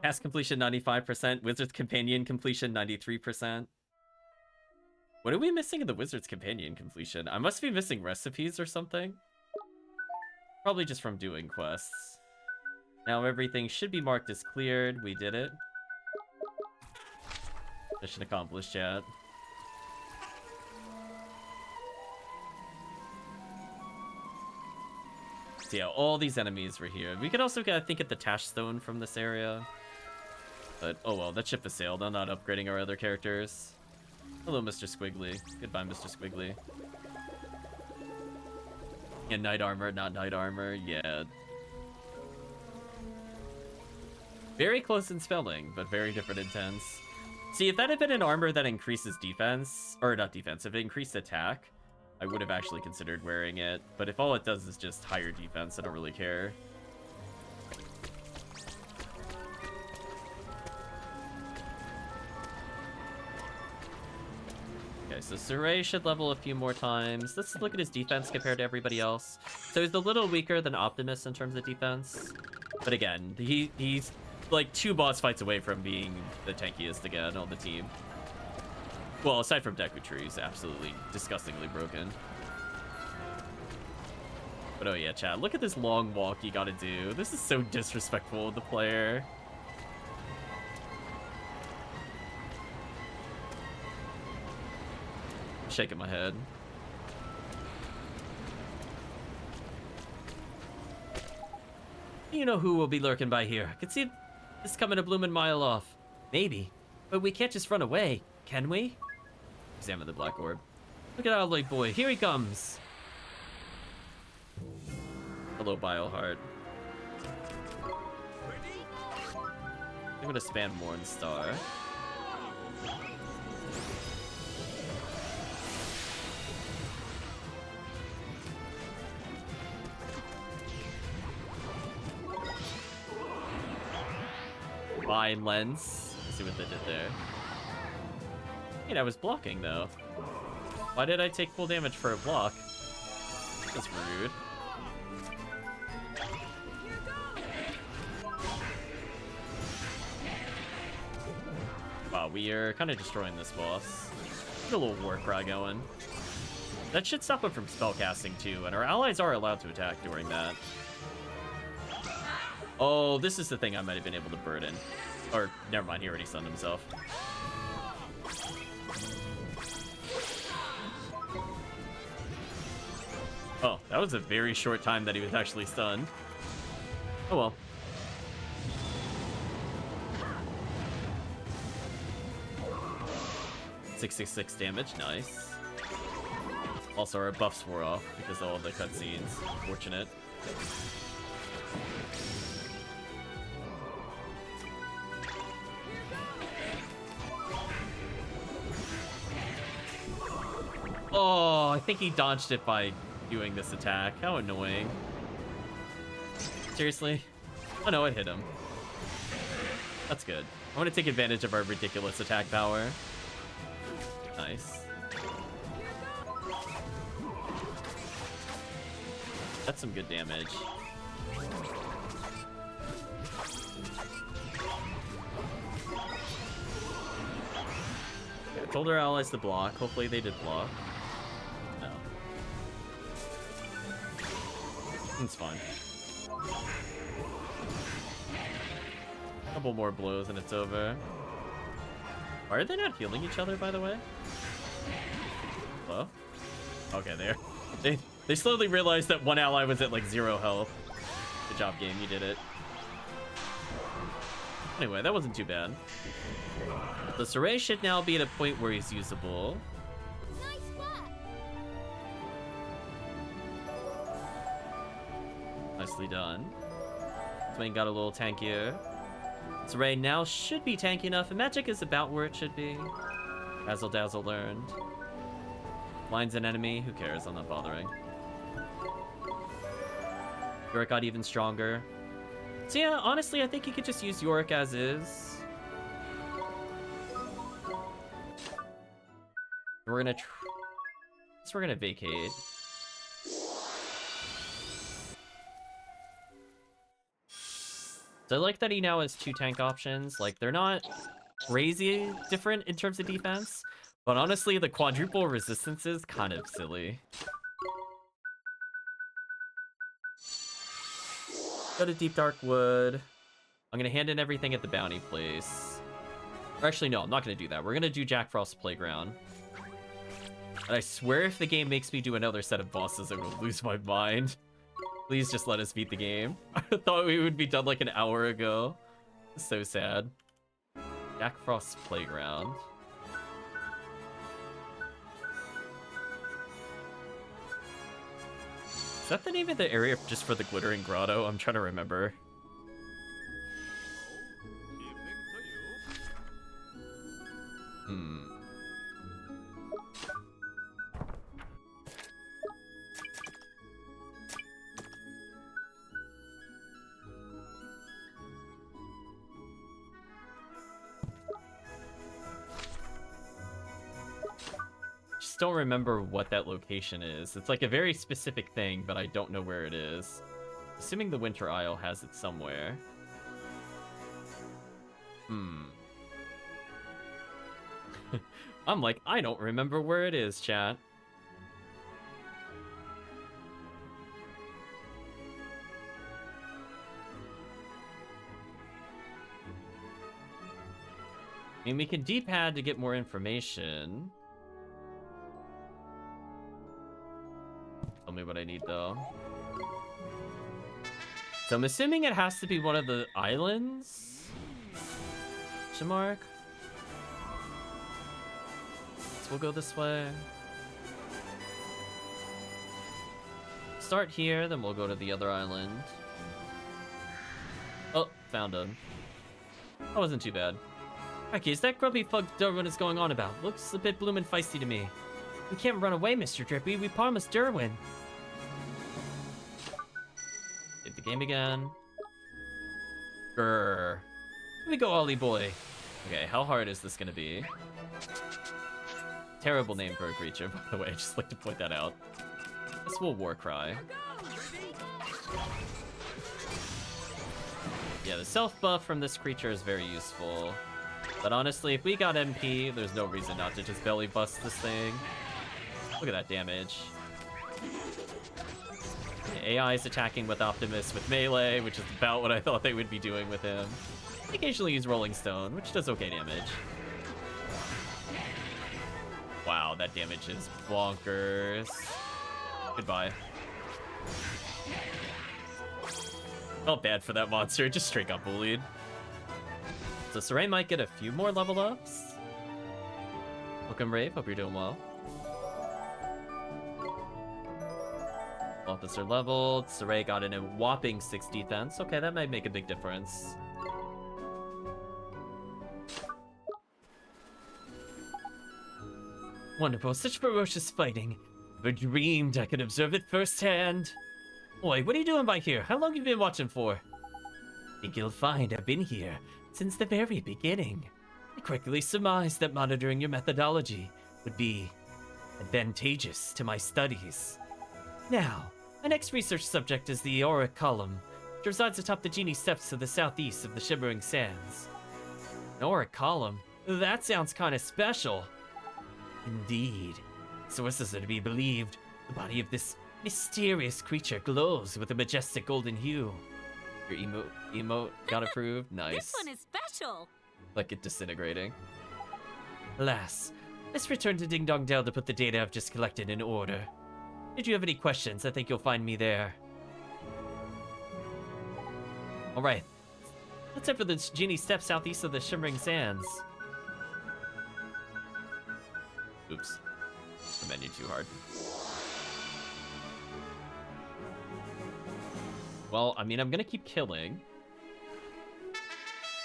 Task completion 95%, Wizard's Companion completion 93%. What are we missing in the Wizard's Companion completion? I must be missing recipes or something. Probably just from doing quests. Now everything should be marked as cleared. We did it. Mission accomplished, chat. So yeah, all these enemies were here. We could also get, I think, get the Tash Stone from this area. But, oh well, that ship has sailed. I'm not upgrading our other characters. Hello, Mr. Squiggly. Goodbye, Mr. Squiggly. Yeah, knight armor, not knight armor. Yeah. Very close in spelling, but very different intents. See, if that had been an armor that increases defense, or not defense, if it increased attack, I would have actually considered wearing it. But if all it does is just higher defense, I don't really care. Okay, so Saray should level a few more times. Let's look at his defense compared to everybody else. So he's a little weaker than Optimus in terms of defense. But again, he's like 2 boss fights away from being the tankiest again on the team. Well, aside from Deku Tree, he's absolutely disgustingly broken. But oh yeah, chat, look at this long walk you gotta do. This is so disrespectful of the player. I'm shaking my head. You know who will be lurking by here. I can see this coming a bloomin' mile off. Maybe. But we can't just run away, can we? Examine the black orb. Look at our late boy. Here he comes. Hello, Bioheart. I'm gonna spam Mornstar. Fine lens. Let's see what they did there. Wait, I was blocking though. Why did I take full damage for a block? That's rude. Wow, we are kind of destroying this boss. Get a little war cry going. That should stop him from spellcasting too, and our allies are allowed to attack during that. Oh, this is the thing I might have been able to burden. Or, never mind, he already stunned himself. Oh, that was a very short time that he was actually stunned. Oh well. $666 damage, nice. Also, our buffs wore off because of all the cutscenes. Fortunate. Oh, I think he dodged it by doing this attack. How annoying. Seriously? Oh no, it hit him. That's good. I want to take advantage of our ridiculous attack power. Nice. That's some good damage. I told our allies to block. Hopefully they did block. No. It's fine. A couple more blows and it's over. Why are they not healing each other, by the way? Hello? Okay, there. They slowly realized that one ally was at like 0 health. Good job, game. You did it. Anyway, that wasn't too bad. The Saray should now be at a point where he's usable. Nice work. Nicely done. Swain got a little tankier. Saray now should be tanky enough, and magic is about where it should be. Razzle Dazzle learned. Blind's an enemy, who cares? I'm not bothering. Yorick got even stronger. So yeah, honestly, I think you could just use Yorick as is. We're gonna vacate. So I like that he now has 2 tank options. Like, they're not crazy different in terms of defense, but honestly, the quadruple resistance is kind of silly. Go to Deep Dark Wood. I'm gonna hand in everything at the bounty place. Or actually, no, I'm not going to do that. We're going to do Jack Frost's Playground. And I swear if the game makes me do another set of bosses, I will lose my mind. Please just let us beat the game. I thought we would be done like an hour ago. So sad. Jack Frost's Playground. Is that the name of the area just for the Glittering Grotto? I'm trying to remember. Hmm. Just don't remember what that location is. It's like a very specific thing, but I don't know where it is. Assuming the Winter Isle has it somewhere. Hmm. I'm like, I don't remember where it is, chat. I mean, we can D-pad to get more information. Tell me what I need, though. So I'm assuming it has to be one of the islands? Question mark? So we'll go this way. Start here, then we'll go to the other island. Oh, found him. That wasn't too bad. Becky, is that grubby fuck Derwin is going on about? Looks a bit bloomin' feisty to me. We can't run away, Mr. Drippy. We promised Derwin. Hit the game again. Grrr. Here we go, Ollie boy. Okay, how hard is this gonna be? Terrible name for a creature, by the way. I'd just like to point that out. This will war cry. Yeah, the self buff from this creature is very useful. But honestly, if we got MP, there's no reason not to just belly bust this thing. Look at that damage. The AI is attacking with Optimus with melee, which is about what I thought they would be doing with him. I occasionally use Rolling Stone, which does okay damage. Wow, that damage is bonkers. Goodbye. Felt bad for that monster, it just straight got bullied. So Saray might get a few more level ups. Welcome, Rave, hope you're doing well. Officer leveled. Saray got in a whopping 6 defense. Okay, that might make a big difference. Wonderful, such ferocious fighting. Never dreamed I could observe it firsthand. Oi, what are you doing by here? How long have you been watching for? Think you'll find I've been here since the very beginning. I quickly surmised that monitoring your methodology would be advantageous to my studies. Now, my next research subject is the auric column, which resides atop the Genie Steps to the southeast of the Shimmering Sands. An auric column? That sounds kinda special. Indeed. Sources are to be believed. The body of this mysterious creature glows with a majestic golden hue. Your emote got approved? Nice. This one is special. Like it disintegrating. Alas, let's return to Ding Dong Dell to put the data I've just collected in order. If you have any questions, I think you'll find me there. Alright. Let's head for the Genie Steps southeast of the Shimmering Sands. Oops. The menu too hard. Well, I mean, I'm gonna keep killing.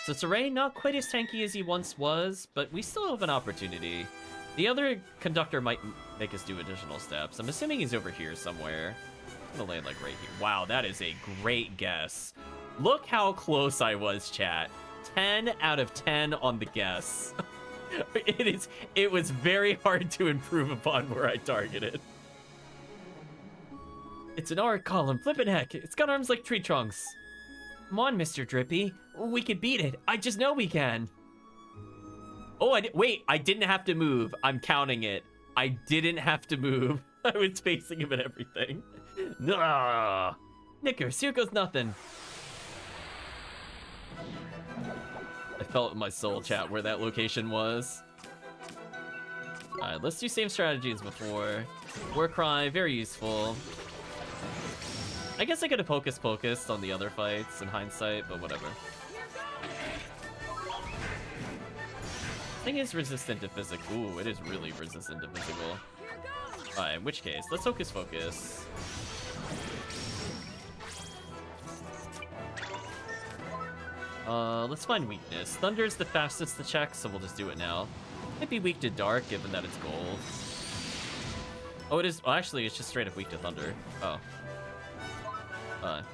So Saray, not quite as tanky as he once was, but we still have an opportunity. The other Conductor might make us do additional steps. I'm assuming he's over here somewhere. I'm gonna land like right here. Wow, that is a great guess. Look how close I was, chat. 10 out of 10 on the guess. It was very hard to improve upon where I targeted. It's an auric column, flippin' heck. It's got arms like tree trunks. Come on, Mr. Drippy. We can beat it. I just know we can. Oh, wait, I didn't have to move. I'm counting it. I didn't have to move. I was facing him and everything. Nah. Knickers, here goes nothing. I felt in my soul, chat, where that location was. Alright, let's do same strategies before. Warcry, very useful. I guess I could have focused on the other fights in hindsight, but whatever. Thing is resistant to physical. Ooh, it is really resistant to physical. Alright, in which case, let's focus. Let's find weakness. Thunder's the fastest to check, so we'll just do it now. Might be weak to dark, given that it's gold. Oh, it is. Well, actually, it's just straight up weak to thunder. Oh.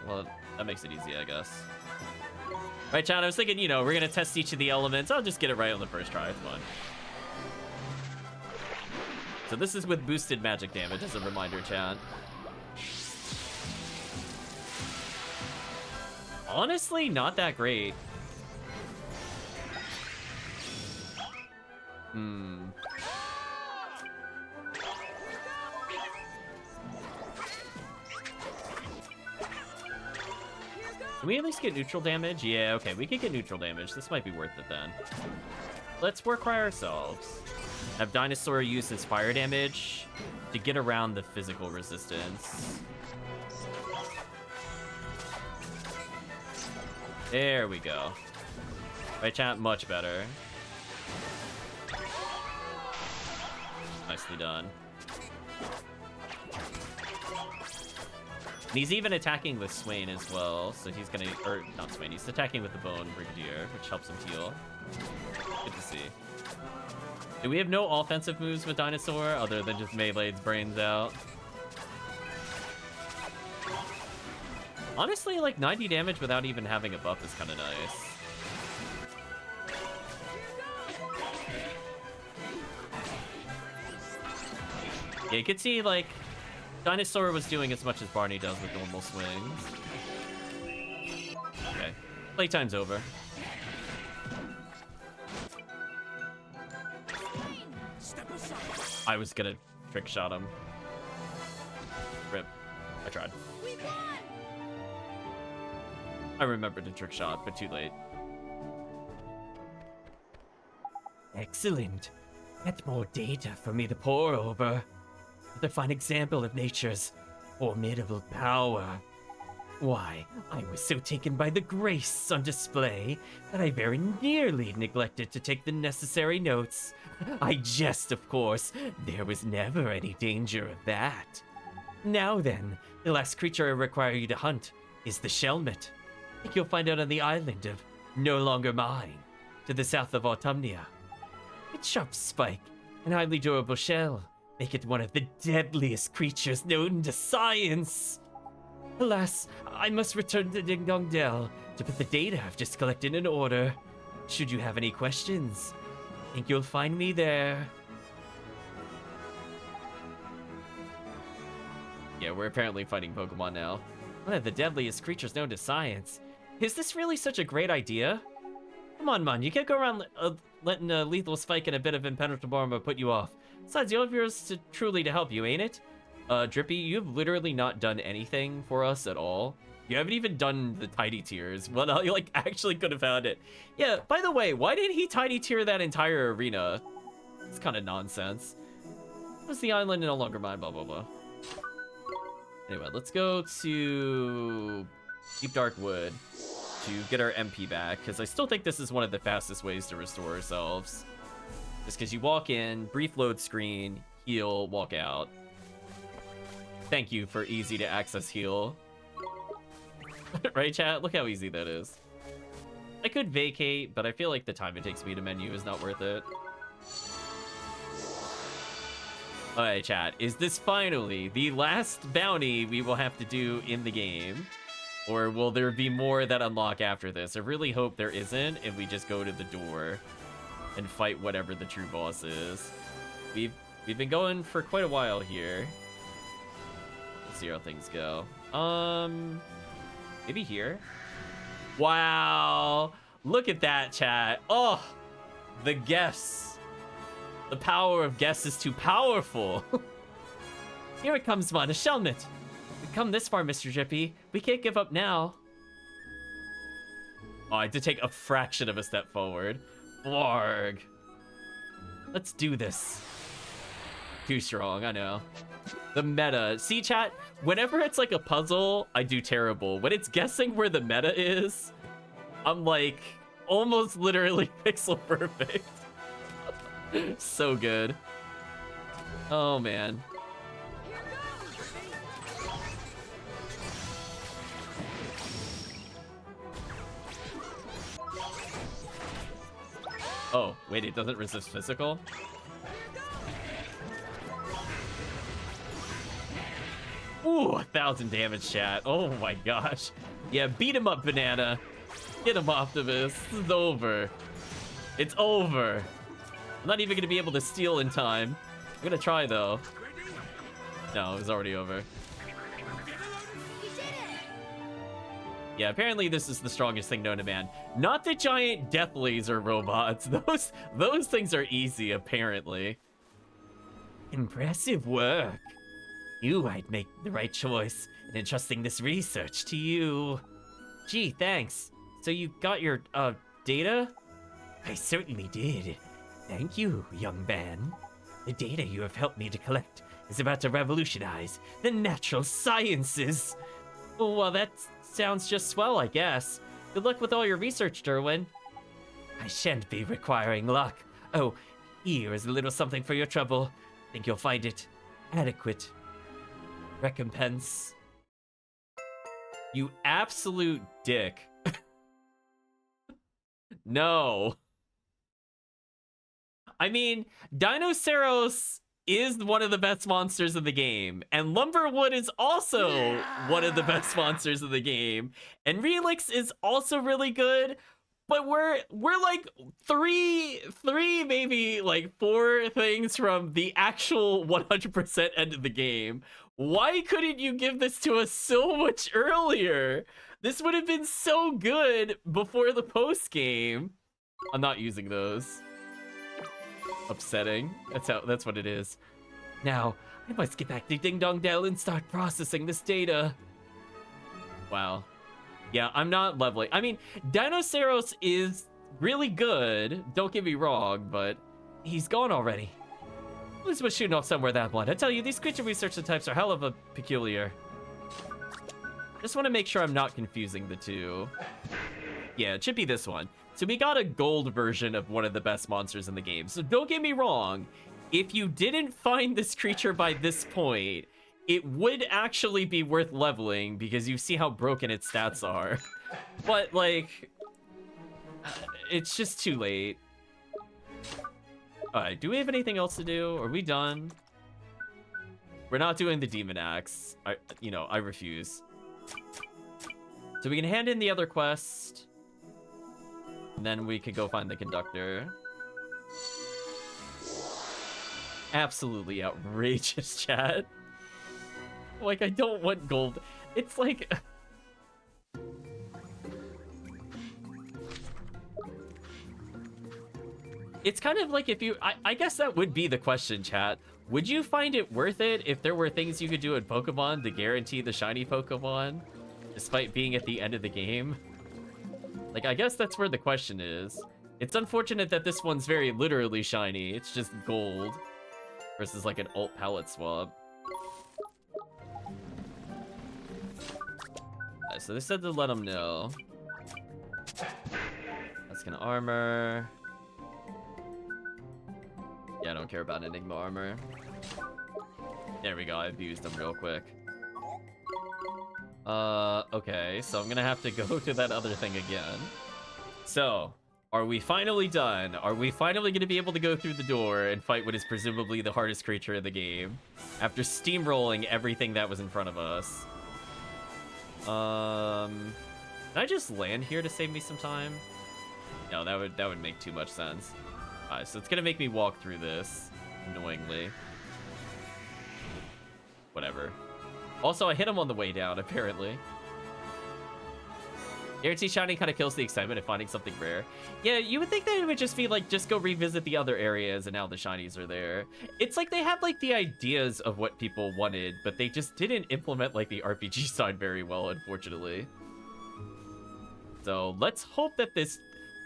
Well, that makes it easy, I guess. Right, chat, I was thinking, you know, we're gonna test each of the elements. I'll just get it right on the first try. It's fun. So this is with boosted magic damage, as a reminder, chat. Honestly, not that great. Can we at least get neutral damage? Yeah, okay, we can get neutral damage. This might be worth it then. Let's Warcry ourselves. Have Dinosaur use his fire damage to get around the physical resistance. There we go. Right, chat? Much better. Nicely done. And he's even attacking with Swain as well, so he's gonna, or not Swain, he's attacking with the Bone Brigadier, which helps him heal. Good to see. Do we have no offensive moves with Dinosaur other than just melee's brains out? Honestly, like 90 damage without even having a buff is kind of nice. Yeah, you could see, like, Dinosaur was doing as much as Barney does with normal swings. Okay, playtime's over. I was gonna trick shot him. Rip. I tried. I remembered to trick shot, but too late. Excellent. Get more data for me to pore over. Another fine example of nature's formidable power. Why, I was so taken by the grace on display that I very nearly neglected to take the necessary notes. I jest, of course. There was never any danger of that. Now then, the last creature I require you to hunt is the Shelmet. I think you'll find out on the island of No Longer Mine, to the south of Autumnia. Its sharp spike and highly durable shell make it one of the deadliest creatures known to science. Alas, I must return to Ding Dong Dell to put the data I've just collected in order. Should you have any questions, I think you'll find me there. Yeah, we're apparently fighting Pokemon now. One of the deadliest creatures known to science. Is this really such a great idea? Come on, man, you can't go around letting a lethal spike and a bit of impenetrable armor put you off. Besides, you have yours to truly to help you, ain't it? Drippy, you've literally not done anything for us at all. You haven't even done the tiny tiers. Well, you like actually could have found it. Yeah, by the way, why did he tiny tier that entire arena? It's kind of nonsense. What's the island no longer mine, blah, blah, blah. Anyway, let's go to Deep Dark Wood to get our MP back, because I still think this is one of the fastest ways to restore ourselves. Just because you walk in, brief load screen, heal, walk out. Thank you for easy to access heal. Right, chat? Look how easy that is. I could vacate, but I feel like the time it takes me to menu is not worth it. Alright, chat. Is this finally the last bounty we will have to do in the game? Or will there be more that unlock after this? I really hope there isn't, and we just go to the door and fight whatever the true boss is. We've been going for quite a while here. Let's see how things go. Maybe here? Wow! Look at that, chat. Oh! The guess. The power of guess is too powerful. Here it comes, man, a Shelmet. We've come this far, Mr. Drippy. We can't give up now. Oh, I had to take a fraction of a step forward. Blarg. Let's do this. Too strong, I know. The meta. See, chat? Whenever it's like a puzzle, I do terrible. When it's guessing where the meta is, I'm like almost literally pixel perfect. So good. Oh, man. Oh, wait, it doesn't resist physical? Ooh, 1,000 damage, chat. Oh my gosh. Yeah, beat him up, Banana. Get him, Optimus. This is over. It's over. I'm not even gonna be able to steal in time. I'm gonna try, though. No, it was already over. You did it! Yeah, apparently this is the strongest thing known to man. Not the giant death laser robots. Those things are easy, apparently. Impressive work. Knew I'd make the right choice in entrusting this research to you. Gee, thanks. So you got your, data? I certainly did. Thank you, young man. The data you have helped me to collect is about to revolutionize the natural sciences. Well, that sounds just swell, I guess. Good luck with all your research, Derwin. I shan't be requiring luck. Oh, here is a little something for your trouble. Think you'll find it adequate recompense. You absolute dick. No. I mean, Dinoceros is one of the best monsters in the game, and Lumberwood is also one of the best monsters in the game, and Relix is also really good. But we're like three, maybe like 4 things from the actual 100% end of the game. Why couldn't you give this to us so much earlier? This would have been so good before the post game. I'm not using those. Upsetting. That's what it is. Now, I must get back to Ding Dong Dell and start processing this data. Wow. Yeah, I'm not leveling. I mean, Dinoceros is really good. Don't get me wrong, but He's gone already. This was shooting off somewhere, that one. I tell you, these creature research types are hell of a peculiar. just want to make sure I'm not confusing the two. Yeah, it should be this one. So we got a gold version of one of the best monsters in the game. So don't get me wrong. If you didn't find this creature by this point, it would actually be worth leveling because you see how broken its stats are. But, like, it's just too late. Alright, do we have anything else to do? Are we done? We're not doing the Demon Axe. I refuse. So we can hand in the other quest. And then we could go find the Conductor. Absolutely outrageous, chat. Like, I don't want gold. It's like... It's kind of like if you... I guess that would be the question, chat. Would you find it worth it if there were things you could do in Pokemon to guarantee the shiny Pokemon? Despite being at the end of the game? Like, I guess that's where the question is. It's unfortunate that this one's very literally shiny. It's just gold. Versus like an alt palette swap. So they said to let them know. That's gonna armor. Yeah, I don't care about Enigma armor. There we go, I abused them real quick. Okay, so I'm gonna have to go to that other thing again. So, are we finally done? Are we finally gonna be able to go through the door and fight what is presumably the hardest creature in the game? After steamrolling everything that was in front of us. Can I just land here to save me some time? No, that would make too much sense. Alright, so it's gonna make me walk through this, annoyingly. Whatever. Also, I hit him on the way down, apparently. Guarantee shiny kind of kills the excitement of finding something rare. Yeah, you would think that it would just be like, just go revisit the other areas and now the shinies are there. It's like they had like the ideas of what people wanted, but they just didn't implement like the RPG side very well, unfortunately. So let's hope that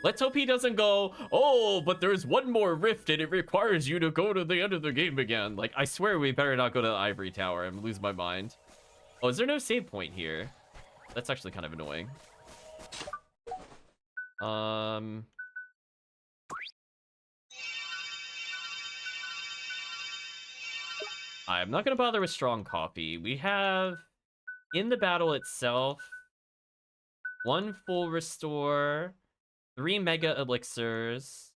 let's hope he doesn't go, oh, but there's one more rift and it requires you to go to the end of the game again. Like, I swear we better not go to the ivory tower. I'm losing my mind. Oh, is there no save point here? That's actually kind of annoying. I'm not gonna bother with strong coffee. We have, in the battle itself, 1 full restore, 3 mega elixirs.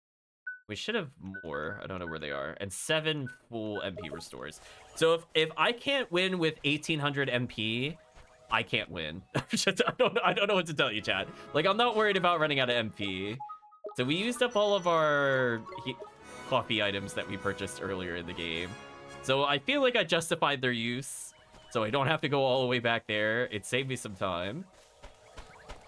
We should have more. I don't know where they are. And 7 full MP restores. So if I can't win with 1800 MP, I can't win. I don't know what to tell you, chat. Like, I'm not worried about running out of MP. So we used up all of our coffee items that we purchased earlier in the game. So I feel like I justified their use. So I don't have to go all the way back there. It saved me some time.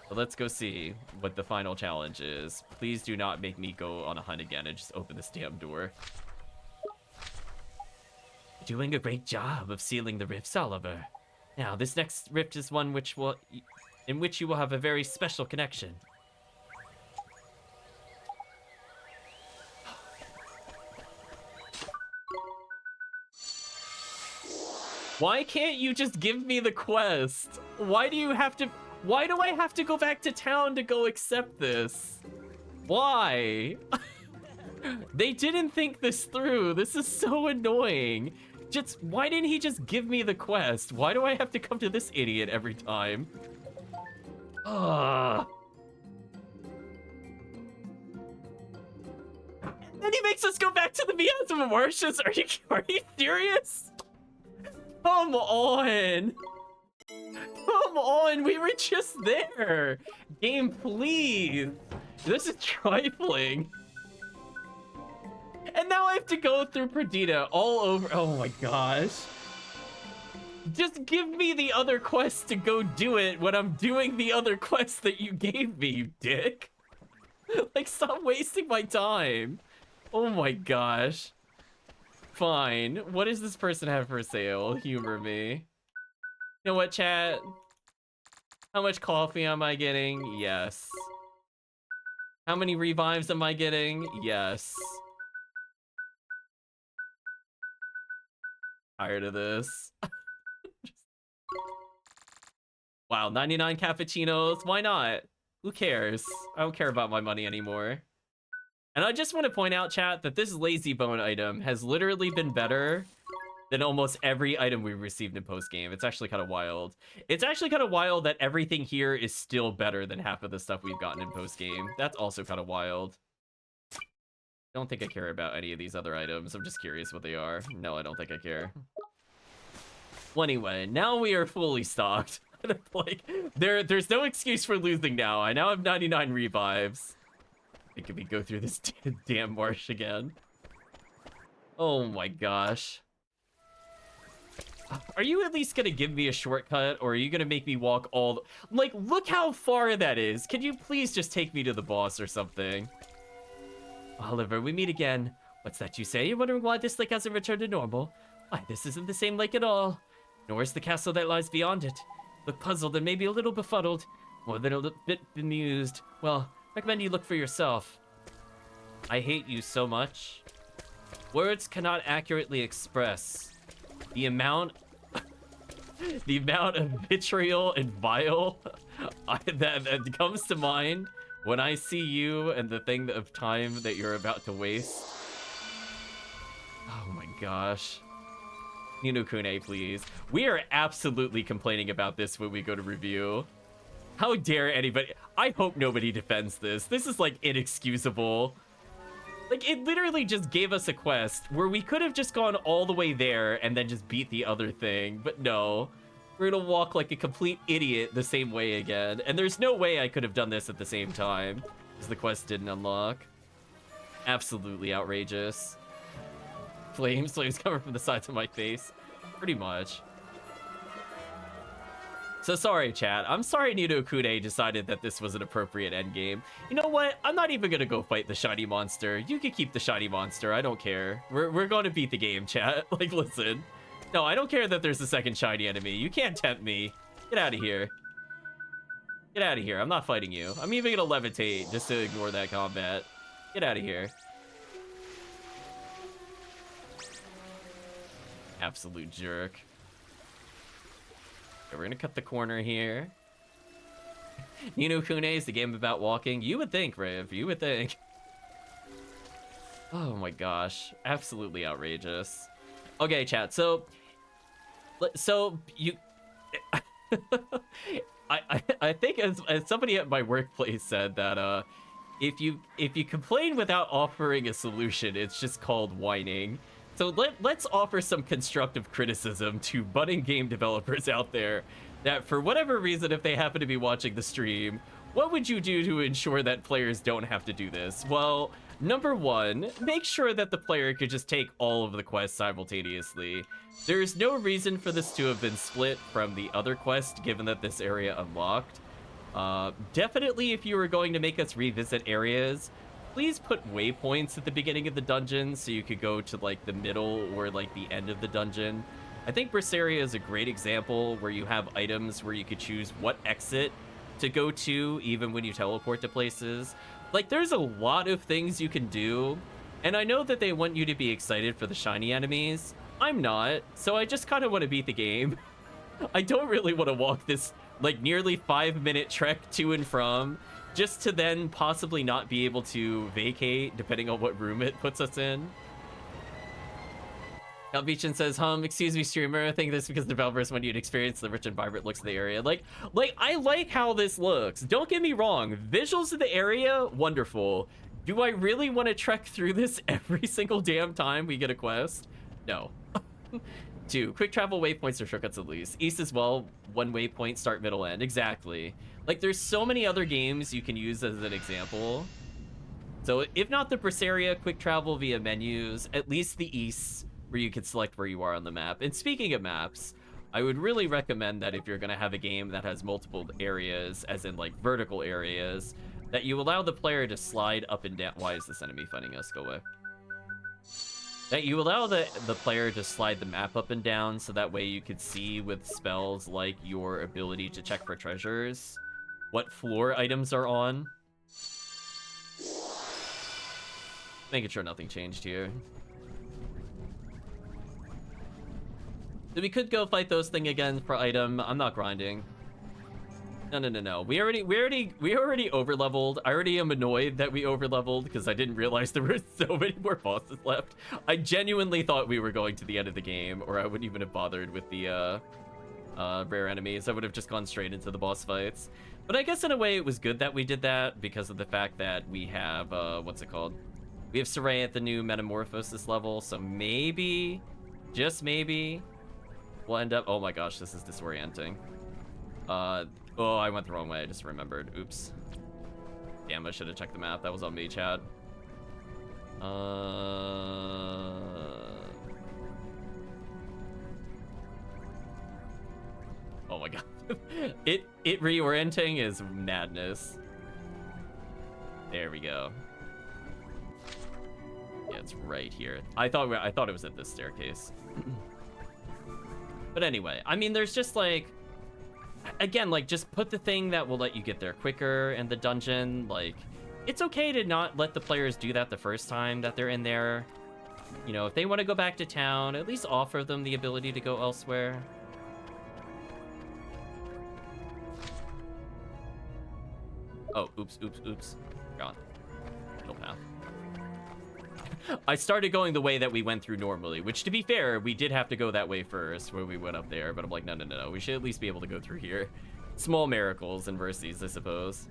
But let's go see what the final challenge is. Please do not make me go on a hunt again and just open this damn door. Doing a great job of sealing the rifts, Oliver. Now, this next rift is one in which you will have a very special connection. Why can't you just give me the quest? Why do I have to go back to town to go accept this? Why? They didn't think this through. This is so annoying. Why didn't he just give me the quest? Why do I have to come to this idiot every time? Ugh. And then he makes us go back to the Miasma Marshes. Are you serious? Come on. Come on, we were just there. Game, please. This is trifling. And now I have to go through Perdita all over. Oh my gosh. Just give me the other quest to go do it when I'm doing the other quest that you gave me, you dick. Like, stop wasting my time. Oh my gosh. Fine. What does this person have for sale? Humor me. You know what, chat? How much coffee am I getting? Yes. How many revives am I getting? Yes. Tired of this. Wow, 99 cappuccinos. Why not? Who cares? I don't care about my money anymore. And I just want to point out, chat, that this lazy bone item has literally been better than almost every item we've received in post-game. It's actually kind of wild. It's actually kind of wild that everything here is still better than half of the stuff we've gotten in post-game. That's also kind of wild. I don't think I care about any of these other items. I'm just curious what they are. No, I don't think I care. Well, anyway, now we are fully stocked. Like, there's no excuse for losing now. I now have 99 revives. Can we go through this damn marsh again? Oh my gosh. Are you at least gonna give me a shortcut, or are you gonna make me walk all like, look how far that is. Can you please just take me to the boss or something? Oliver, we meet again. What's that you say? You're wondering why this lake hasn't returned to normal? Why, this isn't the same lake at all. Nor is the castle that lies beyond it. Look puzzled and maybe a little befuddled. More than a bit bemused. Well, recommend you look for yourself. I hate you so much. Words cannot accurately express the amount of vitriol and bile that comes to mind when I see you and the thing of time that you're about to waste. Oh my gosh. Ni no Kuni, please. We are absolutely complaining about this when we go to review. How dare anybody? I hope nobody defends this. This is like inexcusable. Like, it literally just gave us a quest where we could have just gone all the way there and then just beat the other thing. But no, we're gonna walk like a complete idiot the same way again. And there's no way I could have done this at the same time because the quest didn't unlock. Absolutely outrageous. Flames coming from the sides of my face. Pretty much. So sorry, chat. I'm sorry Ni no Kuni decided that this was an appropriate endgame. You know what? I'm not even gonna go fight the shiny monster. You can keep the shiny monster. I don't care. We're gonna beat the game, chat. Like, listen. No, I don't care that there's a second shiny enemy. You can't tempt me. Get out of here. Get out of here. I'm not fighting you. I'm even gonna levitate just to ignore that combat. Get out of here. Absolute jerk. Okay, we're gonna cut the corner here. Ni no Kuni is the game about walking. You would think, Rav. You would think. Oh my gosh. Absolutely outrageous. Okay, chat. So you... I think as somebody at my workplace said that if you complain without offering a solution, it's just called whining. So let's offer some constructive criticism to budding game developers out there that for whatever reason, if they happen to be watching the stream, what would you do to ensure that players don't have to do this? Well, number one, make sure that the player could just take all of the quests simultaneously. There is no reason for this to have been split from the other quest, given that this area unlocked. Definitely, if you were going to make us revisit areas, please put waypoints at the beginning of the dungeon so you could go to like the middle or like the end of the dungeon. I think Berseria is a great example where you have items where you could choose what exit to go to even when you teleport to places. Like, there's a lot of things you can do, and I know that they want you to be excited for the shiny enemies. I'm not, so I just kind of want to beat the game. I don't really want to walk this like nearly 5-minute trek to and from just to then possibly not be able to vacate depending on what room it puts us in. Calvichin says, excuse me, streamer, I think this is because developers want you to experience the rich and vibrant looks of the area. Like, I like how this looks. Don't get me wrong. Visuals of the area, wonderful. Do I really want to trek through this every single damn time we get a quest? No. 2, quick travel waypoints or shortcuts at least. East as well, 1 waypoint, start, middle, end. Exactly. Like, there's so many other games you can use as an example. So, if not the Berseria quick travel via menus, at least the East, where you can select where you are on the map. And speaking of maps, I would really recommend that if you're going to have a game that has multiple areas, as in like vertical areas, that you allow the player to slide up and down. Why is this enemy fighting us? Go away. That you allow the player to slide the map up and down, so that way you could see with spells like your ability to check for treasures what floor items are on. Making sure nothing changed here. So we could go fight those thing again for item. I'm not grinding. No. We already over-leveled. I already am annoyed that we over-leveled because I didn't realize there were so many more bosses left. I genuinely thought we were going to the end of the game, or I wouldn't even have bothered with the rare enemies. I would have just gone straight into the boss fights. But I guess in a way it was good that we did that because of the fact that we have, what's it called? We have Saray at the new Metamorphosis level, so maybe, just maybe, we'll end up... Oh my gosh, this is disorienting. Oh, I went the wrong way. I just remembered. Oops. Damn, I should have checked the map. That was on me, Chad. Oh my god. it reorienting is madness. There we go. Yeah, it's right here. I thought it was at this staircase. But anyway, I mean, there's just like... Again, like, just put the thing that will let you get there quicker in the dungeon. Like, it's okay to not let the players do that the first time that they're in there. You know, if they want to go back to town, at least offer them the ability to go elsewhere. Oh, oops. Gone. Middle path. I started going the way that we went through normally, which, to be fair, we did have to go that way first when we went up there, but I'm like, no. We should at least be able to go through here. Small miracles and mercies, I suppose.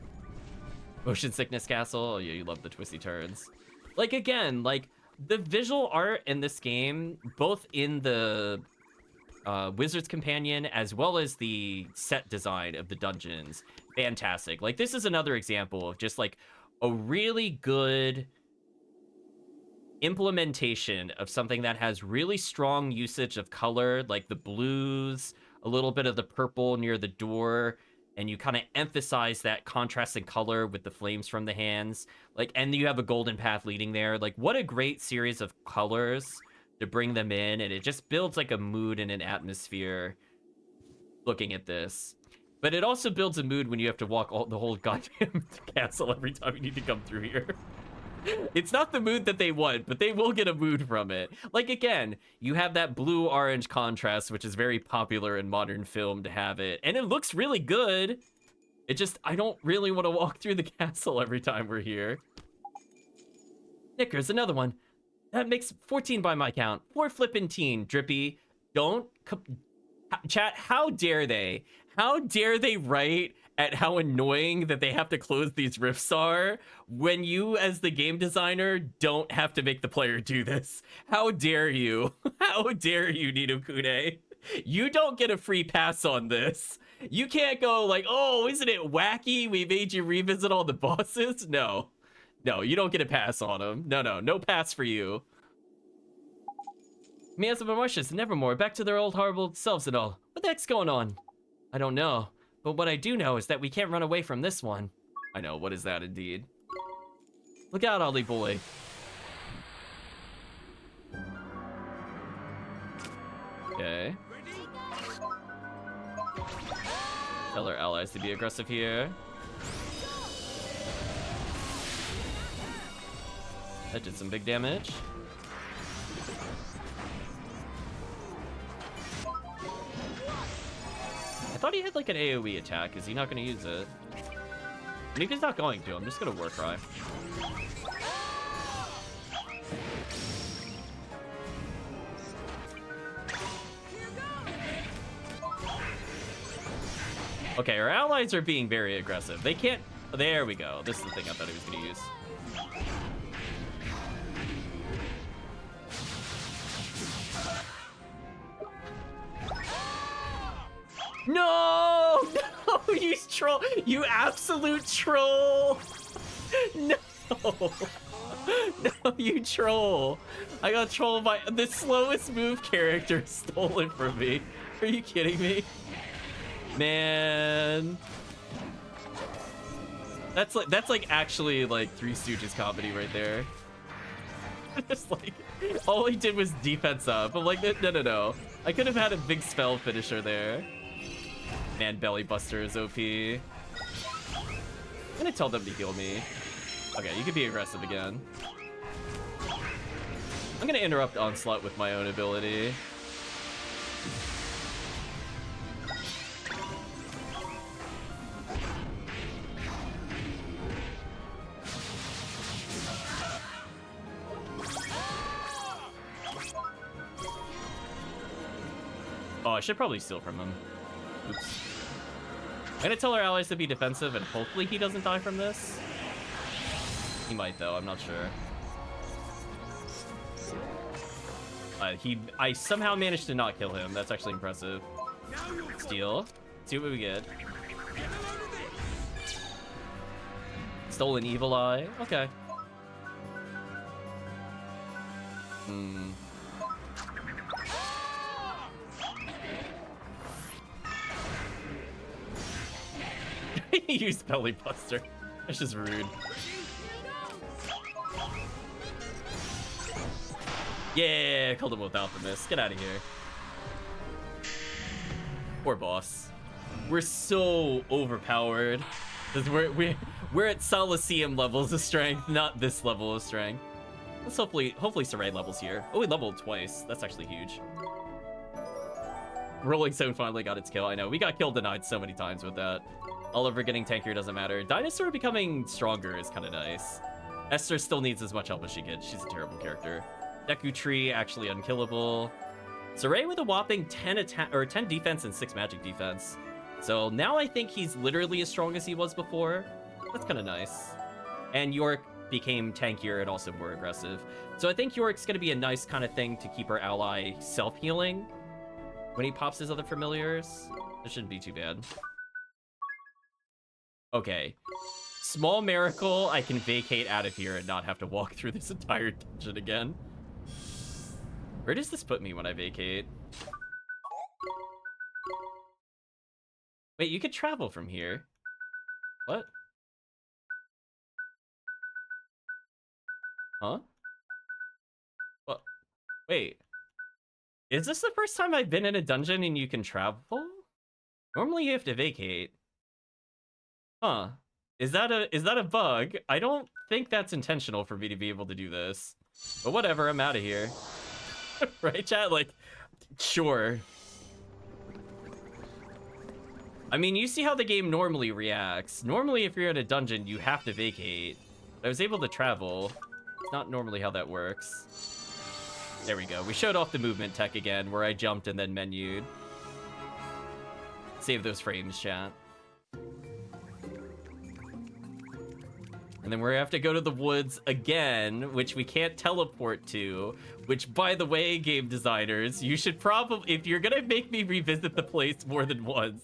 Motion Sickness Castle. Oh, yeah, you love the twisty turns. Like, again, like, the visual art in this game, both in the Wizard's Companion as well as the set design of the dungeons, fantastic. Like, this is another example of just, like, a really good implementation of something that has really strong usage of color, like the blues, a little bit of the purple near the door, and you kind of emphasize that contrasting color with the flames from the hands. Like, and you have a golden path leading there. Like, what a great series of colors to bring them in, and it just builds like a mood and an atmosphere looking at this. But it also builds a mood when you have to walk the whole goddamn castle every time you need to come through here. It's not the mood that they want, but they will get a mood from it. Like, again, you have that blue-orange contrast, which is very popular in modern film to have it. And it looks really good. It just, I don't really want to walk through the castle every time we're here. Knickers, another one. That makes 14 by my count. 4 flippin' teen, Drippy. Don't... Chat, how dare they? How dare they write at how annoying that they have to close these rifts are when you, as the game designer, don't have to make the player do this? How dare you? How dare you, Nino Kune? You don't get a free pass on this. You can't go like, oh, isn't it wacky? We made you revisit all the bosses? No. No, you don't get a pass on them. No pass for you. Miasma Marshes and Nevermore back to their old horrible selves and all. What the heck's going on? I don't know. But what I do know is that we can't run away from this one. I know, what is that indeed? Look out, Ollie boy. Okay. Tell our allies to be aggressive here. That did some big damage. I thought he had like an AoE attack. Is he not going to use it? And if he's not going to, I'm just going to Warcry. Okay, our allies are being very aggressive. They can't... There we go. This is the thing I thought he was going to use. No! No, you troll! You absolute troll! No! No, you troll! I got trolled by the slowest move character stolen from me. Are you kidding me? Man. That's like actually like Three Stooges comedy right there. Just like, all he did was defense up. I'm like, no. I could have had a big spell finisher there. Man, Belly Buster is OP. I'm gonna tell them to heal me. Okay, you can be aggressive again. I'm gonna interrupt Onslaught with my own ability. Oh, I should probably steal from him. Oops. I'm gonna tell our allies to be defensive, and hopefully he doesn't die from this. He might, though. I'm not sure. I somehow managed to not kill him. That's actually impressive. Steal. See what we get. Stolen Evil Eye. Okay. Hmm. He used Belly Buster. That's just rude. Yeah, killed him without the miss. Get out of here. Poor boss. We're so overpowered. Because we're at Solaceum levels of strength, not this level of strength. Let's hopefully Saray levels here. Oh, we leveled twice. That's actually huge. Rolling Stone finally got its kill. I know, we got kill denied so many times with that. Oliver getting tankier doesn't matter. Dinosaur becoming stronger is kind of nice. Esther still needs as much help as she gets. She's a terrible character. Deku Tree actually unkillable. Saray with a whopping 10 defense and 6 magic defense. So now I think he's literally as strong as he was before. That's kind of nice. And Yorick became tankier and also more aggressive. So I think Yorick's going to be a nice kind of thing to keep our ally self-healing when he pops his other familiars. It shouldn't be too bad. Okay. Small miracle, I can vacate out of here and not have to walk through this entire dungeon again. Where does this put me when I vacate? Wait, you could travel from here. What? Huh? What? Wait. Is this the first time I've been in a dungeon and you can travel? Normally you have to vacate. Huh. Is that a bug? I don't think that's intentional for me to be able to do this. But whatever, I'm out of here. Right, chat? Like, sure. I mean, you see how the game normally reacts. Normally, if you're in a dungeon, you have to vacate. I was able to travel. It's not normally how that works. There we go. We showed off the movement tech again, where I jumped and then menued. Save those frames, chat. And then we have to go to the woods again, which we can't teleport to. Which, by the way, game designers, you should probably, if you're gonna make me revisit the place more than once,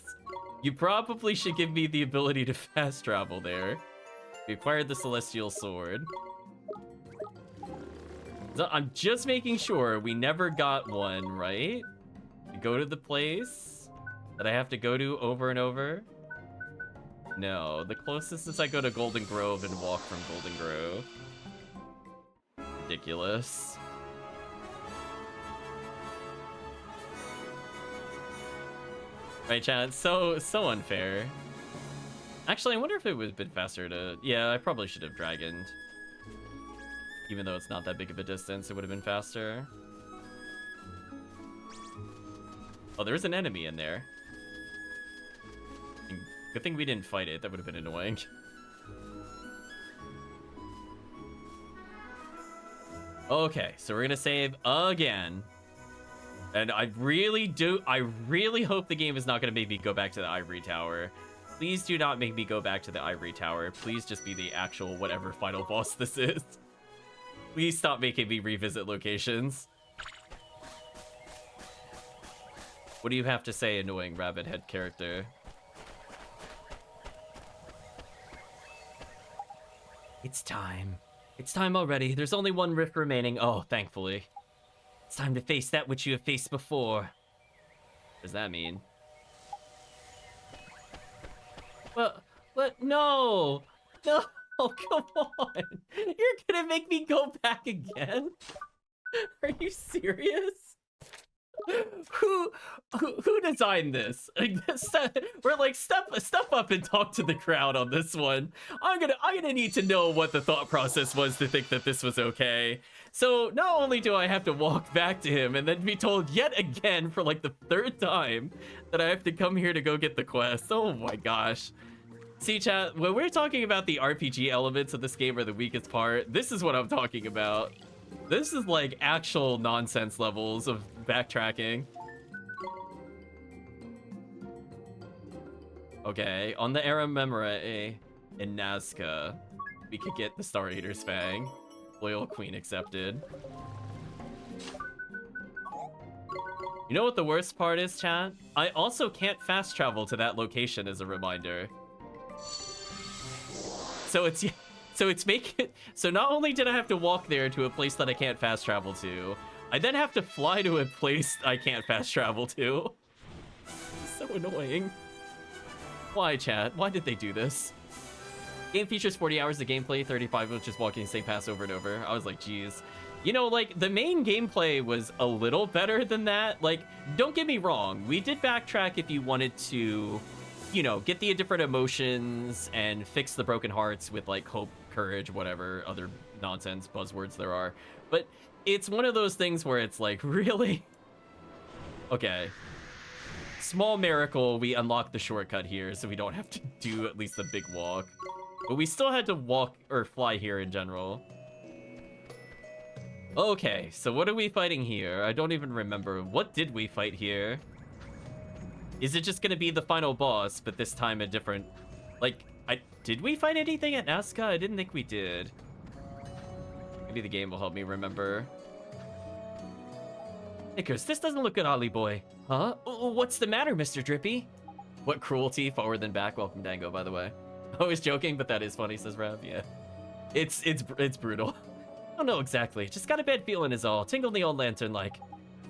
you probably should give me the ability to fast travel there. We acquired the Celestial Sword. So I'm just making sure we never got one, right? We go to the place that I have to go to over and over. No, the closest is I go to Golden Grove and walk from Golden Grove. Ridiculous. Right, chat? So unfair. Actually, I wonder if it would have been faster to... Yeah, I probably should have dragoned. Even though it's not that big of a distance, it would have been faster. Oh, there's an enemy in there. Good thing we didn't fight it. That would have been annoying. Okay, so we're gonna save again. And I really hope the game is not gonna make me go back to the Ivory Tower. Please do not make me go back to the Ivory Tower. Please just be the actual whatever final boss this is. Please stop making me revisit locations. What do you have to say, annoying rabbit head character? It's time. It's time already. There's only one rift remaining. Oh, thankfully. It's time to face that which you have faced before. What does that mean? What? No! No! Come on! You're gonna make me go back again? Are you serious? Who designed this? We're like, step up and talk to the crowd on this one. I'm gonna need to know what the thought process was to think that this was okay. So not only do I have to walk back to him and then be told yet again for like the third time that I have to come here to go get the quest. Oh my gosh. See, chat, when we're talking about the RPG elements of this game are the weakest part, this is what I'm talking about. This is like actual nonsense levels of backtracking. Okay, on the Era Memore in Nazca, we could get the Star Eater's Fang. Loyal Queen accepted. You know what the worst part is, chat? I also can't fast travel to that location as a reminder. So not only did I have to walk there to a place that I can't fast travel to, I then have to fly to a place I can't fast travel to. So annoying. Why, chat? Why did they do this? Game features 40 hours of gameplay, 35 of just walking the same path over and over. I was like, geez. You know, like, the main gameplay was a little better than that. Like, don't get me wrong. We did backtrack if you wanted to, you know, get the different emotions and fix the broken hearts with, like, hope, courage, whatever other nonsense buzzwords there are. But it's one of those things where it's like, really? Okay. Small miracle, we unlocked the shortcut here, so we don't have to do at least the big walk. But we still had to walk or fly here in general. Okay, so what are we fighting here? I don't even remember. What did we fight here? Is it just gonna be the final boss, but this time a different... Like, did we fight anything at Nazca? I didn't think we did. Maybe the game will help me remember. Icarus, this doesn't look good, Ollie boy. Huh? What's the matter, Mr. Drippy? What cruelty, forward than back. Welcome, Dango, by the way. I was joking, but that is funny, says Rav. Yeah. It's brutal. I don't know exactly. Just got a bad feeling is all. Tingle the old lantern like.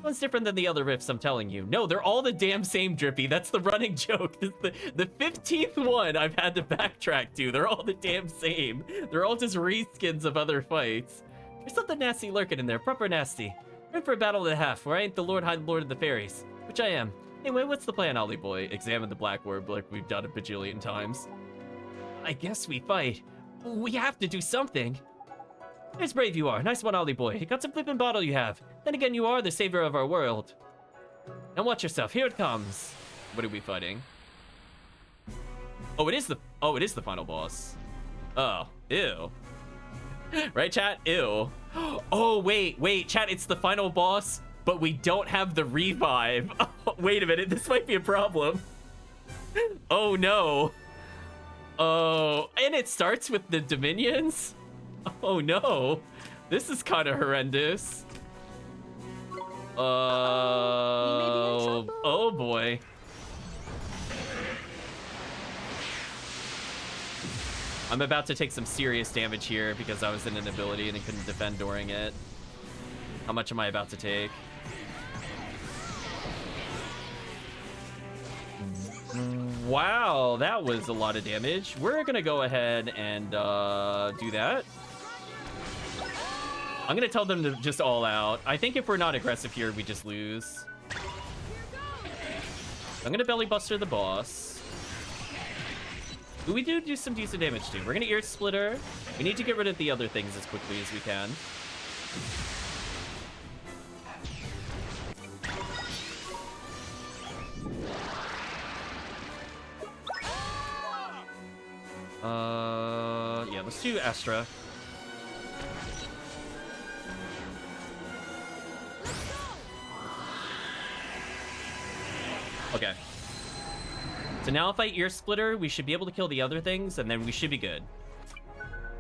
One's different than the other riffs, I'm telling you. No, they're all the damn same, Drippy. That's the running joke. This is the 15th one I've had to backtrack to. They're all the damn same. They're all just reskins of other fights. There's something nasty lurking in there, proper nasty. We're in for a battle and a half, where I ain't the Lord High Lord of the Fairies, which I am. Anyway, what's the plan, Ollie boy? Examine the black orb like we've done a bajillion times. I guess we fight. We have to do something. As brave you are. Nice one, Ollie boy. Got some flippin' bottle you have. Then again, you are the savior of our world. Now watch yourself. Here it comes. What are we fighting? Oh, it is the final boss. Oh, ew. Right, chat? Ew. Oh, wait, chat, it's the final boss, but we don't have the revive. Oh, wait a minute, this might be a problem. Oh, no. Oh, and it starts with the Dominions? Oh, no. This is kind of horrendous. Oh, boy. I'm about to take some serious damage here because I was in an ability and I couldn't defend during it. How much am I about to take? Wow, that was a lot of damage. We're gonna go ahead and do that. I'm gonna tell them to just all out. I think if we're not aggressive here, we just lose. I'm gonna belly buster the boss. We do some decent damage too. We're gonna ear splitter. We need to get rid of the other things as quickly as we can. Yeah, let's do Astra. Okay. So now if I ear splitter, we should be able to kill the other things, and then we should be good.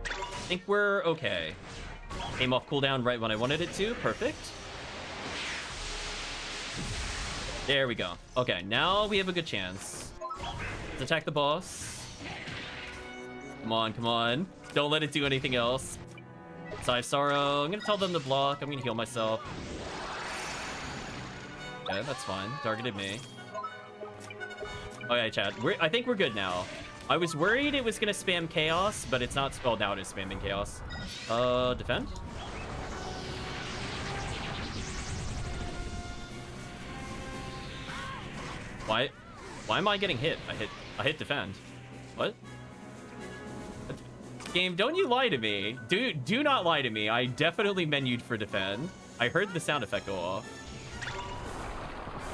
I think we're okay. Came off cooldown right when I wanted it to. Perfect. There we go. Okay, now we have a good chance. Let's attack the boss. Come on, come on. Don't let it do anything else. Side Sorrow. I'm gonna tell them to block. I'm gonna heal myself. Okay, that's fine. Targeted me. Okay, chat. I think we're good now. I was worried it was gonna spam chaos, but it's not. Oh, now it is spamming chaos. Defend. Why am I getting hit? I hit defend. What? Game, don't you lie to me. Do not lie to me. I definitely menued for defend. I heard the sound effect go off.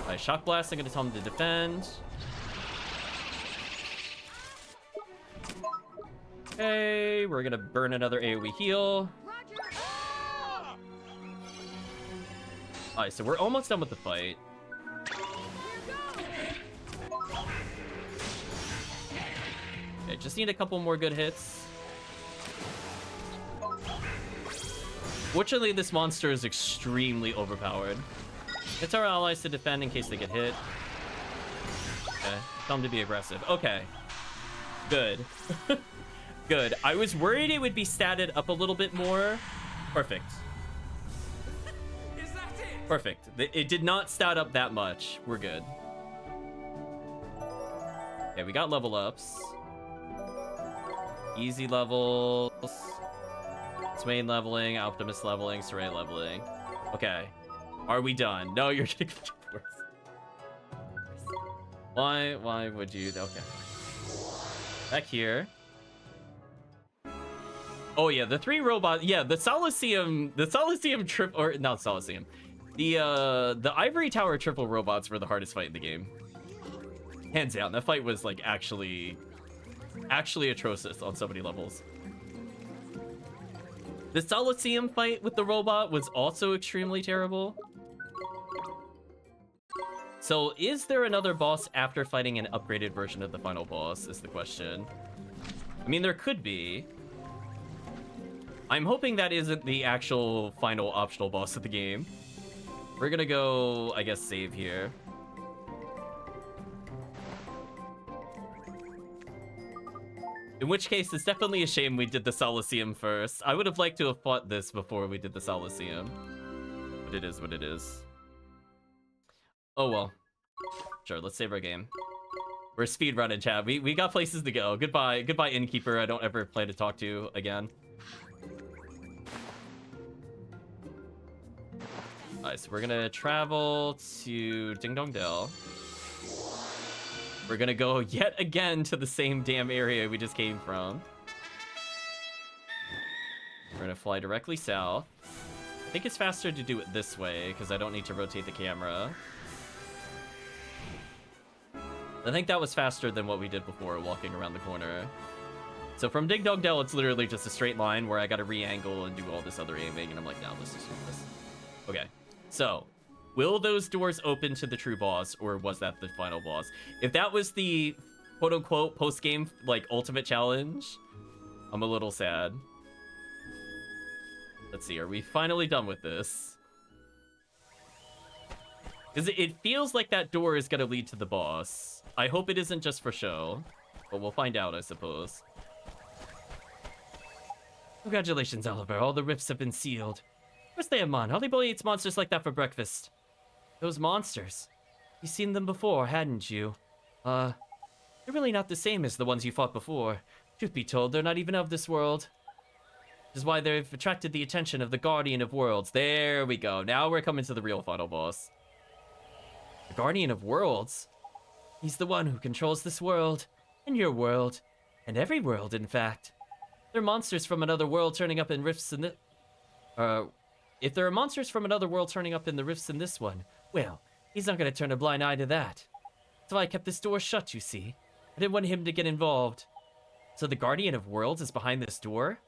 Alright, shock blast. I'm gonna tell him to defend. Okay, we're gonna burn another AoE heal. Alright, so we're almost done with the fight. Okay, just need a couple more good hits. Fortunately, this monster is extremely overpowered. It's our allies to defend in case they get hit. Okay, tell them to be aggressive. Okay, good. Good. I was worried it would be statted up a little bit more. Perfect. Is that it? Perfect. It did not stat up that much. We're good. Okay, we got level ups. Easy levels. Swain leveling, Optimus leveling, Saray leveling. Okay. Are we done? No, you're getting worse. Why would you? Okay. Back here. Oh yeah, the three robots. Yeah, the Solaceum trip, or not Solaceum. The Ivory Tower triple robots were the hardest fight in the game. Hands down, that fight was like actually atrocious on so many levels. The Solaceum fight with the robot was also extremely terrible. So is there another boss after fighting an upgraded version of the final boss is the question. I mean, there could be. I'm hoping that isn't the actual final optional boss of the game. We're gonna go, I guess, save here. In which case, it's definitely a shame we did the Solaceum first. I would have liked to have fought this before we did the Solaceum. But it is what it is. Oh well. Sure, let's save our game. We're speedrunning, chat. We got places to go. Goodbye, innkeeper. I don't ever plan to talk to again. Alright, so we're gonna travel to Ding Dong Dell. We're gonna go yet again to the same damn area we just came from. We're gonna fly directly south. I think it's faster to do it this way, because I don't need to rotate the camera. I think that was faster than what we did before, walking around the corner. So from Dig Dog Dell, it's literally just a straight line where I gotta re-angle and do all this other aiming, and I'm like, no, let's just do this. Okay, so will those doors open to the true boss, or was that the final boss? If that was the quote-unquote post-game, like, ultimate challenge, I'm a little sad. Let's see, are we finally done with this? Because it feels like that door is gonna lead to the boss. I hope it isn't just for show, but we'll find out, I suppose. Congratulations, Oliver. All the rifts have been sealed. Where's the man? Holly Boy eats monsters like that for breakfast. Those monsters. You've seen them before, hadn't you? They're really not the same as the ones you fought before. Truth be told, they're not even of this world. Which is why they've attracted the attention of the Guardian of Worlds. There we go. Now we're coming to the real final boss. The Guardian of Worlds? He's the one who controls this world, and your world, and every world, in fact. They're monsters from another world turning up in rifts in the... if there are monsters from another world turning up in the rifts in this one, well, he's not gonna turn a blind eye to that. That's why I kept this door shut, you see. I didn't want him to get involved. So the Guardian of Worlds is behind this door?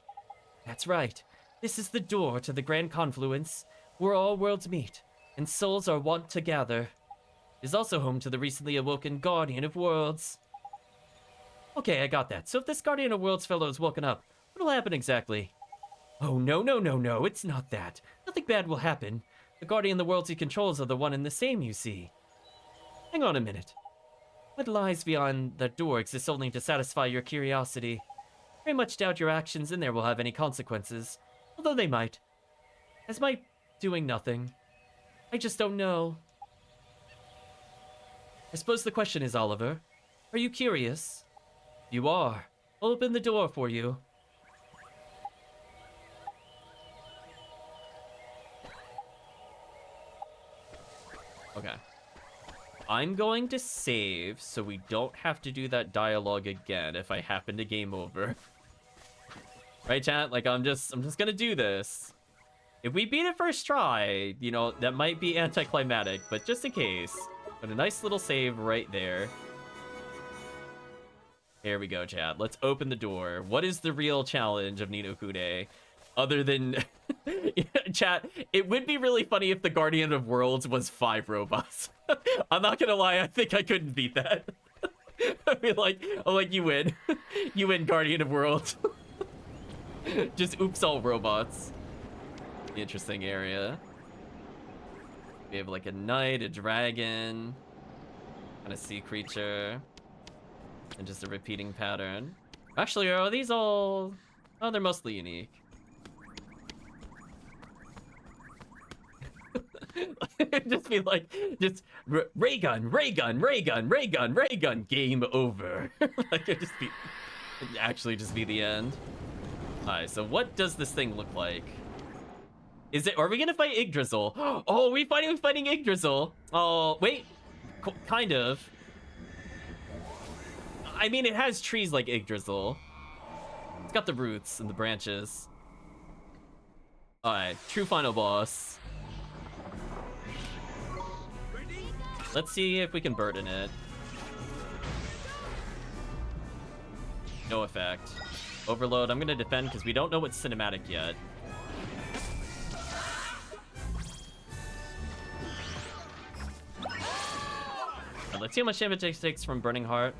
That's right. This is the door to the Grand Confluence, where all worlds meet, and souls are wont to gather. It is also home to the recently awoken Guardian of Worlds. Okay, I got that. So if this Guardian of Worlds fellow is woken up, what'll happen exactly? Oh, no, it's not that. Nothing bad will happen. The Guardian of the Worlds he controls are the one and the same, you see. Hang on a minute. What lies beyond that door exists only to satisfy your curiosity. Very much doubt your actions in there will have any consequences, although they might. As my doing nothing. I just don't know. I suppose the question is, Oliver, are you curious? You are. I'll open the door for you. Okay. I'm going to save so we don't have to do that dialogue again if I happen to game over. Right, chat? Like, I'm just gonna do this. If we beat it first try, you know, that might be anticlimactic, but just in case. Put a nice little save right there. Here we go, chat. Let's open the door. What is the real challenge of Ni no Kuni? Other than... Chat, it would be really funny if the Guardian of Worlds was 5 robots. I'm not gonna lie, I think I couldn't beat that. I mean, like, you win. You win, Guardian of Worlds. Just oops all robots. Interesting area. We have like a knight, a dragon, and a sea creature. And just a repeating pattern. Actually, are these all... Oh, they're mostly unique. Just be like, just ray gun, game over. Like, it'd actually just be the end. Alright, so what does this thing look like? Are we gonna fight Yggdrasil? Oh, we're fighting Yggdrasil. Oh, wait. Kind of. I mean, it has trees like Yggdrasil. It's got the roots and the branches. Alright, true final boss. Let's see if we can burden it. No effect. Overload, I'm gonna defend because we don't know what's cinematic yet. Let's see how much damage it takes from Burning Heart.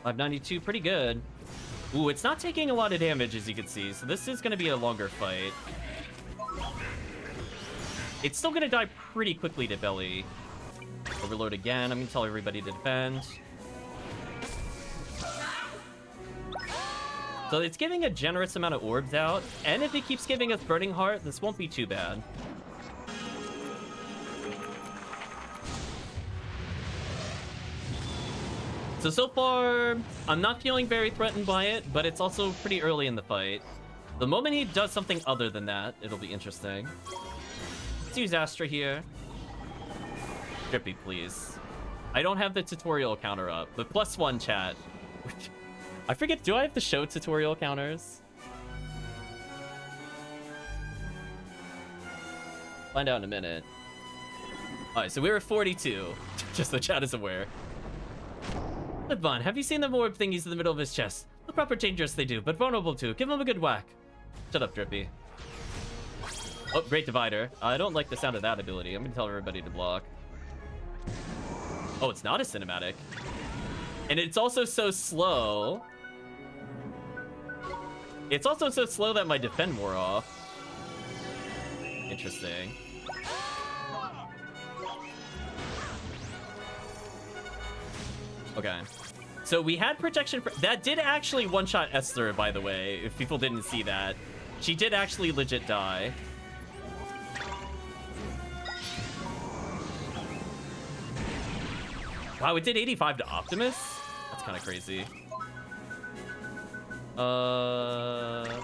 $592, pretty good. Ooh, it's not taking a lot of damage, as you can see, so this is going to be a longer fight. It's still going to die pretty quickly to Belly. Overload again. I'm going to tell everybody to defend. So it's giving a generous amount of orbs out, and if it keeps giving us Burning Heart, this won't be too bad. So far, I'm not feeling very threatened by it, but it's also pretty early in the fight. The moment he does something other than that, it'll be interesting. Let's use Astra here. Drippy, please. I don't have the tutorial counter up, but +1 chat. I forget, do I have to show tutorial counters? Find out in a minute. Alright, so we were 42, just so chat is aware. Libbon, have you seen the orb thingies in the middle of his chest? The proper dangerous they do, but vulnerable too. Give him a good whack. Shut up, Drippy. Oh, Great Divider. I don't like the sound of that ability. I'm gonna tell everybody to block. Oh, it's not a cinematic. And it's also so slow. It's also so slow that my defend wore off. Interesting. Okay. So we had protection. That did actually one-shot Esther, by the way, if people didn't see that. She did actually legit die. Wow, it did 85 to Optimus? That's kind of crazy. Let's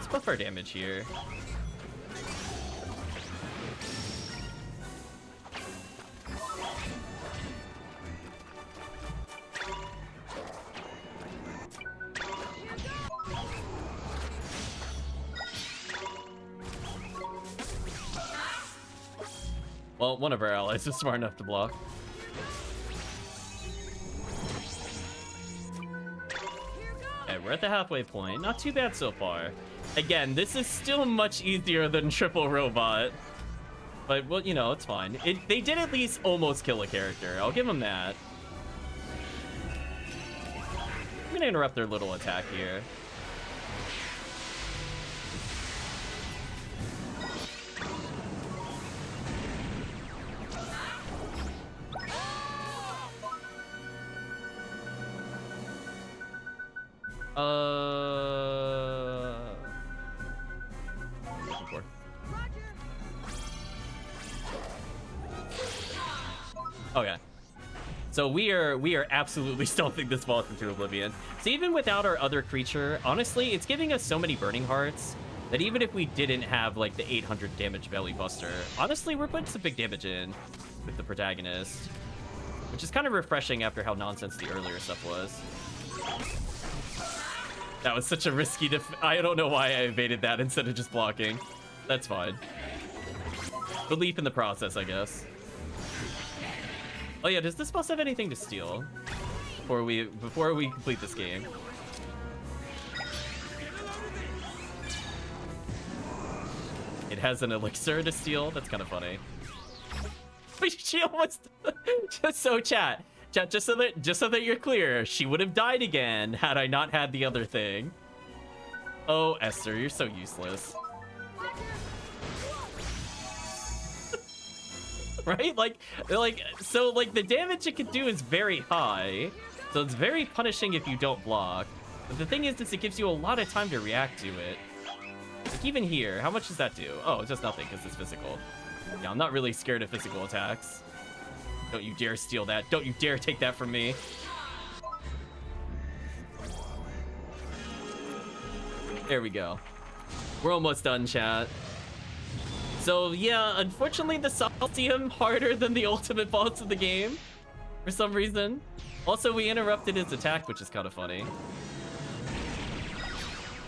buff our damage here. Well, one of our allies is smart enough to block. Okay, we're at the halfway point. Not too bad so far. Again, this is still much easier than Triple Robot. But, well, you know, it's fine. They did at least almost kill a character. I'll give them that. I'm gonna interrupt their little attack here. Okay. So we are absolutely stealthing this boss into oblivion. So even without our other creature, honestly, it's giving us so many burning hearts that even if we didn't have like the 800 damage belly buster, honestly, we're putting some big damage in with the protagonist, which is kind of refreshing after how nonsense the earlier stuff was. That was such a risky I don't know why I evaded that instead of just blocking. That's fine. Belief in the process, I guess. Oh yeah, does this boss have anything to steal before we complete this game? It has an elixir to steal. That's kind of funny. She almost just so chat, just so that you're clear, she would have died again had I not had the other thing. Oh, Esther, you're so useless. Right? So the damage it can do is very high. So it's very punishing if you don't block. But the thing is it gives you a lot of time to react to it. Like even here, how much does that do? Oh, it's just nothing because it's physical. Yeah, I'm not really scared of physical attacks. Don't you dare steal that. Don't you dare take that from me. There we go. We're almost done, chat. So yeah, unfortunately the Solstium harder than the ultimate boss of the game for some reason. Also, we interrupted his attack, which is kind of funny.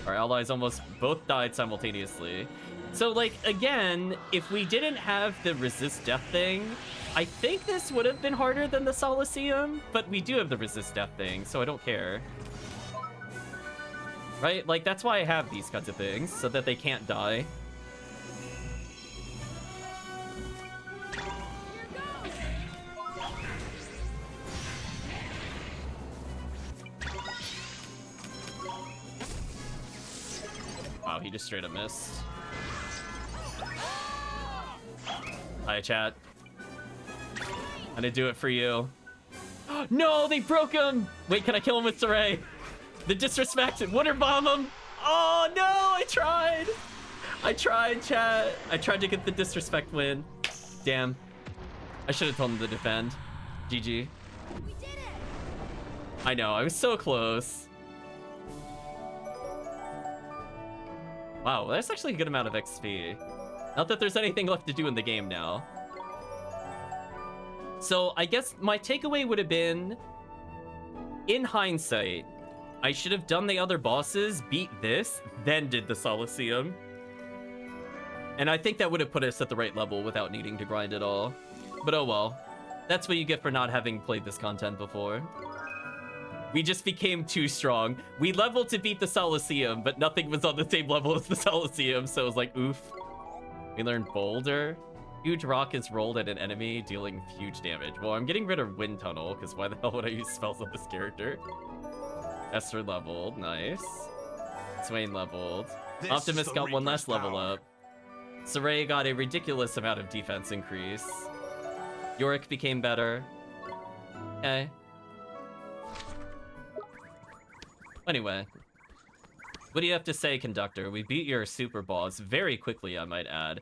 Our allies almost both died simultaneously. So like, again, if we didn't have the resist death thing, I think this would have been harder than the Solaceum, but we do have the resist death thing, so I don't care. Right? Like, that's why I have these kinds of things, so that they can't die. Wow, he just straight up missed. Hi, chat. I'm gonna do it for you. No, they broke him! Wait, can I kill him with Saray? The disrespect, water bomb him! Oh no, I tried! I tried, chat. I tried to get the disrespect win. Damn. I should have told him to defend. GG. We did it! I know, I was so close. Wow, that's actually a good amount of XP. Not that there's anything left to do in the game now. So I guess my takeaway would have been, in hindsight, I should have done the other bosses, beat this, then did the Solaceum. And I think that would have put us at the right level without needing to grind at all. But oh well. That's what you get for not having played this content before. We just became too strong. We leveled to beat the Solaceum, but nothing was on the same level as the Solaceum, so it was like, oof. We learned Boulder. Huge rock is rolled at an enemy, dealing huge damage. Well, I'm getting rid of Wind Tunnel, because why the hell would I use spells on this character? Esther leveled, nice. Swain leveled. This Optimus is the got one Reaper's last level power. up. Saray got a ridiculous amount of defense increase. Yorick became better. Okay. Anyway. What do you have to say, Conductor? We beat your super boss very quickly, I might add.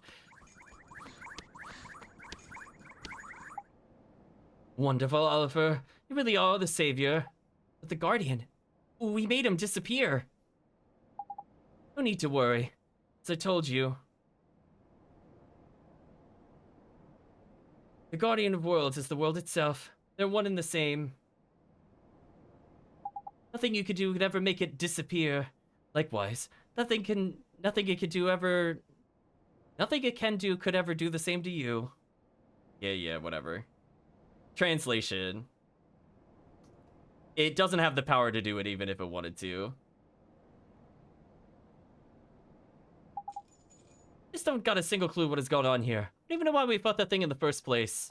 Wonderful, Oliver. You really are the savior. But the Guardian, we made him disappear. No need to worry. As I told you. The Guardian of Worlds is the world itself. They're one and the same. Nothing you could do could ever make it disappear. Likewise, nothing it can do could ever do the same to you. Yeah, whatever. Translation. It doesn't have the power to do it even if it wanted to. Just don't got a single clue what is going on here. I don't even know why we fought that thing in the first place.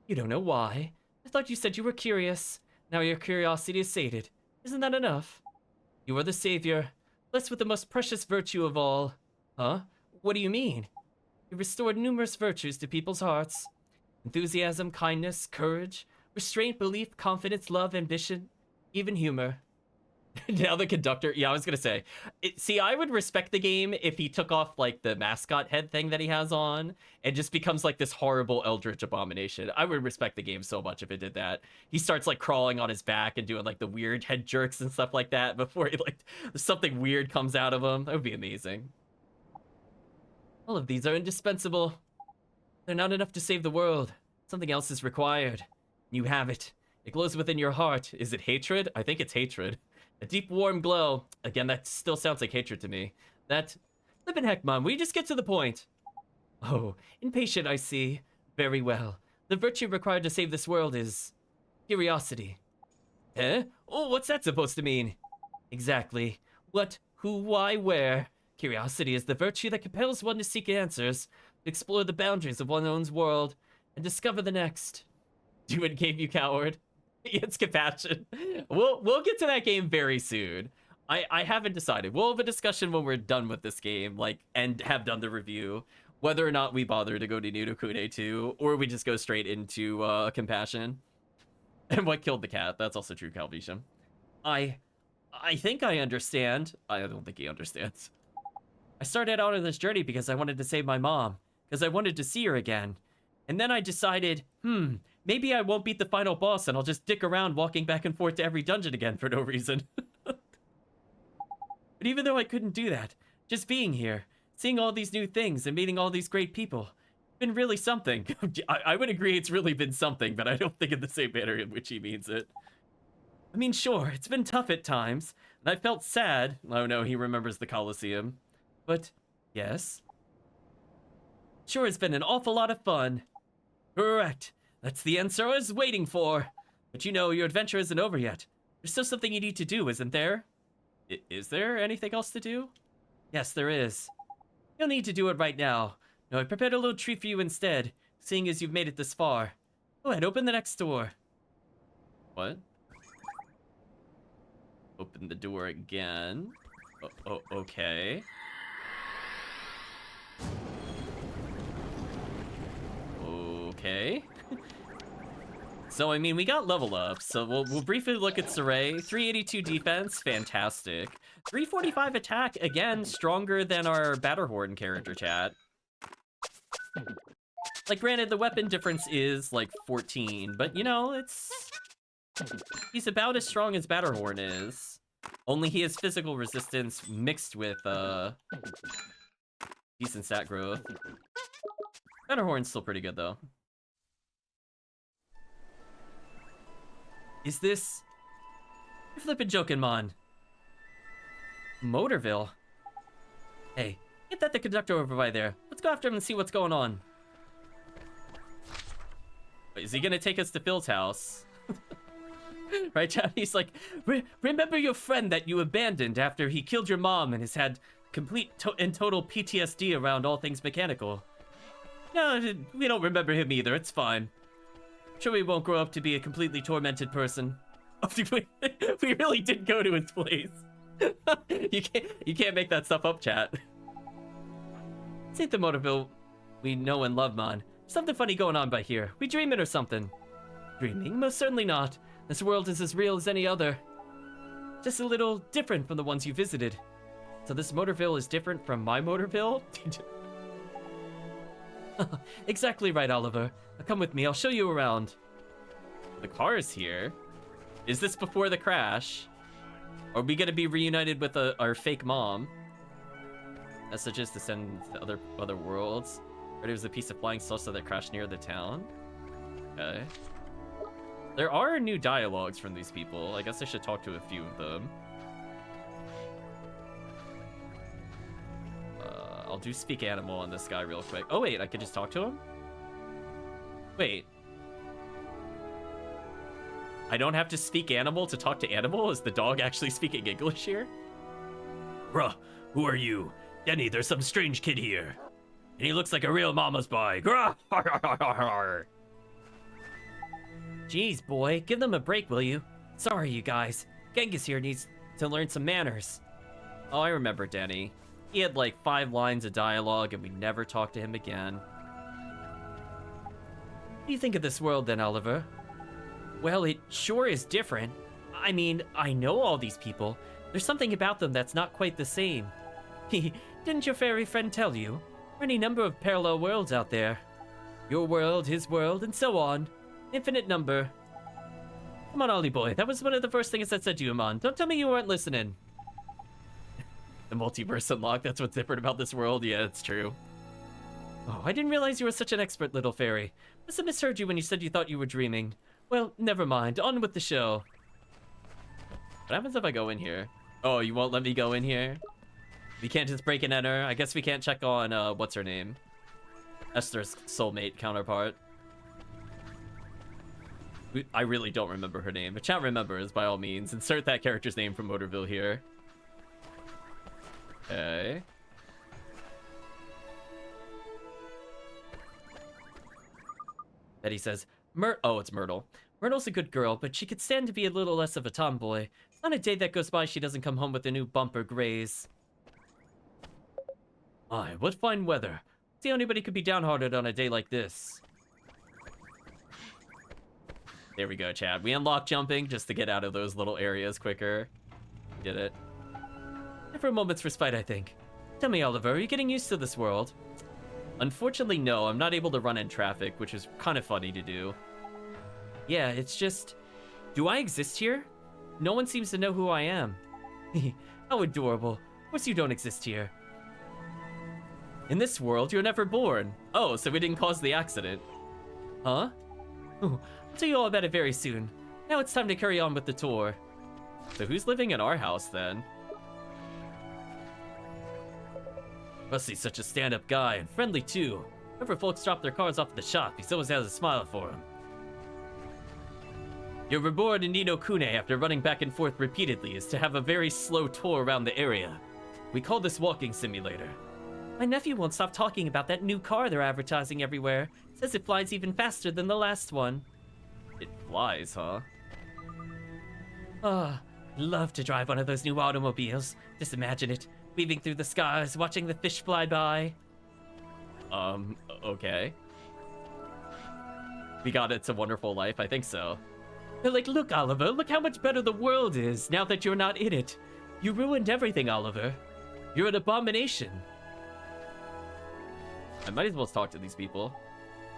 You don't know why? I thought you said you were curious. Now your curiosity is sated. Isn't that enough? You are the savior, blessed with the most precious virtue of all. Huh? What do you mean? You restored numerous virtues to people's hearts. Enthusiasm, kindness, courage, restraint, belief, confidence, love, ambition, even humor. Now the Conductor, yeah, I was gonna say, see, I would respect the game if he took off like the mascot head thing that he has on and just becomes like this horrible eldritch abomination. I would respect the game so much if it did that. He starts like crawling on his back and doing like the weird head jerks and stuff like that before he like something weird comes out of him. That would be amazing. All of these are indispensable. They're not enough to save the world. Something else is required. You have it. It glows within your heart. Is it hatred? I think it's hatred. A deep, warm glow. Again, that still sounds like hatred to me. That... Flippin' heck, Mom, will you just get to the point? Oh, impatient, I see. Very well. The virtue required to save this world is... curiosity. Eh? Oh, what's that supposed to mean? Exactly. What, who, why, where? Curiosity is the virtue that compels one to seek answers, to explore the boundaries of one's own world, and discover the next. Do it, game, you coward. It's compassion. We'll get to that game very soon. I haven't decided. We'll have a discussion when we're done with this game, like, and have done the review, whether or not we bother to go to Ni no Kuni 2, or we just go straight into compassion. And what killed the cat? That's also true, Calvisham. I think I understand. I don't think he understands. I started out on this journey because I wanted to save my mom, because I wanted to see her again. And then I decided, maybe I won't beat the final boss and I'll just dick around walking back and forth to every dungeon again for no reason. But even though I couldn't do that, just being here, seeing all these new things and meeting all these great people, it's been really something. I would agree it's really been something, but I don't think in the same manner in which he means it. I mean, sure, it's been tough at times, and I felt sad. Oh no, he remembers the Colosseum. But, yes. Sure, it's been an awful lot of fun. Correct. That's the answer I was waiting for. But you know, your adventure isn't over yet. There's still something you need to do, isn't there? Is there anything else to do? Yes, there is. You'll need to do it right now. No, I prepared a little treat for you instead, seeing as you've made it this far. Go ahead, open the next door. What? Open the door again. Okay. Okay. So, I mean, we got level up, so we'll briefly look at Saray. 382 defense, fantastic. 345 attack, again, stronger than our Batterhorn character, chat. Like, granted, the weapon difference is, like, 14, but, you know, it's He's about as strong as Batterhorn is. Only he has physical resistance mixed with, decent stat growth. Batterhorn's still pretty good, though. Is this... You're flippin' joking, man. Motorville? Hey, get that the conductor over by there. Let's go after him and see what's going on. Wait, is he gonna take us to Phil's house? Right, Chad? He's like, remember your friend that you abandoned after he killed your mom and has had complete and total PTSD around all things mechanical. No, we don't remember him either. It's fine. Sure, we won't grow up to be a completely tormented person. We really did go to his place. You can't make that stuff up, chat. This ain't the Motorville we know and love, man. Something funny going on by here. We dreaming or something? Dreaming? Most certainly not. This world is as real as any other. Just a little different from the ones you visited. So this Motorville is different from my Motorville? Exactly right, Oliver. Now come with me, I'll show you around. The car is here. Is this before the crash? Are we gonna be reunited with our fake mom? Messages to send to other worlds. Or it was a piece of flying saucer that crashed near the town. Okay. There are new dialogues from these people. I guess I should talk to a few of them. I'll do speak animal on this guy real quick. Oh wait, I could just talk to him? Wait. I don't have to speak animal to talk to animal? Is the dog actually speaking English here? Bruh, who are you? Denny, there's some strange kid here. And he looks like a real mama's boy. Grah! Jeez, boy, give them a break, will you? Sorry, you guys. Genghis here needs to learn some manners. Oh, I remember Denny. He had like 5 lines of dialogue and we never talked to him again. What do you think of this world then, Oliver? Well, it sure is different. I mean, I know all these people. There's something about them that's not quite the same. Didn't your fairy friend tell you? There are any number of parallel worlds out there. Your world, his world, and so on. Infinite number. Come on, Ollie boy. That was one of the first things I said to you, Amon. Don't tell me you weren't listening. The multiverse unlocked. That's what's different about this world. Yeah, it's true. Oh, I didn't realize you were such an expert little fairy. Must have misheard you when you said you thought you were dreaming. Well, never mind. On with the show. What happens if I go in here? Oh, you won't let me go in here? We can't just break and enter. I guess we can't check on, what's her name? Esther's soulmate counterpart. I really don't remember her name. If chat remembers, by all means, insert that character's name from Motorville here. Okay. Betty says, oh, it's Myrtle. Myrtle's a good girl, but she could stand to be a little less of a tomboy. Not a day that goes by she doesn't come home with a new bumper graze. My, what fine weather. See how anybody could be downhearted on a day like this. There we go, Chad. We unlocked jumping just to get out of those little areas quicker. Did it. And for a moment's respite, I think. Tell me, Oliver, are you getting used to this world? Unfortunately, no. I'm not able to run in traffic, which is kind of funny to do. Yeah, it's just... Do I exist here? No one seems to know who I am. How adorable. Of course you don't exist here. In this world, you're never born. Oh, so we didn't cause the accident. Huh? Ooh, I'll tell you all about it very soon. Now it's time to carry on with the tour. So who's living in our house, then? Rusty's such a stand-up guy, and friendly, too. Whenever folks drop their cars off at the shop, he always has a smile for them. Your reward in Nino Kune after running back and forth repeatedly is to have a very slow tour around the area. We call this walking simulator. My nephew won't stop talking about that new car they're advertising everywhere. Says it flies even faster than the last one. It flies, huh? Ah, I'd love to drive one of those new automobiles. Just imagine it, weaving through the skies, watching the fish fly by. Okay. We got It's a Wonderful Life, I think so. They're like, look, Oliver, look how much better the world is now that you're not in it. You ruined everything, Oliver. You're an abomination. I might as well talk to these people.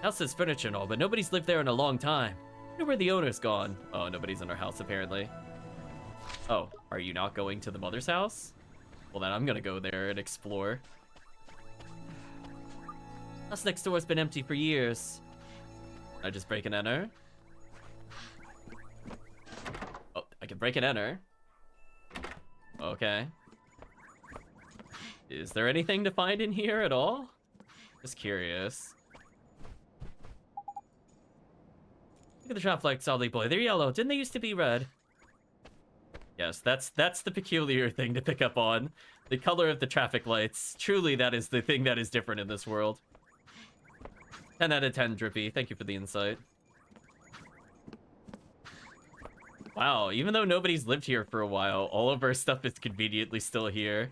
House has furniture and all, but nobody's lived there in a long time. Wonder where the owner's gone. Oh, nobody's in our house, apparently. Oh, are you not going to the mother's house? Well, then I'm gonna go there and explore. House next door's been empty for years. I just break and enter? Oh, I can break and enter. Okay. Is there anything to find in here at all? Just curious. Look at the traffic lights, Ollie boy. They're yellow. Didn't they used to be red? Yes, that's the peculiar thing to pick up on. The color of the traffic lights. Truly, that is the thing that is different in this world. 10 out of 10, Drippy. Thank you for the insight. Wow, even though nobody's lived here for a while, all of our stuff is conveniently still here.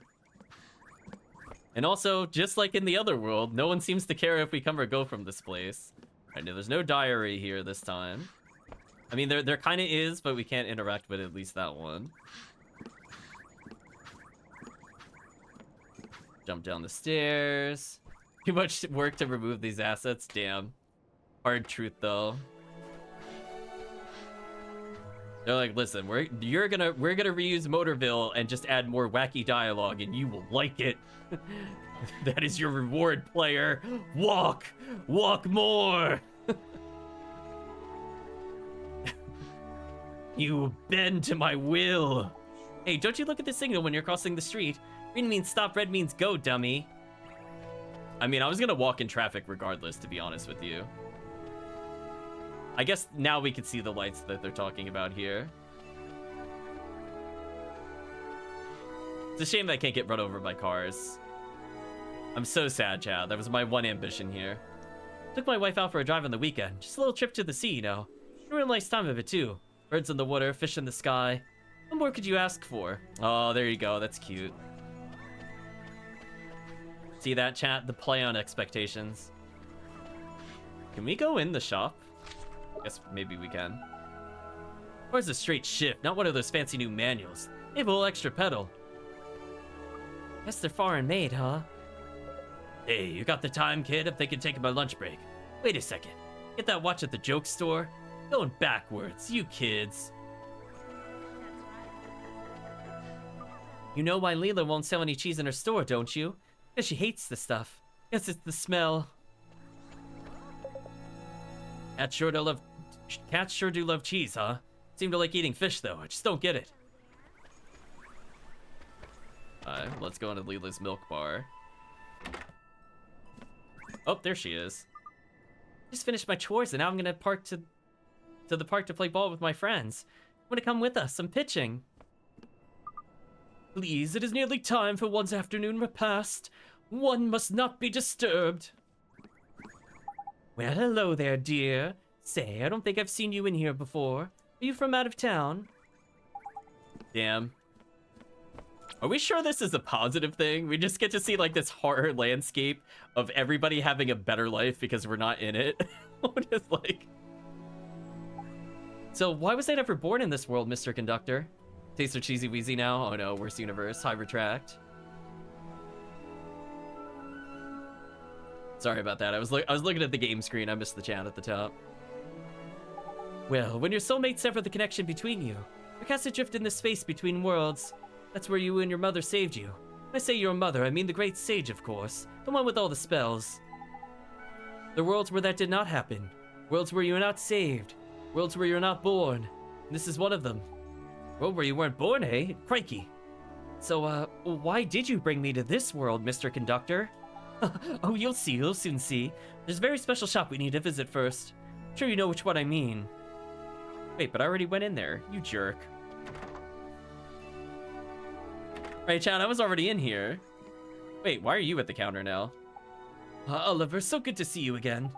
And also, just like in the other world, no one seems to care if we come or go from this place. I know there's no diary here this time. I mean, there kind of is, but we can't interact with at least that one. Jump down the stairs. Too much work to remove these assets, damn. Hard truth, though. They're like, listen, we're gonna reuse Motorville and just add more wacky dialogue, and you will like it. That is your reward, player. Walk more. You bend to my will. Hey, don't you look at the signal when you're crossing the street? Green means stop, red means go, dummy. I mean, I was gonna walk in traffic regardless, to be honest with you. I guess now we can see the lights that they're talking about here. It's a shame that I can't get run over by cars. I'm so sad, Chad. That was my one ambition here. Took my wife out for a drive on the weekend. Just a little trip to the sea, you know. A real nice time of it, too. Birds in the water, fish in the sky. What more could you ask for? Oh, there you go. That's cute. See that, chat? The play on expectations. Can we go in the shop? I guess maybe we can. Or is a straight shift, not one of those fancy new manuals. They have a little extra pedal. Guess they're foreign made, huh? Hey, you got the time, kid? I'm thinking taking my lunch break. Wait a second. Get that watch at the joke store? Going backwards, you kids. You know why Leela won't sell any cheese in her store, don't you? Because she hates the stuff. Guess it's the smell. Cats sure do love cheese, huh? Seem to like eating fish, though. I just don't get it. Alright, let's go into Leela's milk bar. Oh, there she is. Just finished my chores, and now I'm gonna park to the park to play ball with my friends. Want to come with us? I'm pitching. Please, it is nearly time for one's afternoon repast. One must not be disturbed. Well, hello there, dear. Say, I don't think I've seen you in here before. Are you from out of town? Damn. Are we sure this is a positive thing? We just get to see, like, this horror landscape of everybody having a better life because we're not in it. Just like... So, why was I never born in this world, Mr. Conductor? Tastes are cheesy wheezy now. Oh no, worst universe. High retract. Sorry about that. I was looking at the game screen. I missed the chat at the top. Well, when your soulmates sever the connection between you, you're cast adrift in the space between worlds. That's where you and your mother saved you. When I say your mother, I mean the great sage, of course. The one with all the spells. The worlds where that did not happen. Worlds where you were not saved. Worlds where you're not born. And this is one of them. World where you weren't born, eh? Crikey. So, why did you bring me to this world, Mr. Conductor? Oh, you'll soon see. There's a very special shop we need to visit first. I'm sure you know which one I mean. Wait, but I already went in there, you jerk. Right, Chad, I was already in here. Wait, why are you at the counter now? Oliver, so good to see you again.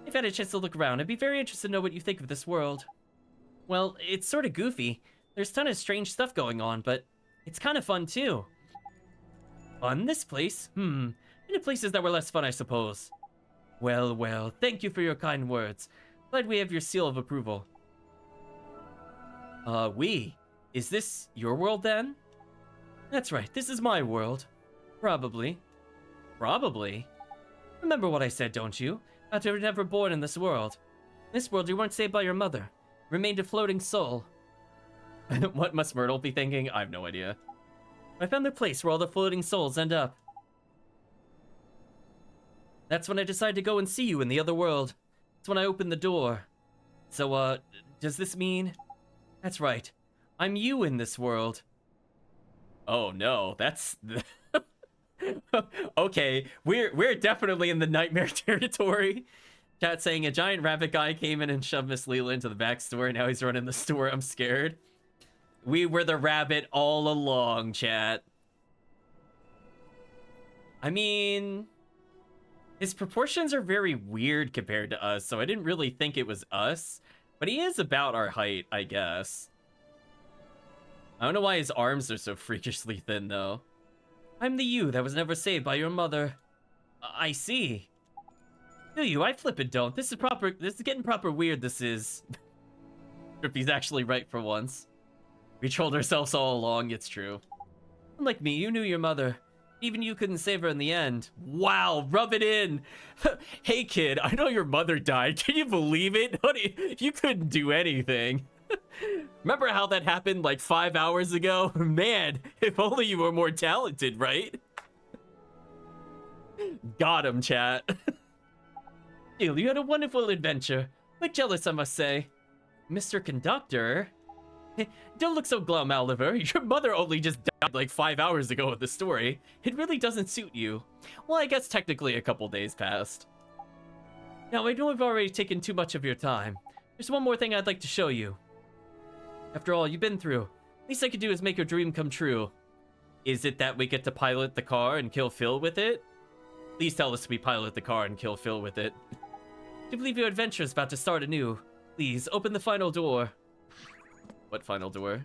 If I had a chance to look around, I'd be very interested to know what you think of this world. Well, it's sort of goofy. There's a ton of strange stuff going on, but it's kind of fun too. Fun, this place? Been to places that were less fun, I suppose. Well, thank you for your kind words. Glad we have your seal of approval. Is this your world then? That's right, this is my world. Probably. Probably? Remember what I said, don't you? That you were never born in this world. In this world, you weren't saved by your mother. remained a floating soul. What must Myrtle be thinking? I have no idea. I found the place where all the floating souls end up. That's when I decided to go and see you in the other world. That's when I opened the door. So, does this mean? That's right. I'm you in this world. Oh no, that's... Okay, we're definitely in the nightmare territory. Chat saying a giant rabbit guy came in and shoved Miss Leela into the back store. Now he's running the store. I'm scared. We were the rabbit all along, chat. I mean, his proportions are very weird compared to us, so I didn't really think it was us. But he is about our height, I guess. I don't know why his arms are so freakishly thin, though. I'm the you that was never saved by your mother. I see. Do you? I flippin' don't. This is getting proper weird, this is. Drippy's actually right for once. We trolled ourselves all along, it's true. Unlike me, you knew your mother. Even you couldn't save her in the end. Wow, rub it in. Hey kid, I know your mother died. Can you believe it? Honey, you couldn't do anything. Remember how that happened like 5 hours ago? Man, if only you were more talented, right? Got him, chat. Still, you had a wonderful adventure. Quite jealous, I must say. Mr. Conductor? Don't look so glum, Oliver. Your mother only just died like 5 hours ago in the story. It really doesn't suit you. Well, I guess technically a couple days passed. Now, I know I've already taken too much of your time. There's one more thing I'd like to show you. After all you've been through, least I could do is make your dream come true. Is it that we get to pilot the car and kill Phil with it? Please tell us we pilot the car and kill Phil with it. Do believe your adventure is about to start anew. Please, open the final door. What final door?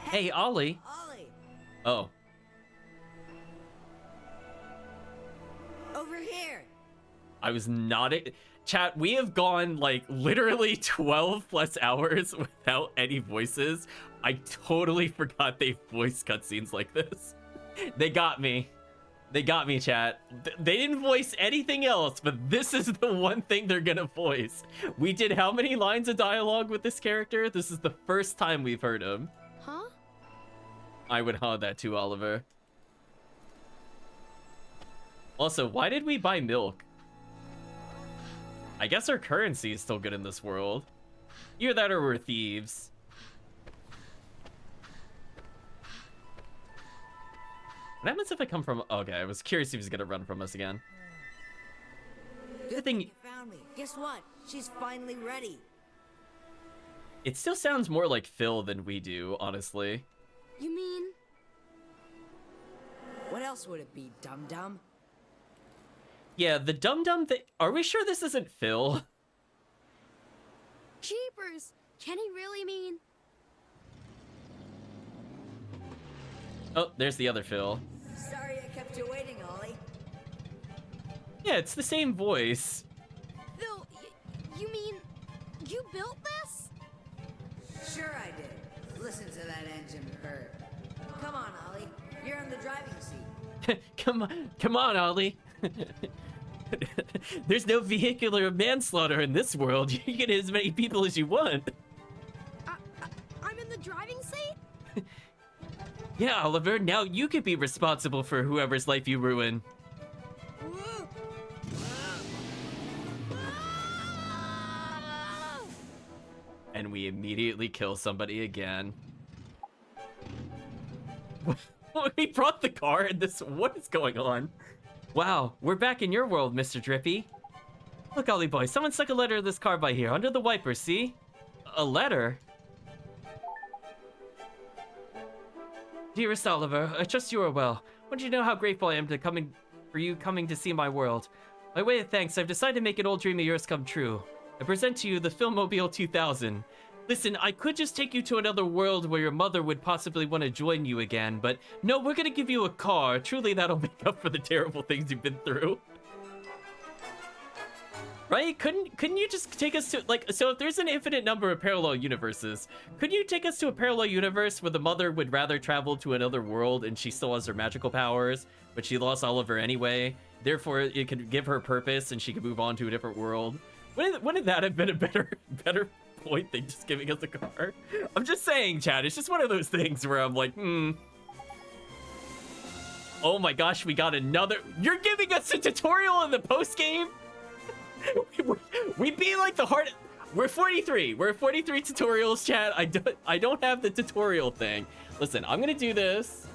Hey, Ollie. Ollie, Oh. over here. I was not... Chat, we have gone, like, literally 12 plus hours without any voices. I totally forgot they voice cutscenes like this. They got me. They got me, chat. They didn't voice anything else, but this is the one thing they're gonna voice. We did how many lines of dialogue with this character? This is the first time we've heard him. Huh? I would huh that too, Oliver. Also, why did we buy milk? I guess our currency is still good in this world. Either that or we're thieves. What happens if I come from... Okay, I was curious if he's gonna run from us again. Good thing- thing you found me. Guess what? She's finally ready. It still sounds more like Phil than we do, honestly. You mean? What else would it be, dum-dum? Yeah, the dum-dum thing... Are we sure this isn't Phil? Jeepers! Can he really mean? Oh, there's the other Phil. Sorry I kept you waiting, Ollie. Yeah, it's the same voice. Phil, you mean you built this? Sure I did. Listen to that engine purr. Come on, Ollie. You're in the driving seat. Come on, Ollie. There's no vehicular manslaughter in this world. You can hit as many people as you want. I'm in the driving seat? Yeah, Oliver, now you could be responsible for whoever's life you ruin. Whoa. And we immediately kill somebody again. We brought the car in this... What is going on? Wow, we're back in your world, Mr. Drippy. Look, Ollie boy, someone stuck a letter in this car by here, under the wiper, see? A letter? Dearest Oliver, I trust you are well. Want you to know how grateful I am for you coming to see my world. By way of thanks, I've decided to make an old dream of yours come true. I present to you the Filmmobile 2000. Listen, I could just take you to another world where your mother would possibly want to join you again, but no, we're gonna give you a car. Truly, that'll make up for the terrible things you've been through. Right? Couldn't you just take us to, like, so if there's an infinite number of parallel universes, couldn't you take us to a parallel universe where the mother would rather travel to another world and she still has her magical powers, but she lost Oliver anyway? Therefore, it could give her purpose and she could move on to a different world. Wouldn't that have been a better point than just giving us a car? I'm just saying, Chad, it's just one of those things where I'm like, Oh my gosh, we got another. You're giving us a tutorial in the post game? We be like the hard. We're 43. We're 43 tutorials, chat. I don't have the tutorial thing. Listen, I'm gonna do this.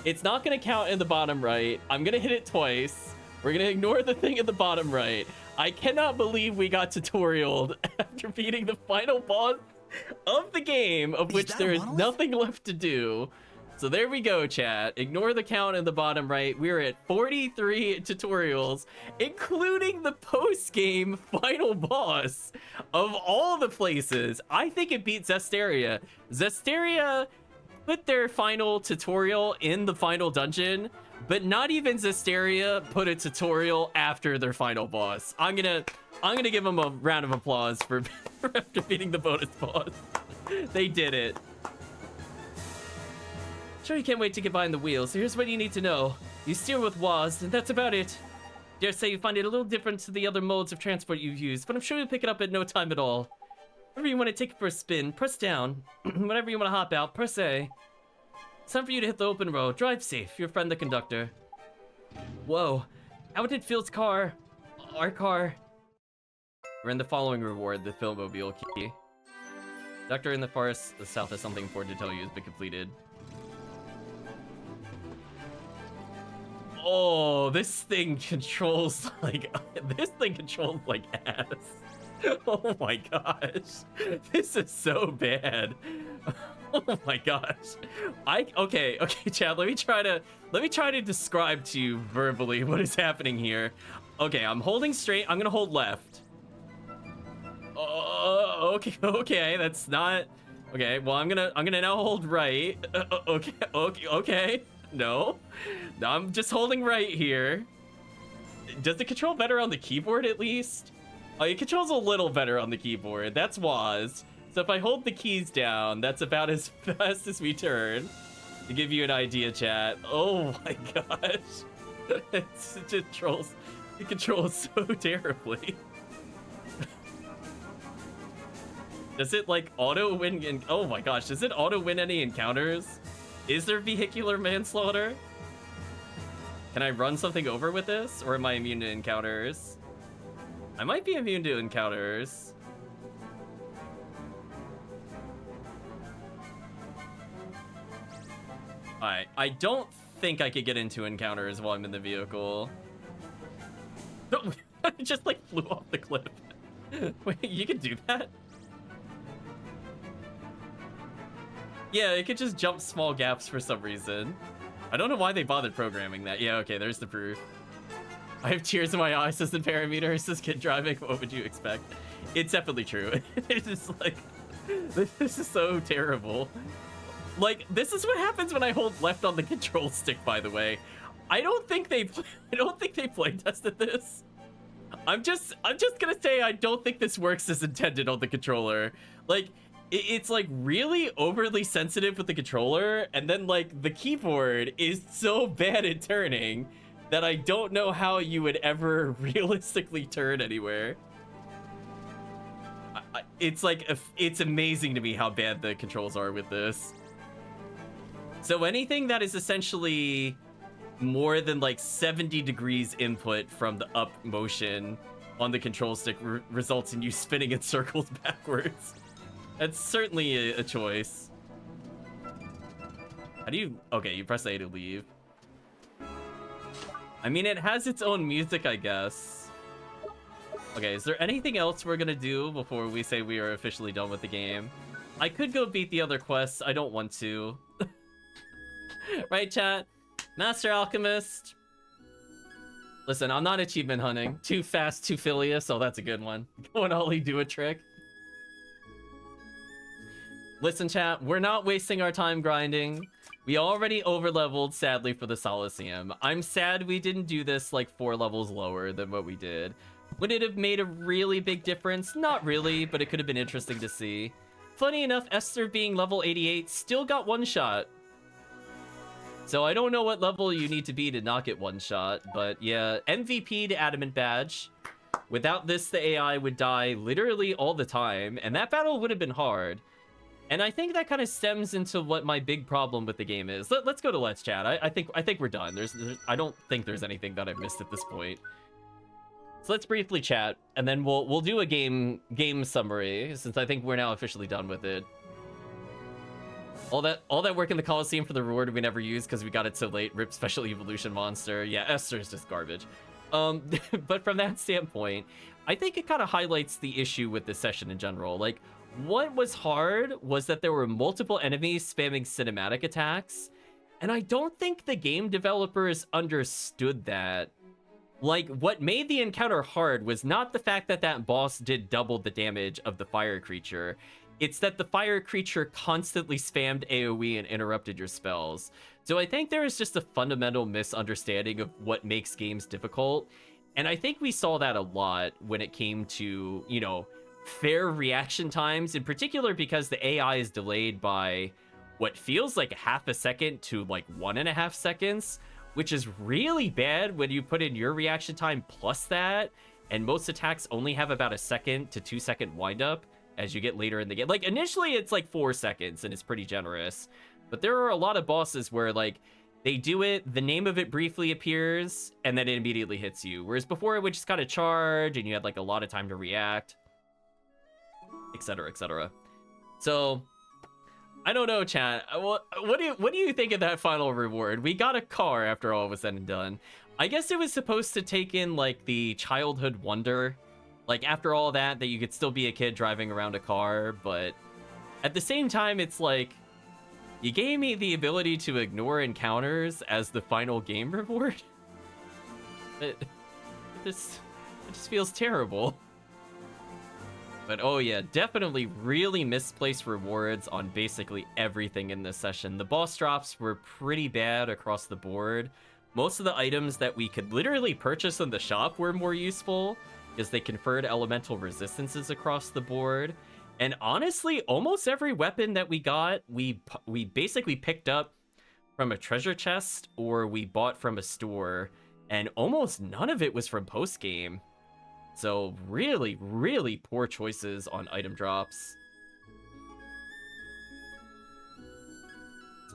It's not gonna count in the bottom right. I'm gonna hit it twice. We're gonna ignore the thing at the bottom right. I cannot believe we got tutorialed after beating the final boss of the game, of which there is nothing left to do. So there we go, chat. Ignore the count in the bottom right. We're at 43 tutorials, including the post-game final boss of all the places. I think it beat Zestiria. Zestiria put their final tutorial in the final dungeon, but not even Zestiria put a tutorial after their final boss. I'm gonna give them a round of applause for after beating the bonus boss. They did it. Sure, you can't wait to get behind the wheel, so here's what you need to know. You steer with WASD, and that's about it. Dare say you find it a little different to the other modes of transport you've used, but I'm sure you'll pick it up at no time at all. Whenever you want to take it for a spin, press down. Whenever you want to hop out, press A. It's time for you to hit the open road. Drive safe, your friend the conductor. Whoa, how did Phil's car, our car? Earn the following reward, the Philmobile key. Conductor in the forest, the south has something important to tell you has been completed. Oh, this thing controls like ass. Oh my gosh. This is so bad. Oh my gosh. Okay, Chad, let me try to describe to you verbally what is happening here. Okay, I'm holding straight. I'm gonna hold left. Okay, that's not okay. Well, I'm gonna now hold right. Okay. No, I'm just holding right here. Does it control better on the keyboard at least? Oh, it controls a little better on the keyboard. That's WASD. So if I hold the keys down, that's about as fast as we turn. To give you an idea, chat. Oh my gosh. It controls so terribly. Does it like auto win? Oh my gosh, does it auto win any encounters? Is there vehicular manslaughter? Can I run something over with this? Or am I immune to encounters? I might be immune to encounters. Alright, I don't think I could get into encounters while I'm in the vehicle. No, it just like flew off the cliff. Wait, you can do that? Yeah, it could just jump small gaps for some reason. I don't know why they bothered programming that. Yeah, okay, there's the proof. I have tears in my eyes, says the parameter, says kid driving. What would you expect? It's definitely true. It's just like, this is so terrible. Like, this is what happens when I hold left on the control stick, by the way. I don't think they play tested this. I'm just gonna say I don't think this works as intended on the controller. Like, it's like really overly sensitive with the controller, and then like the keyboard is so bad at turning that I don't know how you would ever realistically turn anywhere. It's like it's amazing to me how bad the controls are with this. So anything that is essentially more than like 70 degrees input from the up motion on the control stick results in you spinning in circles backwards. That's certainly a choice. How do you... Okay, you press A to leave. I mean, it has its own music, I guess. Okay, is there anything else we're gonna do before we say we are officially done with the game? I could go beat the other quests. I don't want to. Right, chat? Master Alchemist. Listen, I'm not achievement hunting. Too fast, too filious. Oh, that's a good one. Go and Ollie do a trick. Listen, chat, we're not wasting our time grinding. We already overleveled, sadly, for the Solaceum. I'm sad we didn't do this like 4 levels lower than what we did. Would it have made a really big difference? Not really, but it could have been interesting to see. Funny enough, Esther being level 88 still got one shot. So I don't know what level you need to be to not get one shot, but yeah, MVP to Adamant Badge. Without this, the AI would die literally all the time, and that battle would have been hard. And I think that kind of stems into what my big problem with the game is. Let's go to Let's Chat. I think we're done. I don't think there's anything that I've missed at this point. So let's briefly chat, and then we'll do a game summary, since I think we're now officially done with it. All that work in the Coliseum for the reward we never used because we got it so late. RIP Special Evolution Monster. Yeah, Esther's just garbage. But from that standpoint, I think it kind of highlights the issue with this session in general. Like, what was hard was that there were multiple enemies spamming cinematic attacks, and I don't think the game developers understood that. Like, what made the encounter hard was not the fact that that boss did double the damage of the fire creature. It's that the fire creature constantly spammed AoE and interrupted your spells. So I think there is just a fundamental misunderstanding of what makes games difficult. And I think we saw that a lot when it came to, you know, fair reaction times, in particular because the AI is delayed by what feels like half a second to like 1.5 seconds, which is really bad when you put in your reaction time plus that. And most attacks only have about a 1 to 2 second windup as you get later in the game. Like, initially it's like 4 seconds and it's pretty generous, but there are a lot of bosses where like they do it, the name of it briefly appears, and then it immediately hits you, whereas before it would just kind of charge and you had like a lot of time to react, etc, etc. So I don't know, chat. What do you think of that final reward? We got a car after all was said and done. I guess it was supposed to take in like the childhood wonder, like after all that you could still be a kid driving around a car, but at the same time it's like you gave me the ability to ignore encounters as the final game reward. It just feels terrible. But oh yeah, definitely really misplaced rewards on basically everything in this session. The boss drops were pretty bad across the board. Most of the items that we could literally purchase in the shop were more useful, because they conferred elemental resistances across the board. And honestly, almost every weapon that we got, we basically picked up from a treasure chest or we bought from a store, and almost none of it was from post-game. So really, really poor choices on item drops.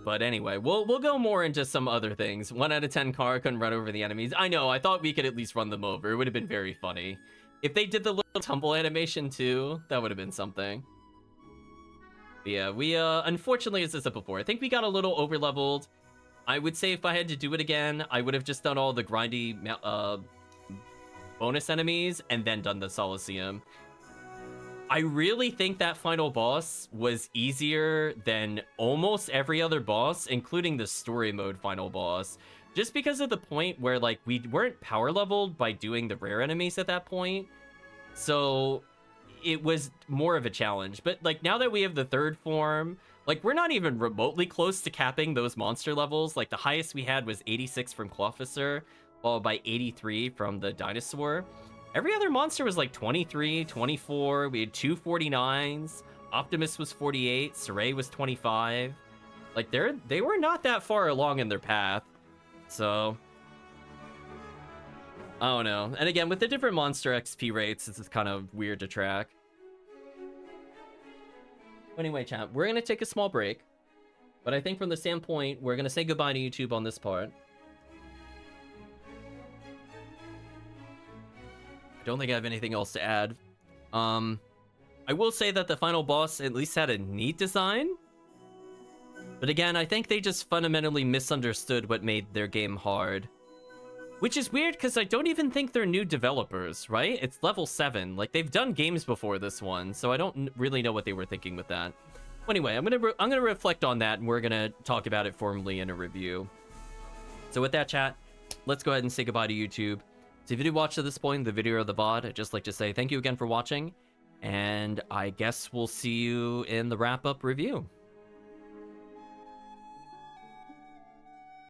But anyway, we'll go more into some other things. 1 out of 10 car couldn't run over the enemies. I know, I thought we could at least run them over. It would have been very funny. If they did the little tumble animation too, that would have been something. But yeah, we unfortunately, as I said before, I think we got a little over-leveled. I would say if I had to do it again, I would have just done all the grindy bonus enemies and then done the Coliseum. I really think that final boss was easier than almost every other boss, including the story mode final boss, just because of the point where like we weren't power leveled by doing the rare enemies at that point. So it was more of a challenge. But like now that we have the third form, like we're not even remotely close to capping those monster levels. Like the highest we had was 86 from Clawfisser, followed by 83 from the dinosaur. Every other monster was like 23, 24. We had 2 49s. Optimus was 48. Saray was 25. Like they were not that far along in their path. So I don't know. And again, with the different monster XP rates, this is kind of weird to track. Anyway, chat, we're gonna take a small break, but I think from the standpoint, we're gonna say goodbye to YouTube on this part. I don't think I have anything else to add. I will say that the final boss at least had a neat design. But again, I think they just fundamentally misunderstood what made their game hard. Which is weird, because I don't even think they're new developers, right? It's level 7. Like, they've done games before this one, so I don't really know what they were thinking with that. Anyway, I'm gonna reflect on that, and we're gonna talk about it formally in a review. So with that, chat, let's go ahead and say goodbye to YouTube. So if you did watch to this point in the video or the VOD, I'd just like to say thank you again for watching, and I guess we'll see you in the wrap-up review.